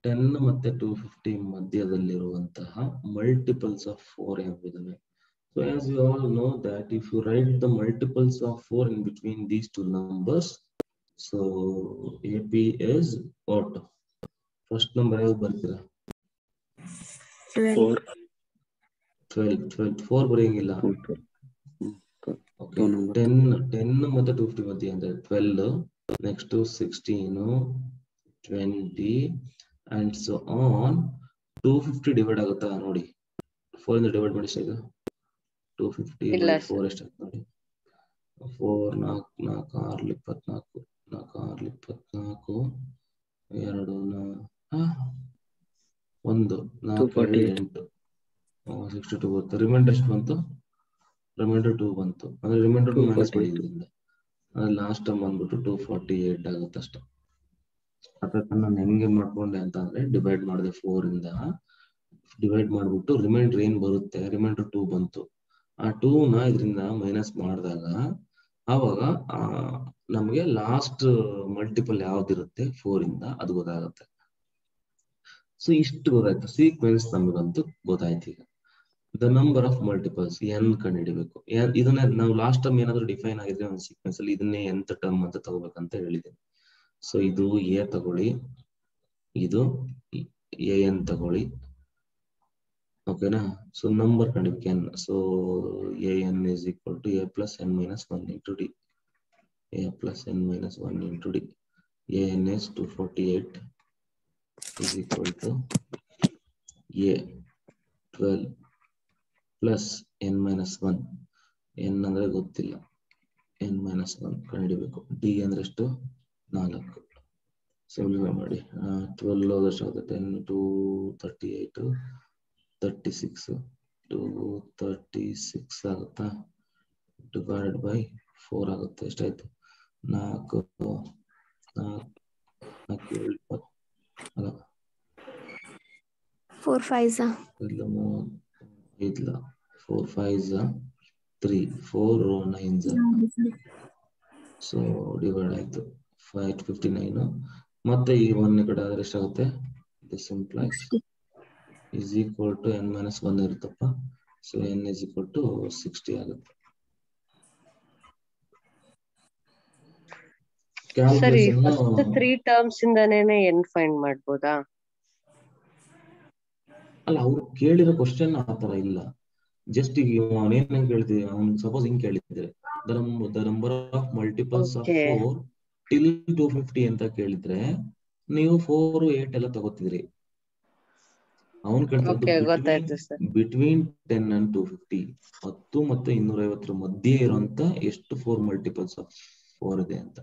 10 ಮತ್ತೆ 250 ಮಧ್ಯದಲ್ಲಿರುವಂತಹ ಮಲ್ಟಿಪಲ್ಸ್ ಆಫ್ 4 ಯಾವಿದಾವೆ? So as you all know that if you write the multiples of 4 in between these two numbers, so AP is what? First number ಯಾವ್ದು ಬರ್ತೀರಾ? 12. 4 ಬರೆಯಂಗಿಲ್ಲ. Okay. 10 ಮತ್ತೆ 250 ಮಧ್ಯೆ ಅಂದ್ರೆ 12, next 16, 20 and so on. 250 divide ಆಗುತ್ತಾ ನೋಡಿ? 4 ಇಂದ divide ಮಾಡಿ ಈಗ 250 by 4 ಎಷ್ಟಾಗುತ್ತೆ ನೋಡಿ? 4 4 4 6 24 4 6 24 2 1 4 8 62 ಬರುತ್ತೆ. ರಿಮೈಂಡರ್ ಎಷ್ಟು ಬಂತು? ರಿಮೈಂಡರ್ 2 ಬಂತು. ಅಂದ್ರೆ ರಿಮೈಂಡರ್ 2 ಮೈನಸ್ ಮಾಡಿದ್ರಿಂದ ಅಂದ್ರೆ ಲಾಸ್ಟ್ ಟರ್ಮ್ ಬಂದ್ಬಿಟ್ಟು 248 ಆಗುತ್ತೆ ಅಷ್ಟೇ. ಅದಕ್ಕೆ ನಾನು ಹೆಂಗೆ ಮಾಡ್ಕೊಂಡೆ ಅಂತ ಅಂದ್ರೆ ಡಿವೈಡ್ ಮಾಡಿದೆ, 4 ಇಂದ ಡಿವೈಡ್ ಮಾಡ್ಬಿಟ್ಟು ರಿಮೈಂಡರ್ ಏನ್ ಬರುತ್ತೆ, ರಿಮೈಂಡರ್ 2 ಬಂತು. ಆ 2ನ ಇದರಿಂದ ಮೈನಸ್ ಮಾಡಿದಾಗ ಆವಾಗ ನಮಗೆ ಲಾಸ್ಟ್ ಮಲ್ಟಿಪಲ್ ಯಾವ್ದಿರುತ್ತೆ 4 ಇಂದ ಅದು ಗೊತ್ತಾಗುತ್ತೆ. ಸೊ ಇಷ್ಟು ಗೊತ್ತಾಯ್ತು, ಸೀಕ್ವೆನ್ಸ್ ನಮಗಂತೂ ಗೊತ್ತಾಯ್ತು. ಈಗ the number of multiples n ಕಂಡುಹಿಡಿಬೇಕು. ಇದನ್ನ ನಾವು ಲಾಸ್ಟ್ ಟರ್ಮ್ ಏನಾದ್ರು ಡಿಫೈನ್ ಆಗಿದ್ರೆ ಒಂದು ಸೀಕ್ವೆನ್ಸ್ ಅಲ್ಲಿ ಇದನ್ನೇ nth ಟರ್ಮ್ ಅಂತ ತಗೋಬೇಕಂತ ಹೇಳಿದ್ದೀನಿ. ಸೊ ಇದು A ತಗೊಳ್ಳಿ, ಇದು an ತಗೊಳ್ಳಿ, ಓಕೆನಾ. ಸೊ ನಂಬರ್ ಕಂಡಿಬೇಕು n. So an is equal to a plus n minus 1 into d. a plus n minus 1 into d. an is 248 is equal to a 12 plus n minus 1. n ಅಂದ್ರೆ ಗೊತ್ತಿಲ್ಲ, n minus 1 ಕಂಡುಹಿಡಿಬೇಕು. d ಅಂದ್ರೆ ಎಷ್ಟು? 4. Simplify ಮಾಡಿ. 12 ಎಷ್ಟಾಗುತ್ತೆ? 10 2 38 36 236 ಆಗುತ್ತಾ? Divided by 4 ಆಗುತ್ತೆ. ಎಷ್ಟಾಯ್ತು? 4 ಅಲ್ಲ 4 5s ಇಲ್ಲ 4 5s 3 4 9s. ಸೊ ಡಿವೈಡ್ ಆಯ್ತು 59. ಮತ್ತೆ ಈ 1 ಕಡೆ ಆದ್ರೆ ಎಷ್ಟಾಗುತ್ತೆ? This implies is equal to n minus 1 ಇರುತ್ತಪ್ಪ. So n is equal to 60 ಆಗುತ್ತೆ. ಸರಿ, ಕ್ಯಾಲ್ಕುಲೇಷನ್ ಫಸ್ಟ್ 3 ಟರ್ಮ್ಸ್ ಇಂದನೇ n ಫೈಂಡ್ ಮಾಡ್ಬೋದಾ? ಅಲ್ಲ, ಅವ್ರು ಕೇಳಿರೋ ಕ್ವಶನ್ ಆತರ ಇಲ್ಲ. ಜಸ್ಟ್ ಈಗ ಅವನೇನ್ ಕೇಳ್ತೀವಿ, ಅವ್ನು ಸಪೋಸ್ ಹಿಂಗ್ ಕೇಳಿದ್ರೆ the number of multiples of 4 till 250 ಅಂತ ಕೇಳಿದ್ರೆ ನೀವು 4 8 ಎಲ್ಲ ತಗೋತಿದ್ರಿ. ಅವನ್ ಕೇಳ್ತಿರೋದು ಬಿಟ್ವೀನ್ 10 and 250, 10 ಮತ್ತೆ 250 ಮಧ್ಯೆ ಇರುವಂತ ಎಷ್ಟು 4 ಮಲ್ಟಿಪಲ್ಸ್ ಆಫ್ 4 ಇದೆ ಅಂತ.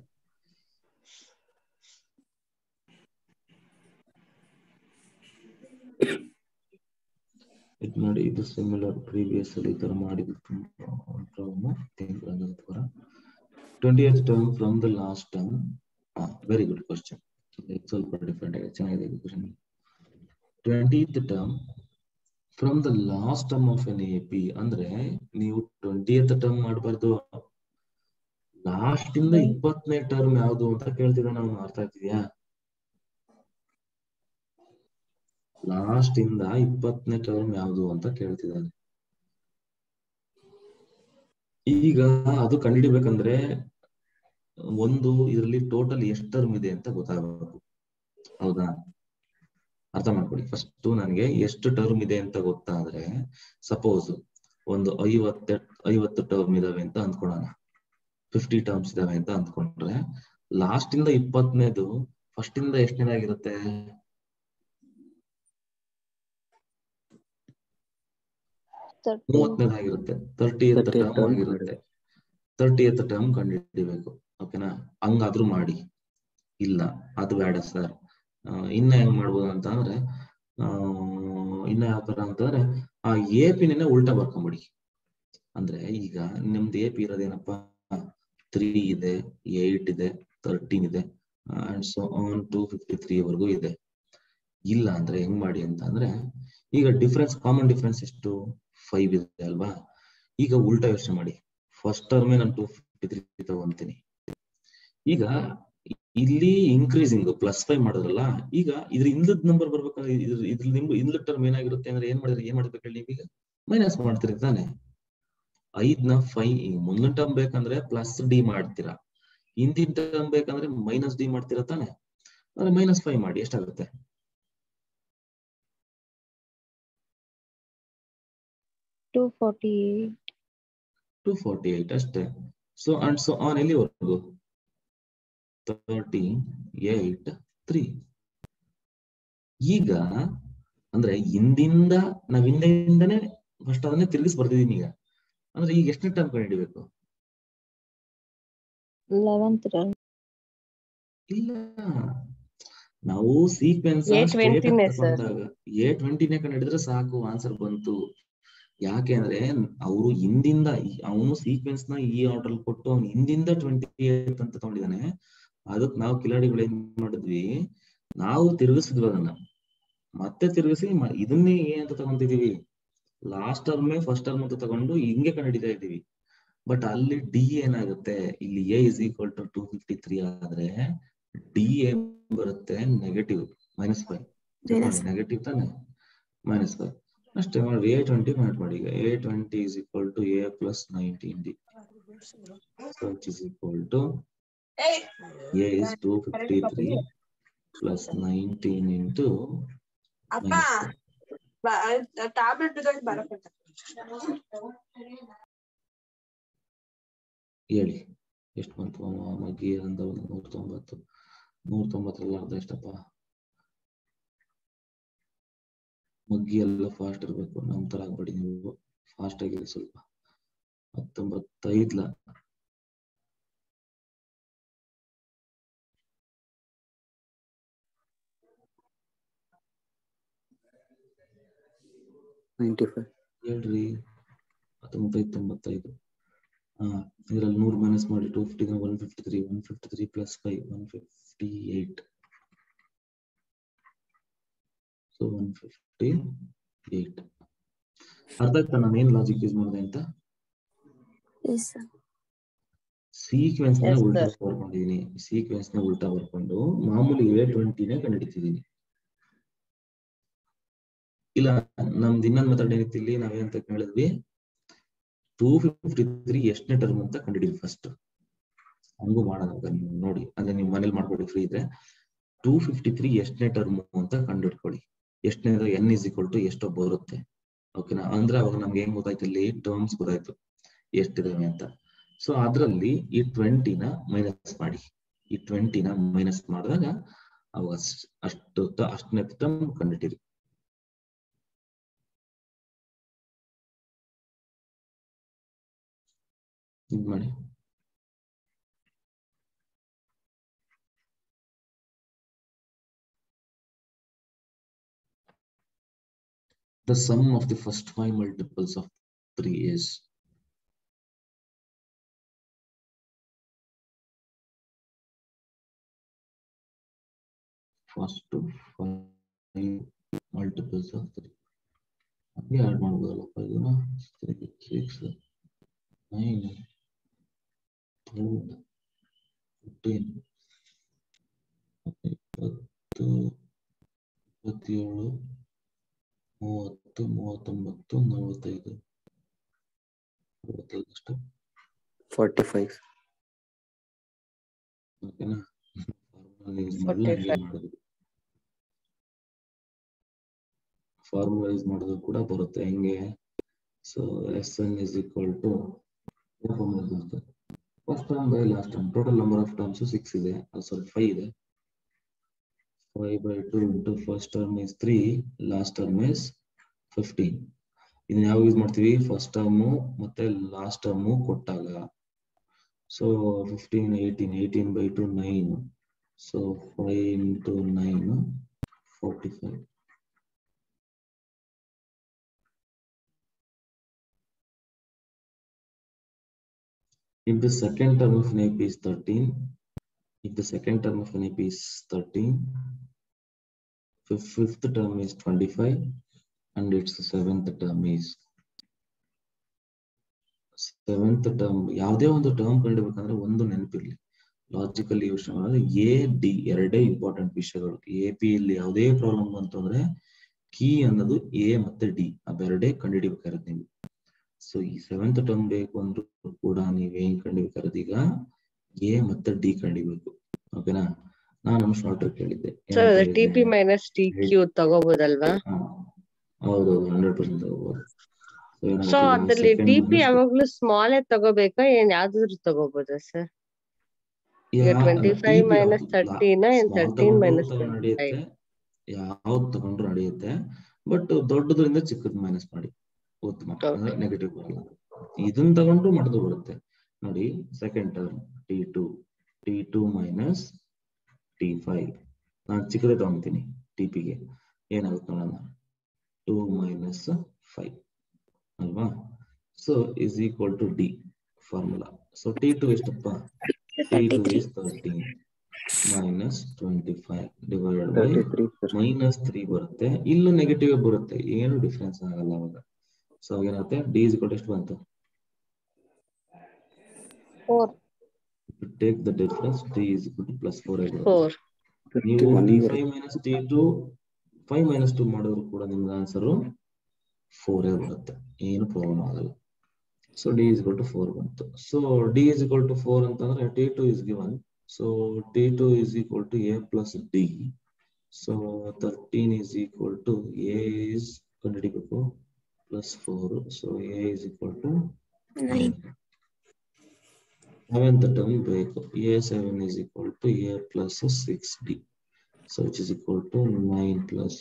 ಇದು ನೋಡಿ, ಇದು ಸಿಮಿಲರ್ ಪ್ರೀವಿಯಸ್ ಅಲ್ಲಿ ಈ ತರ ಮಾಡಿದ್ರು. 20th term from the last term. Very good question. ಸ್ವಲ್ಪ ಡಿಫ್ರೆಂಟ್ ಆಗಿದೆ, ಚೆನ್ನಾಗಿದೆ question. 20th term from the last term of N AP ಅಂದ್ರೆ ನೀವು 20th ಟರ್ಮ್ ಮಾಡಬಾರ್ದು, ಲಾಸ್ಟ್ ಇಂದ 20ನೇ ಟರ್ಮ್ ಯಾವುದು ಅಂತ ಕೇಳ್ತಿದ್ದಾನೆ ನಾವು. ಅರ್ಥ ಆಗ್ತಿದ್ಯಾ? ಲಾಸ್ಟ್ ಇಂದ 20ನೇ ಟರ್ಮ್ ಯಾವುದು ಅಂತ ಕೇಳ್ತಿದ್ದಾನೆ. ಈಗ ಅದು ಕಂಡುಹಿಡಿಬೇಕಂದ್ರೆ ಒಂದು ಇದರಲ್ಲಿ ಟೋಟಲ್ ಎಷ್ಟು ಟರ್ಮ್ ಇದೆ ಅಂತ ಗೊತ್ತಾಗಬೇಕು. ಹೌದಾ? ಅರ್ಥ ಮಾಡ್ಕೊಳ್ಳಿ. ಫಸ್ಟ್ ನನಗೆ ಎಷ್ಟು ಟರ್ಮ್ ಇದೆ ಅಂತ ಗೊತ್ತಾದ್ರೆ, ಸಪೋಸ್ ಒಂದು 50 ಟರ್ಮ್ ಇದಾವೆ ಅಂತ ಅಂದ್ಕೊಳ್ಳೋಣ, 50 ಟರ್ಮ್ಸ್ ಇದಾವೆ ಅಂತ ಅಂದ್ಕೊಂಡ್ರೆ, ಲಾಸ್ಟ್ ಇಂದ 20ನೇದು ಫಸ್ಟ್ ಇಂದ ಎಷ್ಟನೇದಾಗಿರುತ್ತೆ? 30ನೇದಾಗಿರುತ್ತೆ. 30th ಟರ್ಮ್ ಆಗಿರುತ್ತೆ. 30th ಟರ್ಮ್ ಕಂಡುಹಿಡಿಬೇಕು. ಓಕೆನಾ? ಹಂಗಾದ್ರೂ ಮಾಡಿ. ಇಲ್ಲ ಅದು ಬೇಡ ಸರ್, ಇನ್ನ ಹೆಂಗ್ ಮಾಡ್ಬೋದು ಅಂತ ಅಂದ್ರೆ, ಇನ್ನ ಯಾವ ತರ ಅಂತಂದ್ರೆ ಆ AP ಉಲ್ಟಾ ಬರ್ಕೊಂಬಿಡಿ. ಅಂದ್ರೆ ಈಗ ನಿಮ್ದು AP ಇರೋದೇನಪ್ಪಾ? 3 ಇದೆ, 8 ಇದೆ, 13 ಇದೆ, ಅಂಡ್ ಸೊ ಆನ್ 253 ವರೆಗೂ ಇದೆ. ಇಲ್ಲ ಅಂದ್ರೆ ಹೆಂಗ್ ಮಾಡಿ ಅಂತ ಅಂದ್ರೆ, ಈಗ ಡಿಫ್ರೆನ್ಸ್, ಕಾಮನ್ ಡಿಫ್ರೆನ್ಸ್ ಎಷ್ಟು? 5 ಇದೆ ಅಲ್ವಾ? ಈಗ ಉಲ್ಟಾ ಯೋಚನೆ ಮಾಡಿ. ಫಸ್ಟ್ ಟರ್ಮೇ ನಾನು 253 ತಗೊಂತೀನಿ. ಈಗ ಇಲ್ಲಿ ಇನ್ಕ್ರೀಸಿಂಗ್ +5 ಮಾಡಿದ್ರಲ್ಲ, ಈಗ ಇದ್ರ ಇಂದದ್ ನಂಬರ್ ಬರ್ಬೇಕಾದ್ರೆ ಇದ್ರ ನಿಮ್ಗೆ ಇಂದ ಟರ್ಮ್ ಏನಾಗಿರುತ್ತೆ ಅಂದ್ರೆ ಏನ್ ಮಾಡ್ಬೇಕು ಹೇಳಿ? ನೀವೀಗ ಮೈನಸ್ ಮಾಡ್ತೀರಿ ತಾನೆ. 5ನ 5 ಮುಂದಿನ ಟರ್ಮ್ ಬೇಕಂದ್ರೆ +D ಮಾಡ್ತೀರಾ, ಹಿಂದಿನ ಟರ್ಮ್ ಬೇಕಂದ್ರೆ -D ಮಾಡ್ತೀರಾ ತಾನೆ. ಅಂದ್ರೆ -5 ಮಾಡಿ, ಎಷ್ಟಾಗುತ್ತೆ? 248 ಅಷ್ಟೇ. ಸೊ ಅಂಡ್ ಸೊ ಆನ್ ಎಲ್ಲಿವರೆಗೂ? 38 3. ಈಗ ಅಂದ್ರೆ ಹಿಂದಿಂದ ನಾವ್ ಹಿಂದೆಯಿಂದನೇ ಫಸ್ಟ್ ಅದನ್ನೇ ತಿರುಗಿಸಿ ಬರ್ತಿದೀನಿ. ಈಗ ಅಂದ್ರೆ ಈಗ ಎಷ್ಟನೇ ಟರ್ಮ್ ಕಂಡುಹಿಡಿಬೇಕು? 11th term. ಇಲ್ಲ, ನಾವು ಸೀಕ್ವೆನ್ಸ್ ತಗೊಂಡಾಗ A20ನೇ ಕಂಡುಹಿಡಿದ್ರೆ ಸಾಕು, ಆನ್ಸರ್ ಬಂತು. ಯಾಕೆ ಅಂದ್ರೆ ಅವರು ಹಿಂದಿಂದ, ಅವನು ಸೀಕ್ವೆನ್ಸ್ ನ ಈ ಆರ್ಡರ್ ಕೊಟ್ಟು ಅವ್ನು ಹಿಂದಿಂದ 28 ಅಂತ ತಗೊಂಡಿದ್ದಾನೆ. ಅದಕ್ಕೆ ನಾವು ಕಿಲಾಡಿಗಳು ಏನ್ ಮಾಡಿದ್ವಿ, ನಾವು ತಿರುಗಿಸಿದ್ವಿ ಅದನ್ನ, ಮತ್ತೆ ತಿರುಗಿಸಿ ಇದನ್ನೇ A ಅಂತ ತಗೊಂತಿದೀವಿ. ಲಾಸ್ಟ್ ಟರ್ಮ್ ಫಸ್ಟ್ ಟರ್ಮ್ ಅಂತ ತಗೊಂಡು ಹಿಂಗೆ ಕಂಡುಹಿಡಿತಾ ಇದ್ದೀವಿ. ಬಟ್ ಅಲ್ಲಿ D ಏನಾಗುತ್ತೆ? ಇಲ್ಲಿ A is equal to 253 ಆದ್ರೆ D ಏನ್ ಬರುತ್ತೆ? ನೆಗೆಟಿವ್ -5. ನೆಗೆಟಿವ್ ತಾನೆ, -5 ಅಷ್ಟೇ ಮಾಡಿ. A20 ಮಾಡಿ. ಈಗ A20 is equal to A plus 19D, so which is equal to A is 253 plus 19 into -5. Tablet ಬರಕತ್ತ ಹೇಳಿ ಎಷ್ಟು ಬಂತು ಮಗ್ಗಿ ಅಂತ 190 190 ಅರ್ಧ ಎಷ್ಟಪ್ಪ ಮಗ್ಗಿ ಎಲ್ಲ ಫಾಸ್ಟ್ ಇರ್ಬೇಕು ನಮ್ ತರ ಆಗ್ಬೇಡಿ ನೀವು ಫಾಸ್ಟ್ ಆಗಿದೆ ಸ್ವಲ್ಪ 19 95 ಹೇಳ್ರಿ 1995 ಇದರಲ್ಲಿ 100 ಮೈನಸ್ ಮಾಡಿ 250 153 ಪ್ಲಸ್ 5 158 ಸೊ 158 ಅರ್ಥ ಆಯ್ತಾ ನಾನು ಏನ್ ಲಾಜಿಕ್ ಯೂಸ್ ಮಾಡಿದೆ ಅಂತ Yes, sir. ಸೀಕ್ವೆನ್ಸ್ ನ Yes, ಉಲ್ಟಾ sir. ಬರ್ಕೊಂಡಿದೀನಿ ಸೀಕ್ವೆನ್ಸ್ ನ ಉಲ್ಟಾ ಬರ್ಕೊಂಡು ಮಾಮೂಲಿ A20 ನೇ ಕಂಡುಹಿಡಿತಿದ್ದೀನಿ ಇಲ್ಲ ನಮ್ದು ಇನ್ನೊಂದು ಮೆಥಡ್ ಏನಿತ್ತು ಇಲ್ಲಿ ನಾವೇನಂತ ಹೇಳಿದ್ವಿ 253 ಎಷ್ಟನೇ ಟರ್ಮ್ ಅಂತ ಕಂಡುಹಿಡಿದ್ವಿ ಫಸ್ಟ್ ಹಂಗೂ ಮಾಡೋಣ ನೋಡಿ ಅಂದ್ರೆ ನೀವು ಮನೇಲಿ ಮಾಡ್ಕೊಳ್ಳಿ ಫ್ರೀ ಇದ್ರೆ 253 ಎಷ್ಟನೇ ಟರ್ಮ್ ಅಂತ ಕಂಡುಹಿಡ್ಕೊಳ್ಳಿ ಎಷ್ಟನೇ n ಇಸ್ ಈಕ್ವಲ್ ಟು ಎಷ್ಟೋ ಬರುತ್ತೆ ಓಕೆನಾ ಅಂದ್ರೆ ಅವಾಗ ನಮ್ಗೆ ಏನ್ ಗೊತ್ತಾಯ್ತು ಇಲ್ಲಿ ಟರ್ಮ್ಸ್ ಗೊತ್ತಾಯ್ತು ಎಷ್ಟಿದಾವೆ ಅಂತ ಸೊ ಅದ್ರಲ್ಲಿ ಈ 20 ನ ಮೈನಸ್ ಮಾಡಿ ಈ 20 ನ ಮೈನಸ್ ಮಾಡಿದಾಗ ಅವಾಗ ಅಷ್ಟನೇ ಟರ್ಮ್ ಕಂಡುಹಿಡಿರಿ ಇದು ಮಾಡಿ the sum of the first 5 multiples of 3 is first 5 multiples of 3 ಹಾಗೆ ಆಡ್ ಮಾಡಬಹುದಲ್ಲಪ್ಪ ಇದನ್ನ 6 9 12 15 20 27 30 39 45 ಅಷ್ಟು 45 ಓಕೆನಾ ಫಾರ್ಮುಲೈಸ್ ಮಾಡೋದು ಕೂಡ ಬರುತ್ತೆ ಹೆಂಗೆ so Sn is equal to first term by last term total number of terms 6 ಇದೆ ಸಾರಿ 5 ಇದೆ 5/2 into first term is 3 last term is 15 ಇದನ್ನ ಯಾವ ಯೂಸ್ ಮಾಡ್ತೀವಿ ಫಸ್ಟ್ ಟರ್ಮ್ ಮತ್ತೆ ಲಾಸ್ಟ್ ಟರ್ಮ್ ಕೊಟ್ಟಾಗ so 15 18/2 9 so 5 into 9 45 if the second term of an AP is 13 if the second term of an AP is 13 fifth term is 25 and its seventh term is seventh term ಯಾವುದೇ ಒಂದು term ಕಂಡುಹಿಡಿಯಬೇಕಂದ್ರೆ ಒಂದು ನೆನಪಿರ್ಲಿ logically ಯೋಚನೆ ಮಾಡಿದ್ರೆ A D ಎರಡೇ important ವಿಷಯಗಳು AP ಇಲ್ಲಿ ಯಾವುದೇ problem ಬಂತು ಅಂದ್ರೆ ಕೀ ಅನ್ನೋದು ಎ ಮತ್ತೆ ಡಿ ಅವೆರಡೇ ಕಂಡುಹಿಡಿಬೇಕಾಗಿರುತ್ತೆ ನೀವು ಸೊ ಈ ಸೆವೆಂತ್ ಟರ್ಮ್ ಬೇಕು ಅಂದ್ರೂ ಕೂಡ ನೀವೇನ್ ಕಂಡುಹಿಡಿಬೇಕಾಗಿರೋದು ಈಗ ಎ ಮತ್ತೆ ಡಿ ಕಂಡುಹಿಡಿಬೇಕು ಓಕೆನಾ ನಾನು ಶಾರ್ಟ್ ಟ್ರಿಕ್ ಹೇಳಿದ್ದೆ TP ಮೈನಸ್ TQ ತಗೋಬಹುದಲ್ವಾ ಹೌದು 100% ತಗೋಬಹುದು ಸೊ ಅದ್ರಲ್ಲಿ TP ಯಾವಾಗ್ಲೂ ಸ್ಮಾಲ್ ತಗೋಬೇಕಾ ಏನ್ ಯಾವ್ದಾದ್ರು ತಗೋಬಹುದಾ ಸರ್ 25 ಮೈನಸ್ 13 ಏನ್ 13 ಮೈನಸ್ 25 ಯಾವ್ದು ತಗೊಂಡ್ರು ನಡೆಯುತ್ತೆ ಬಟ್ ದೊಡ್ಡದ್ರಿಂದ ಚಿಕ್ಕದ್ ಮೈನಸ್ ಮಾಡಿ ಉತ್ತಮ ನೆಗೆಟಿವ್ ಬರಲ್ಲ ಇದನ್ನ ತಗೊಂಡ್ರು ಮಾಡೋದು ಬರುತ್ತೆ ನೋಡಿ second term T2 minus T5 ನಾನು ಚಿಕ್ಕದೇ ತಗೊಂತೀನಿ TPಗೆ ಏನಾಗುತ್ತೆ ನೋಡೋಣ 2 ಮೈನಸ್ 5 ಅಲ್ವಾ so is equal to D formula so T2 ಎಷ್ಟಪ್ಪ T2 is 13 minus 25 divided by minus 3 ಬರುತ್ತೆ ಇಲ್ಲೂ ನೆಗೆಟಿವ್ ಬರುತ್ತೆ ಏನು ಡಿಫರೆನ್ಸ್ ಆಗಲ್ಲ ಅವಾಗ ಸೊ ಏನಾಗುತ್ತೆ D is equal to ಎಷ್ಟು ಬಂತು 4 take the difference D is equal to plus 4 ಆಗುತ್ತೆ ನೀವು D5 minus T2 5 minus 2 ಮಾಡಿದ್ರು ಕೂಡ ನಿಮ್ಗೆ ಆನ್ಸರ್ 4 ಬರುತ್ತೆ ಏನು ಪ್ರಾಬ್ಲಮ್ ಆಗಲ್ಲ so D is equal to 4 ಬಂತು so D is equal to 4 ಅಂತಂದ್ರೆ T2 is given so T2 is equal to A plus D so 13 is equal to A is ಕಂಡುಹಿಡಿಬೇಕು. +4, so a is equal to 9. 7th term ಬೇಕು. a7 is equal to a plus 6d, so which is equal to 9 plus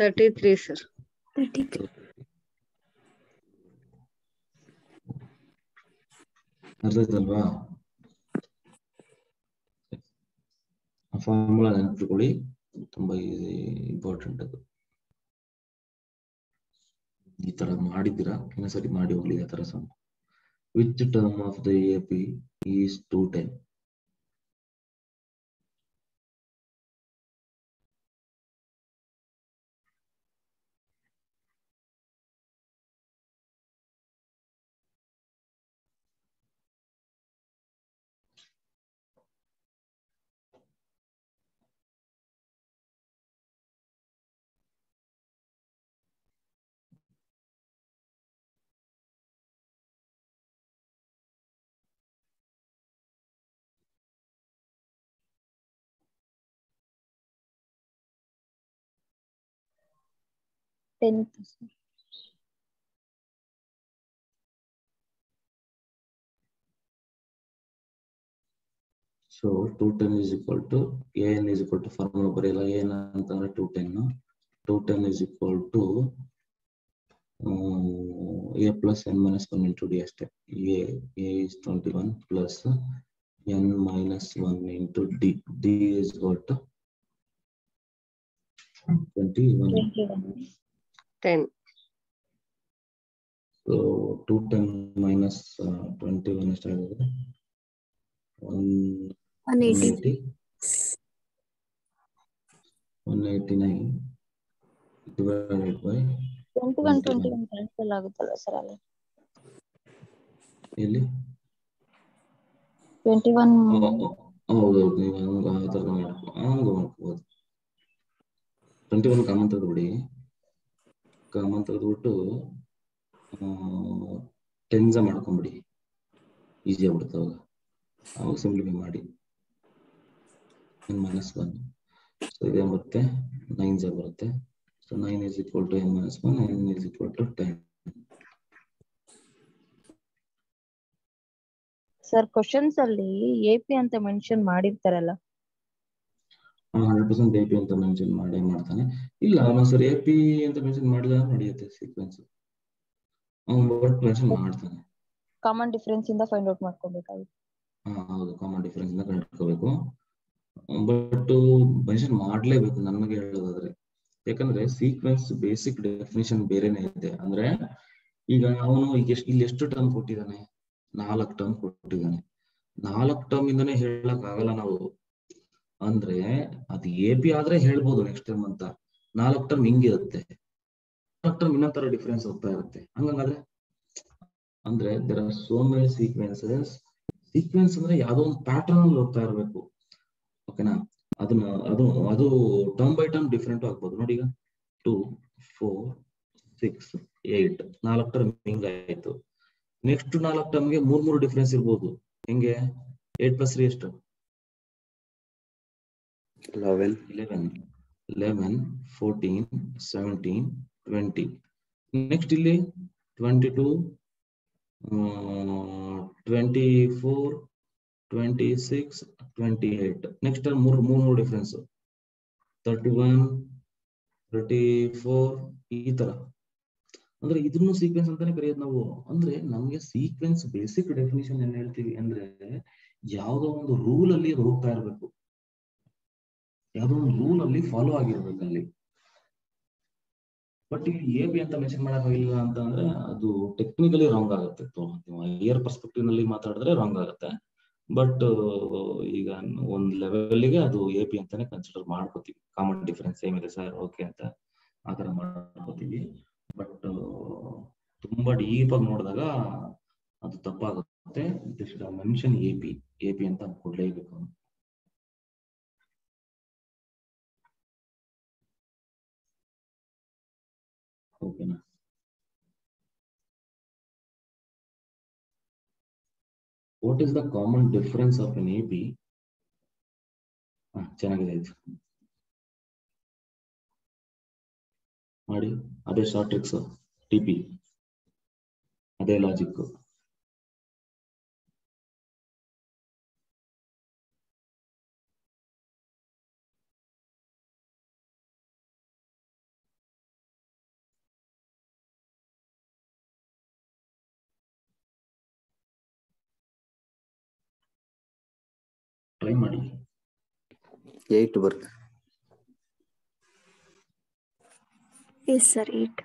33 sir. 33. ಅರ್ಥ ಆಯ್ತಲ್ವಾ? Formula ನೆನಪಿಟ್ಕೊಳ್ಳಿ, ತುಂಬಾ important ಅದು. ಈ ತರ ಮಾಡಿದ್ದೀರಾ, ಇನ್ನೊಂದ್ಸರಿ ಮಾಡಿ ಹೋಗ್ಲಿ ಆ ತರ ಸಮ. Which term of the AP is 210? Tenth. So 210 is equal to an is equal to formula ಬರೆಯಲ್ಲ, an ಅಂತಂದ್ರೆ 210. 210 is equal to a plus n minus 1 into d ಅಷ್ಟೇ. a is 21 plus n minus 1 into d. d is what? 21. 10. So 210 minus 21 ಎಷ್ಟಾಗುತ್ತೆ? 180. 189 divided by 21 cancel ಆಗುತ್ತಲ್ಲ sir ಅಲ್ಲಿ? ಎಲ್ಲಿ? 21. ಹೌದೌದು, ನೀವು ಹಂಗ ಆ ಥರ ಮಾಡ್ಬೋದು. 21 ಕಾಮನ್ ತೆಗೆದುಬಿಡಿ. ಕಾಮನ್ ತೆಗೆದುಬಿಟ್ಟು 10 ಮಾಡ್ಕೊಂಬಿಡಿ, ಈಸಿ ಆಗ್ಬಿಡುತ್ತೆ ಅವಾಗ. ಅವಾಗ ಸಿಂಪ್ಲಿಫೈ ಮಾಡಿ n minus 1. ಸೊ ಇದೇ ಬರುತ್ತೆ 9 ಬರುತ್ತೆ. So 9 is equal to n minus 1, n is equal to 10. Sir questions ಅಲ್ಲಿ AP ಅಂತ ಮೆನ್ಷನ್ ಮಾಡಿರ್ತಾರಲ್ಲ? 100% AP ಅಂತ ಮೆನ್ಷನ್ ಮಾಡ್ತಾನೆ. ಇಲ್ಲ ಒಂದ್ಸರಿ AP ಅಂತ ಮೆನ್ಷನ್ ಮಾಡಿದಾಗ ನಡೆಯುತ್ತೆ ಸೀಕ್ವೆನ್ಸ್. ಬಟ್ ಮೆನ್ಷನ್ ಮಾಡ್ತಾನೆ. ಕಾಮನ್ ಡಿಫರೆನ್ಸ್ ಇಂದ ಫೈಂಡ್ ಔಟ್ ಮಾಡ್ಕೋಬೇಕಾಗುತ್ತೆ. ಹೌದು, ಕಾಮನ್ ಡಿಫರೆನ್ಸ್ ಇಂದ ಕಂಡುಹಿಡ್ಕೋಬೇಕು. ಬಟ್ ಮೆನ್ಷನ್ ಮಾಡ್ಲೇಬೇಕು ನನಗೆ ಹೇಳೋದಾದ್ರೆ. ಯಾಕಂದ್ರೆ ಸೀಕ್ವೆನ್ಸ್ ಬೇಸಿಕ್ ಡೆಫಿನಿಷನ್ ಬೇರೆನೆ ಇದೆ. ಅಂದ್ರೆ ಈಗ ಅವನು ಇಲ್ಲಿ ಎಷ್ಟು ಟರ್ಮ್ ಕೊಟ್ಟಿದ್ದಾನೆ? 4 ಟರ್ಮ್ ಕೊಟ್ಟಿದ್ದಾನೆ. 4 ಟರ್ಮ್ ಇಂದಾನೆ ಹೇಳಕ್ ಆಗಲ್ಲ ನಾವು. ಅಂದ್ರೆ ಅದು AP ಆದ್ರೆ ಹೇಳ್ಬೋದು ನೆಕ್ಸ್ಟ್ ಟರ್ಮ್ ಅಂತ. 4 ಟರ್ಮ್ ಹಿಂಗಿರುತ್ತೆ, 4 ಟರ್ಮ್ ಇನ್ನೊಂಥರ ಡಿಫರೆನ್ಸ್ ಹೋಗ್ತಾ ಇರುತ್ತೆ. ಹಂಗಂಗಾದ್ರೆ ಅಂದ್ರೆ there are so many sequences. Sequence ಅಂದ್ರೆ ಯಾವ್ದೋ ಒಂದು ಪ್ಯಾಟರ್ನ್ ಅಲ್ಲಿ ಹೋಗ್ತಾ ಇರ್ಬೇಕು. ಓಕೆನಾ? ಅದು ಟರ್ಮ್ ಬೈ ಟರ್ಮ್ ಡಿಫ್ರೆಂಟ್ ಆಗ್ಬೋದು. ನೋಡಿ, ಈಗ 2, 4, 6, 8 4 ಟರ್ಮ್ ಹಿಂಗಾಯ್ತು. ನೆಕ್ಸ್ಟ್ 4 ಟರ್ಮ್ಗೆ 3 ಡಿಫ್ರೆನ್ಸ್ ಇರ್ಬೋದು. ಹೆಂಗೆ? 8 + 3 ಎಷ್ಟು? 11, 11, 14, 17, 20. ನೆಕ್ಸ್ಟ್ ಇಲ್ಲಿ 22, 24, 26, 28. ನೆಕ್ಸ್ಟ್ ಮೂರು ಡಿಫ್ರೆನ್ಸ್ 31, 34 ಈ ತರ. ಅಂದ್ರೆ ಇದನ್ನು ಸೀಕ್ವೆನ್ಸ್ ಅಂತಾನೆ ಕರೆಯೋದು ನಾವು. ಅಂದ್ರೆ ನಮ್ಗೆ ಸೀಕ್ವೆನ್ಸ್ ಬೇಸಿಕ್ ಡೆಫಿನಿಷನ್ ಏನ್ ಹೇಳ್ತೀವಿ ಅಂದ್ರೆ ಯಾವ್ದೋ ಒಂದು ರೂಲ್ ಅಲ್ಲಿ ಹೋಗ್ತಾ ಇರ್ಬೇಕು, ಯಾವ್ದೋ ಒಂದು ರೂಲ್ ಅಲ್ಲಿ ಫಾಲೋ ಆಗಿರ್ಬೇಕು ಅಲ್ಲಿ. ಬಟ್ ಇಲ್ಲಿ AP ಅಂತ ಮೆನ್ಷನ್ ಮಾಡಕ್ಕಾಗಿಲ್ಲ ಅಂತಂದ್ರೆ ಅದು ಟೆಕ್ನಿಕಲಿ ರಾಂಗ್ ಆಗುತ್ತೆ. ಹೈಯರ್ ಪರ್ಸ್ಪೆಕ್ಟಿವ್ ನಲ್ಲಿ ಮಾತಾಡಿದ್ರೆ ರಾಂಗ್ ಆಗುತ್ತೆ. ಬಟ್ ಈಗ ಒಂದ್ ಲೆವೆಲ್ಗೆ ಅದು AP ಅಂತಾನೆ ಕನ್ಸಿಡರ್ ಮಾಡ್ಕೋತೀವಿ. ಕಾಮನ್ ಡಿಫರೆನ್ಸ್ ಸೇಮ್ ಇದೆ ಸರ್, ಓಕೆ ಅಂತ ಆತರ ಮಾಡ್ಕೋತೀವಿ. ಬಟ್ ತುಂಬಾ ಡೀಪ್ ಆಗಿ ನೋಡಿದಾಗ ಅದು ತಪ್ಪಾಗುತ್ತೆ. ಮೆನ್ಷನ್ AP ಅಂತ ಕೊಡ್ಲೇಬೇಕು. ಓಕೆನಾ? What is the common difference of an AP? ಚೆನ್ನಾಗಿದೆ ಇದು. ಮಾಡಿ. ಅದೇ ಶಾರ್ಟ್ ಟ್ರಿಕ್ಸ್, TP ಅದೇ ಲಾಜಿಕ್. ಟ್ರೈ ಮಾಡಿ. 8 ಬರುತ್ತೆ. Yes sir 8.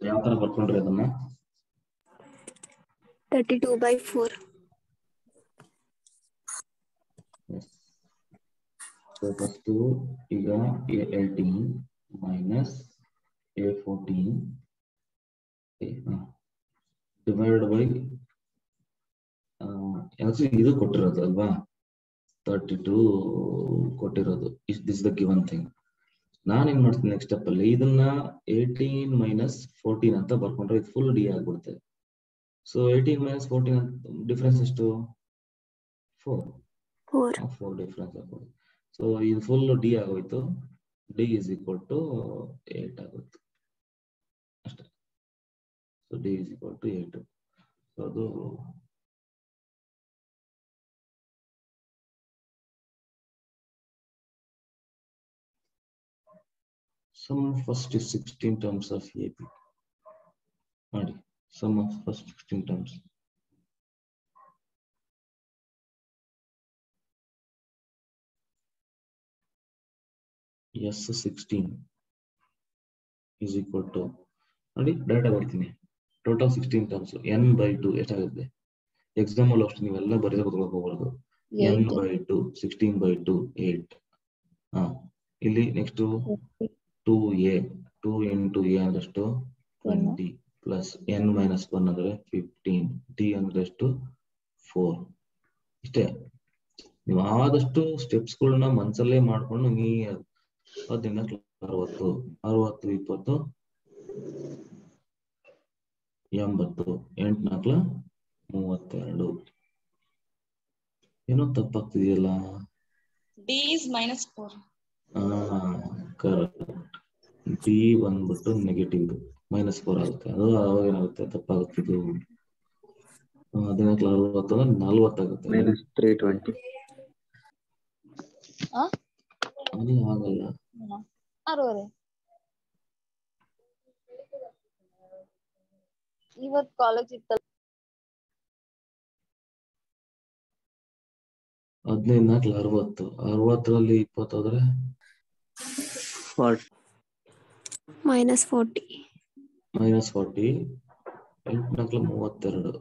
ಯಾವ ತರ ಬರ್ಕೊಂಡ್ರಿ ಅದನ್ನ? 32/4. ಸೊ ಫಸ್ಟ್ ಈಗ A18 minus A14 divide by ಇದು ಕೊಟ್ಟಿರೋದು ಅಲ್ವಾ, 32 ಕೊಟ್ಟಿರೋದು. This the given thing. ನಾನೇನ್ ಮಾಡ್ತೀನಿ ನೆಕ್ಸ್ಟ್ ಸ್ಟೆಪ್ ಅಲ್ಲಿ ಇದನ್ನ 18 ಮೈನಸ್ 14 ಅಂತ ಬರ್ಕೊಂಡ್ರೆ ಇದು ಫುಲ್ ಡಿ ಆಗ್ಬಿಡುತ್ತೆ. ಸೊ 18 ಮೈನಸ್ 14 ಡಿಫ್ರೆನ್ಸ್ ಎಷ್ಟು? 4 ಡಿಫ್ರೆನ್ಸ್ ಆಗ್ಬೋದು. ಸೊ ಇದು ಫುಲ್ ಡಿ ಆಗೋಯ್ತು. ಡಿ ಇಸ್ ಈಕ್ವಲ್ ಟು 8 ಆಗೋಯ್ತು ಅಷ್ಟೇ. So D is equal to 8. So ಅದು sum of first 16 terms of AP ಮಾಡಿ. sum of first 16 terms. S16 is equal to ನೋಡಿ data ಬರ್ತೀನಿ. ಟೋಟಲ್ 16 ಟರ್ಮ್ಸ್ n/2 ಎಷ್ಟಾಗುತ್ತೆ? Exam ಅಲ್ಲಿ ಅಷ್ಟು ನೀವೆಲ್ಲ ಬರೆದ ಹೋಗ್ಬಾರ್ದು. n/2 16/2 8. ಇಲ್ಲಿ ನೆಕ್ಸ್ಟ್ 2a 2 into a ಅಂದ್ರೆ ಎಷ್ಟು? 20 ಪ್ಲಸ್ n-1 ಅಂದ್ರೆ 15. t ಅಂದ್ರೆ ಎಷ್ಟು? 4. ಇಷ್ಟೇ. ನೀವು ಆದಷ್ಟು ಸ್ಟೆಪ್ಸ್ ಗಳನ್ನ ಮನ್ಸಲ್ಲೇ ಮಾಡ್ಕೊಂಡು 60 60 60 20 80 8 4 32. ಏನೋ ತಪ್ಪಾಗ್ತಿದೆಯಲ್ಲ. D is -4. ಕರೆಕ್ಟ್. ಡಿ ಬಂದ್ಬಿಟ್ಟು ನೆಗೆಟಿವ್ -4 ಆಗುತ್ತೆ. ಅದು ಅವಾಗ ಏನಾಗುತ್ತೆ? ತಪ್ಪಾಗುತ್ತಿದ್ದು 14 60 ಅಂದ್ರೆ 40 ಆಗುತ್ತೆ. -320. ಅದು ಆಗಲ್ಲ. 6. ಇವತ್ ಕಾಲೇಜ್ ಇತ್ತಲ್ಲ. 15 4 60 60ರಲ್ಲಿ 20 ಹೋದ್ರೆ -40. -40 8 4 32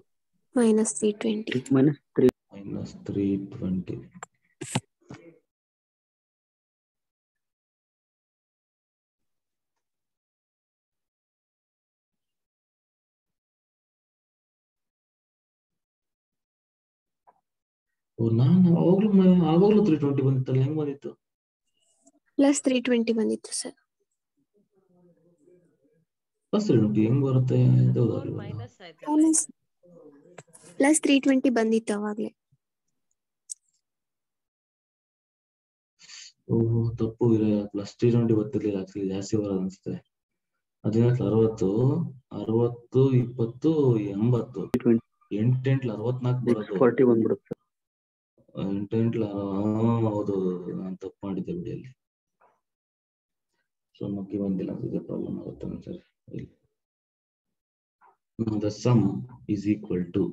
-320. -320. ನಾನು ಆವಾಗ್ಲೂ 320 ಬಂದಿತ್ತಲ್ಲ, ಹೆಂಗ್ ಬಂದಿತ್ತು? +320 ಬಂದಿತ್ತು ಸರ್. +320 ಹೆಂಗ್ ಬರುತ್ತೆ? +320 ಬಂದಿತ್ತು ಅವಾಗ್ಲೇ. ಓಹ್ ತಪ್ಪು ಇದೆ. +320 ಗೊತ್ತಿರ್ಲಿಲ್ಲ. ಆಕ್ಚುಲಿ ಜಾಸ್ತಿ ಬರೋದು ಅನ್ಸುತ್ತೆ. 14 60 60 20 80 8 8 64 ಬರೋದು. 40 ಬಂದ್ಬಿಡುತ್ತೆ. 8 8 ಹೌದು, ನಾನು ತಪ್ಪು ಮಾಡಿದ್ದೆ ಬಿಡಿ ಅಲ್ಲಿ. ಸೊ ನುಗ್ಗಿ ಬಂದಿಲ್ಲ ಅನ್ಸುತ್ತೆ. ಪ್ರಾಬ್ಲಮ್ ಆಗುತ್ತೆ ಒಂದ್ಸರಿ. The sum is equal to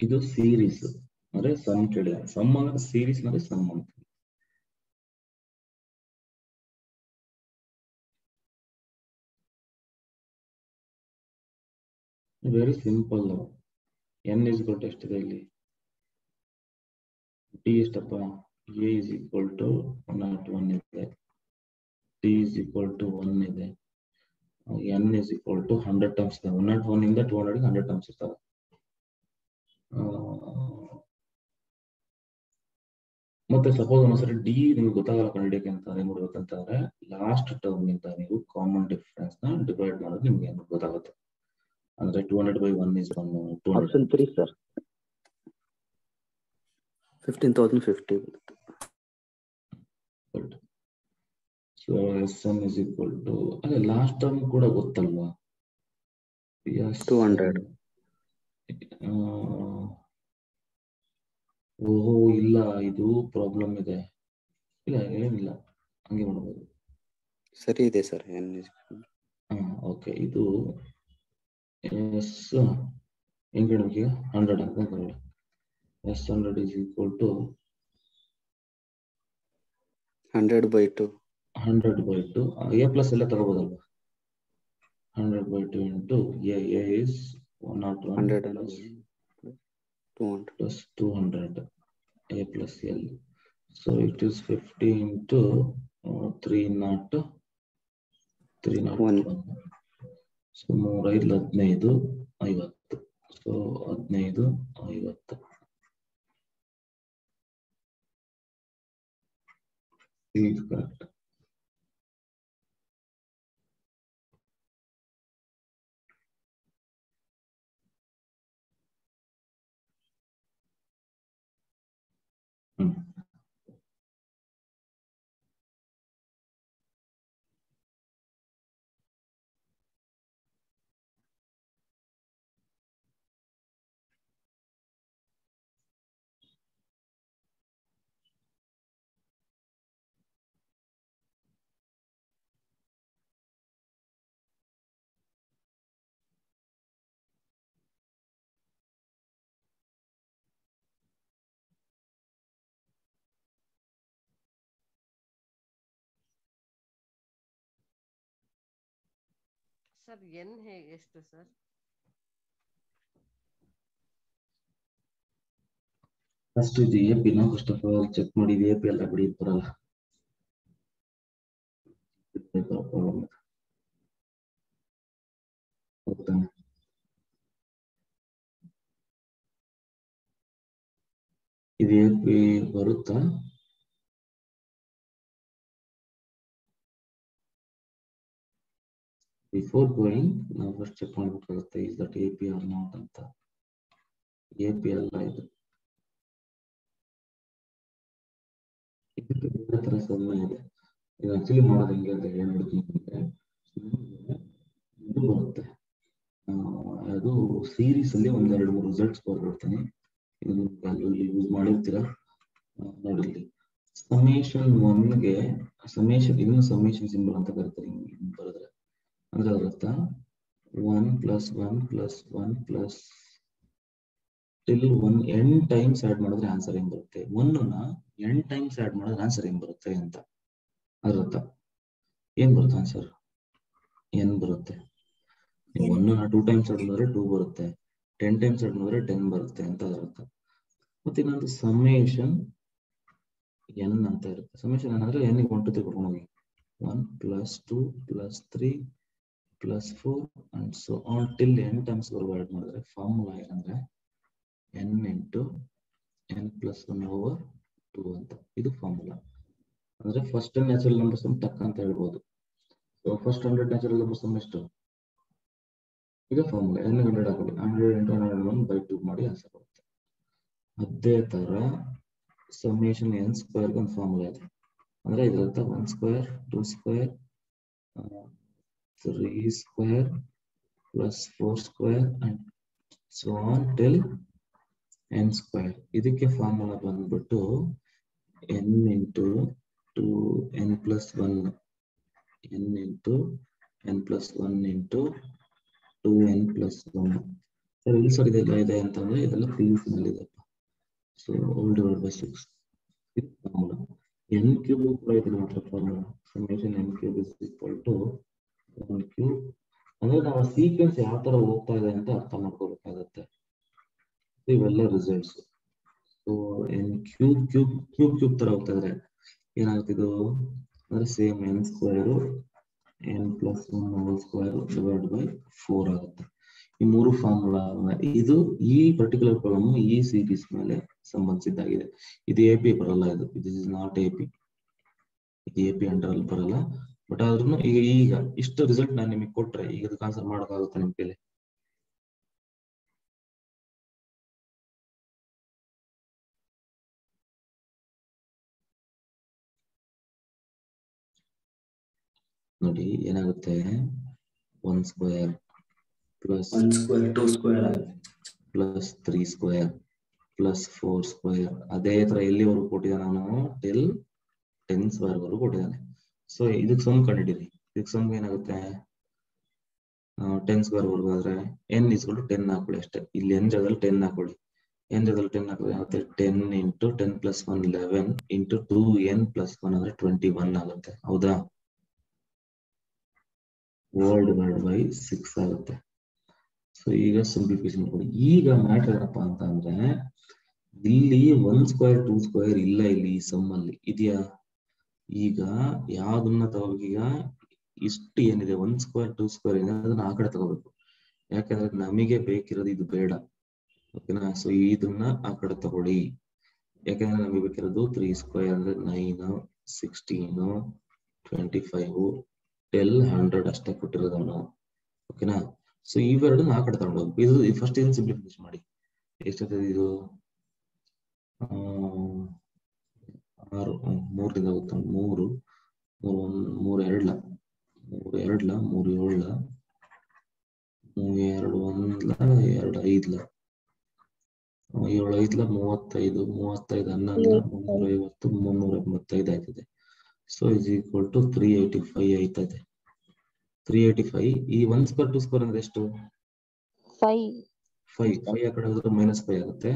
ಇದು ಸೀರೀಸ್ ಅಂದ್ರೆ ಸಮ್ ಕೇಳಿದೆ. ಸಮ್ ಅಂದ್ರೆ ಸೀರೀಸ್ ಅಂದ್ರೆ ಸಮ್ ಅಂತ. Very simple. n is equal to ಎಷ್ಟಿದೆ ಇಲ್ಲಿ? t ಎಷ್ಟಪ್ಪ? a is equal to 101 ಇದೆ, t is equal to 1 ಇದೆ, n is equal to 100 terms ಇದೆ. 101 ಇಂದ 200 ಗೆ 100 ಟರ್ಮ್ಸ್ ಇರ್ತವೆ. ಮತ್ತೆ ಸಪೋಸ್ ಒಂದ್ಸರಿ ಡಿ ನಿಮ್ಗೆ ಗೊತ್ತಾಗಲ್ಲ ಕಂಡುಹಿಡಿಯಕ್ಕೆ ಅಂತ ಏನ್ ಮಾಡ್ಬೇಕಂತಂದ್ರೆ ಲಾಸ್ಟ್ ಟರ್ಮ್ ಇಂದ ನೀವು ಕಾಮನ್ ಡಿಫರೆನ್ಸ್ ನ ಡಿವೈಡ್ ಮಾಡೋದು ನಿಮ್ಗೆ ಗೊತ್ತಾಗುತ್ತೆ. ಅಂದ್ರೆ 200/1 is 1. Option 3 sir 15,050. So Sn is equal to ಅದೇ ಲಾಸ್ಟ್ ಟರ್ಮ್ ಕೂಡ ಗೊತ್ತಲ್ವಾ? 200. ಓಹೋ ಇಲ್ಲ, ಇದು ಪ್ರಾಬ್ಲಮ್ ಇದೆ. ಇಲ್ಲ ಏನಿಲ್ಲ, ಹಂಗೆ ಮಾಡ್ಬೋದು. ಸರಿ ಇದೆ ಸರ್. ಓಕೆ, ಇದು ಎಸ್ ಹೆಂಗೆ ನಮಗೆ 100 ಅಂತ ಬರೋಲ್ಲ. S100 is equal to 100/2. 100/2. a plus ಎಲ್ಲ ತಗೋಬೋದಲ್ವಾ? 100/2 into a is 101 plus 200 a plus l. So it is 50 into 301. So 3 5 15 50. So 15 50 is correct. Sir n ಹೇಗೆ ಎಷ್ಟು ಸರ್? ಫಸ್ಟ್ ಇದು ಎ ಪಿ ನ ಫಸ್ಟ್ ಆಫ್ ಆಲ್ ಚೆಕ್ ಮಾಡಿ. A P ಎಲ್ಲ ಬಿಡಿ ಬರಲ್ಲ. ಇದು ಎ ಪಿ ಬರುತ್ತಾ? ಬಿಫೋರ್ ಗೋಯಿಂಗ್ ನಾವು ಫಸ್ಟ್ ಚೆಕ್ ಮಾಡ್ಬೇಕಾಗುತ್ತೆ is that A P or not ಅಂತ. ಎ ಪಿ ಅಲ್ಲ ಇದು. ಇದಕ್ಕೆ ಬೇರೆ ತರ ಸೊನ್ನೆ ಇದೆ. ಇದು ಆಕ್ಚುಲಿ ಮಾಡೋದು ಹೆಂಗೆ ಅಂತ ಹೇಳಿ ನೋಡ್ಕೊಂಡ್ರೆ ಇದು ಬರುತ್ತೆ. ಅದು ಸೀರೀಸ್ ಅಲ್ಲಿ ಒಂದ್ 2-3 ರಿಸಲ್ಟ್ಸ್ ಬರ್ಬಿಡ್ತೀನಿ. ಇದು ಅಲ್ಲಿ ಯೂಸ್ ಮಾಡಿರ್ತೀರಾ ನೋಡಿ. ಸಮೇಷನ್ 1ಗೆ ಸಮೇಷನ್ ಇದನ್ನು ಸಮೇಷನ್ ಸಿಂಬಲ್ ಅಂತ ಕರೀತಾರೆ. ಬರೆದ್ರೆ ಅಂದ್ರೆ ಅರ್ಥ 1 + 1 + 1 + till 1 n ಟೈಮ್ಸ್ ಆಡ್ ಮಾಡಿದ್ರೆ ಆನ್ಸರ್ ಏನ್ ಬರುತ್ತೆ? 1 ನ n ಟೈಮ್ಸ್ ಆಡ್ ಮಾಡಿದ್ರೆ ಆನ್ಸರ್ ಏನ್ ಬರುತ್ತೆ ಅಂತ ಅರ್ಥ. ಏನ್ ಬರುತ್ತೆ ಆನ್ಸರ್? n ಬರುತ್ತೆ. 1 ನ 2 ಟೈಮ್ಸ್ ಆಡ್ ಮಾಡಿದ್ರೆ 2 ಬರುತ್ತೆ, 10 ಟೈಮ್ಸ್ ಆಡ್ ಮಾಡಿದ್ರೆ 10 ಬರುತ್ತೆ ಅಂತ ಅರ್ಥ. ಮತ್ತೆ ಇನ್ನೊಂದು ಸಮೇಷನ್ n ಅಂತ ಇರುತ್ತೆ. ಸಮೇಷನ್ n ಅಂದ್ರೆ n ಗೆ 1 2 3 ಕೊಡ್ಕೊಂಡು ಹೋಗಿ 1 + 2 + 3 + 4 and so on till n times add ಮಾಡಿದ್ರೆ ಫಾರ್ಮುಲಾ ಏನಂದ್ರೆ n into n + 1/2 ಅಂತ. ಇದು ಫಾರ್ಮುಲಾ. ಅಂದ್ರೆ ಫಸ್ಟ್ ನ್ಯಾಚುರಲ್ ನಂಬರ್ ಸಮ್ ಟಕ್ ಅಂತ ಹೇಳ್ಬೋದು. So first 100 natural number sum ಎಷ್ಟು? ಈಗ ಫಾರ್ಮುಲಾ n 100 ಹಾಕೊಳ್ಳಿ, 100 × 101/2 ಮಾಡಿ ಆನ್ಸರ್ ಬರುತ್ತೆ. ಅದೇ ತರ ಸಮೇಷನ್ n² ಒಂದು ಫಾರ್ಮುಲಾ ಇದೆ. ಅಂದ್ರೆ ಇದರರ್ಥ 1² 2² 3² + 4² and so on till n². ಇದಕ್ಕೆ ಫಾರ್ಮುಲಾ ಬಂದ್ಬಿಟ್ಟು n into 2n + 1 n into n + 1 into 2n + 1 sir ಇಲ್ಲಿ ಸರ್ ಇದೆಲ್ಲ ಇದೆ ಅಂತಂದ್ರೆ ಇದೆಲ್ಲ PUC ನಲ್ಲಿ ಇದೆಪ್ಪ. ಸೊ all divided by 6 ಇದು ಫಾರ್ಮುಲಾ. n ಕ್ಯೂಬ್ ಕೂಡ ಇದೆ ಮಾತ್ರ formula. Summation n cube is equal to 1 cube. ಅಂದ್ರೆ ನಾವು ಸೀಕ್ವೆನ್ಸ್ ಯಾವ ತರ ಹೋಗ್ತಾ ಇದೆ ಅಂತ ಅರ್ಥ ಮಾಡ್ಕೋಬೇಕಾಗತ್ತೆ. ಇವೆಲ್ಲ results. So n cube cube cube cube ತರ ಹೋಗ್ತಾ ಇದ್ರೆ ಏನಾಗ್ತಿದ್ದು ಅಂದ್ರೆ same n square n plus 1 whole square divide by 4 ಆಗುತ್ತೆ. ಈ ಮೂರು ಫಾರ್ಮುಲಾ ಇದು ಈ ಪರ್ಟಿಕ್ಯುಲರ್ ಪ್ರಾಬ್ಲಮ್ ಈ ಸೀರೀಸ್ ಮೇಲೆ ಸಂಬಂಧಿಸಿದ್ದಾಗಿದೆ. ಇದು AP ಬರಲ್ಲ, ಇದು ಇಸ್ ನಾಟ್ AP. ಇದು AP ಅಂಡರ್ ಅಲ್ಲಿ ಬರಲ್ಲ. ಬಟ್ ಆದ್ರೂ ಈಗ ಇಷ್ಟು ರಿಸಲ್ಟ್ ನಾನು ನಿಮಗೆ ಕೊಟ್ರೆ ಈಗ ಇದಕ್ಕೆ ಆನ್ಸರ್ ಮಾಡೋಕ್ಕಾಗುತ್ತೆ ನಿಮ್ ಕೈಲಿ? ನೋಡಿ ಏನಾಗುತ್ತೆ, 1 square plus 1 square 2 square plus 3 square plus 4 square. ಅದೇ ತರ ಎಲ್ಲಿವರೆಗೂ ಕೊಟ್ಟಿದ್ದಾನೆ ನಾನು ಟಿಲ್ 10 ಸ್ಕ್ವೇರ್ ವರೆಗೂ ಕೊಟ್ಟಿದ್ದಾನೆ. ಸೊ ಇದಕ್ಕೆ ಸಮ್ ಕಂಡಿದ್ದೀರಿ. ಇದಕ್ಕೆ ಸಮ್ ಏನಾಗುತ್ತೆ 10 ಸ್ಕ್ವೇರ್ ವರ್ಗು ಆದ್ರೆ n ಇಸ್ಕೊಂಡು 10 ಹಾಕೊಳ್ಳಿ ಅಷ್ಟೇ. ಇಲ್ಲಿ n ಜಾಗದಲ್ಲಿ 10 ಹಾಕೊಳ್ಳಿ. n ಜಾಗದಲ್ಲಿ 10 ಹಾಕಿದ್ರೆ ಆಗುತ್ತೆ 10 into 10 plus 1 11 into 2n plus 1 ಅಂದ್ರೆ 21 ಆಗುತ್ತೆ. ಹೌದಾ? ವರ್ಲ್ಡ್ ಡಿವೈಡ್ ಬೈ 6 ಆಗುತ್ತೆ. ಸೊ ಈಗ ಸಿಂಪ್ಲಿಫಿಕೇಶನ್ ಕೊಡಿ. ಈಗ ಮ್ಯಾಟರ್ ಏನಪ್ಪಾ ಅಂತ ಅಂದ್ರೆ ಇಲ್ಲಿ 1 ಸ್ಕ್ವೇರ್ 2 ಸ್ಕ್ವೇರ್ ಇಲ್ಲ, ಇಲ್ಲಿ ಈ ಸಮ್ ಅಲ್ಲಿ ಇದೆಯಾ? ಈಗ ಯಾವ್ದನ್ನ ತಗೋಬೇಕು? ಈಗ ಇಷ್ಟು ಏನಿದೆ 1 ಸ್ಕ್ವೇರ್ 2 ಸ್ಕ್ವೇರ್ ಏನಿದೆ ಅದನ್ನ ಆ ಕಡೆ ತಗೋಬೇಕು. ಯಾಕಂದ್ರೆ ನಮಗೆ ಬೇಕಿರೋದು ಇದು ಬೇಡ. ಓಕೆನಾ? ಸೊ ಇದನ್ನ ಆ ಕಡೆ ತಗೊಳ್ಳಿ. ಯಾಕಂದ್ರೆ ನಮಗೆ ಬೇಕಿರೋದು 3 ಸ್ಕ್ವೇರ್ ಅಂದ್ರೆ 9 16 25 10 100 ಅಷ್ಟೇ ಕೊಟ್ಟಿರೋದು ಅವನು. ಓಕೆನಾ? ಸೊ ಇವೆರಡನ್ನ ಆ ಕಡೆ ತಗೊಂಡು ಹೋಗ್ಬೇಕು. ಇದು ಫಸ್ಟ್ ಇದನ್ನ ಸಿಂಪ್ಲಿಫಿಕೇಶನ್ ಮಾಡಿ. ಎಷ್ಟಾಗ್ತದೆ ಇದು? 6 3 ಆಗುತ್ತೆ. 3 3 2 3 2 3 7 2 1 2 5 7 5 35 11 350 385 ಆಯ್ತದೆ. ಸೊ ಇಸ್ ಈಕ್ವಲ್ ಟು 385 ಆಯ್ತದೆ. 385. ಈ 1 ಸ್ಕ್ವೇರ್ 2 ಸ್ಕ್ವೇರ್ ಅಂದ್ರೆ ಎಷ್ಟು? 5 ಆ ಕಡೆ ಹೋದ್ರೆ -5 ಆಗುತ್ತೆ.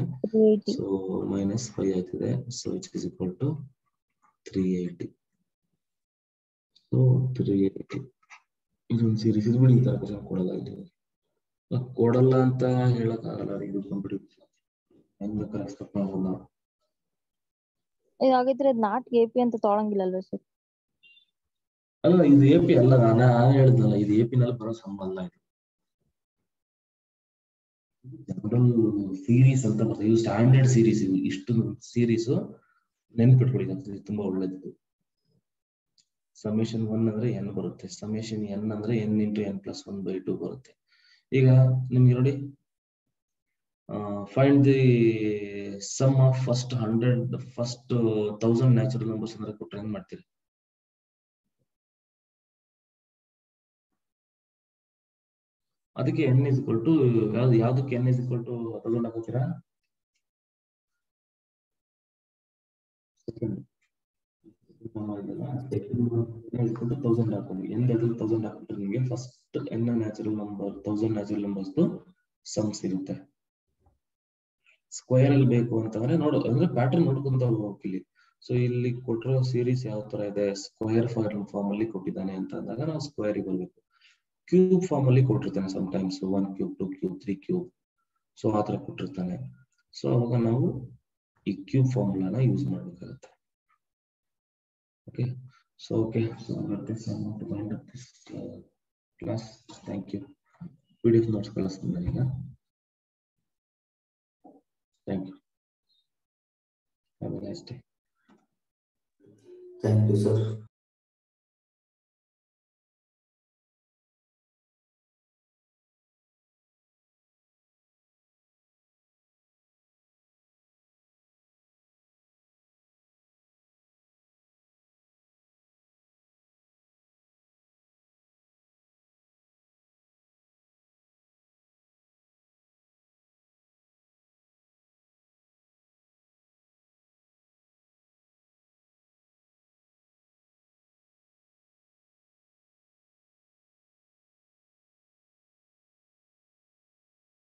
ಸೊ -5 ಆಯ್ತದೆ. So it is equal to 380. So 380 ಇದೊಂದು ಸೀರೀಸ್. ಇದು ಬಿಡಿ, ಈ ತರ ಕ್ವಶನ್ ಕೊಡಲ್ಲ. ಇದು ಕೊಡಲ್ಲ ಅಂತ ಹೇಳಕ್ ಆಗಲ್ಲ. ಇದು ಕಂಪ್ಯೂಟರ್ ಹೆಂಗ್ ಬೇಕಾದ್ರೆ ಎಕ್ಸ್ಪೆಕ್ಟ್ ಮಾಡ್ಬೋದು ನಾವು. ಹಾಗಿದ್ರೆ ನಾಟ್ AP ಅಂತ ತೊಗೊಳಂಗಿಲ್ಲ ಅಲ್ವಾ ಸರ್? ಅಲ್ಲ, ಇದು AP ಅಲ್ಲ. ನಾನು ಹೇಳಿದ್ನಲ್ಲ, ಇದು AP ನಲ್ಲಿ ಬರೋ ಸಂಬಂಧ. ಇದು ಜನರಲ್ ಸೀರೀಸ್ ಅಂತ ಬರ್ತದೆ. ಇದು ಸ್ಟ್ಯಾಂಡರ್ಡ್ ಸೀರೀಸ್. ಇದು ಇಷ್ಟು ಸೀರೀಸ್ ನೆನ್ಪಿಟ್ಕೊಳ್ಳಿ, ತುಂಬಾ ಒಳ್ಳೇದು. ಸಮೇಷನ್ 1 ಅಂದ್ರೆ n ಬರುತ್ತೆ. ಸಮೇಷನ್ n ಅಂದ್ರೆ n ಇಂಟು n ಪ್ಲಸ್ 1/2 ಬರುತ್ತೆ. ಈಗ ನಿಮ್ಗೆ ನೋಡಿ, find the sum of first 1000 natural numbers ಅಂದ್ರೆ ಕೊಟ್ರೆ ಏನ್ ಮಾಡ್ತೀರಿ? ಅದಕ್ಕೆ n ಇಸ್ ಈಕ್ವಲ್ ಟು ಯಾವ್ದಕ್ಕೆ n ಇಸ್ ಈಕ್ವಲ್ ಟು 1000 ಹಾಕೋತೀರಾ? ಸೆಕೆಂಡ್ 1000 ಹಾಕೊಂಡು n ಬದಲು 1000 ಹಾಕಿದ್ರೆ ನಿಮಗೆ first n natural number 1000 natural numbers sum ಸಿಗುತ್ತೆ. ಸ್ಕ್ವೇರ್ ಅಲ್ಲಿ ಬೇಕು ಅಂತಂದ್ರೆ ಅಂದ್ರೆ ಪ್ಯಾಟರ್ನ್ ನೋಡ್ಕೊಂತ ಹೋಗ್ಲಿ. ಸೊ ಇಲ್ಲಿ ಕೊಟ್ಟಿರೋ ಸೀರೀಸ್ ಯಾವ ತರ ಇದೆ? ಸ್ಕ್ವೇರ್ ಫಾರ್ಮ್ ಅಲ್ಲಿ ಕೊಟ್ಟಿದ್ದಾನೆ ಅಂತ ಅಂದಾಗ ನಾವು ಸ್ಕ್ವೇರ್ ಬರ್ಬೇಕು. ಕ್ಯೂಬ್ ಫಾರ್ಮ್ ಅಲ್ಲಿ ಕೊಟ್ಟಿರ್ತಾನೆ sometimes 1 cube 2 cube 3 cube. So ಆ ತರ ಕೊಟ್ಟಿರ್ತಾನೆ. ಸೊ ಅವಾಗ ನಾವು ಈ ಕ್ಯೂಬ್ ಫಾರ್ಮುಲಾನ ಯೂಸ್ ಮಾಡ್ಬೇಕಾಗುತ್ತೆ. Okay. So wind up this class. Thank you. PDF notes ಕಳಿಸ್ತೀನಿ ನಾನೀಗ. Thank you. Have a nice day. Thank you, sir.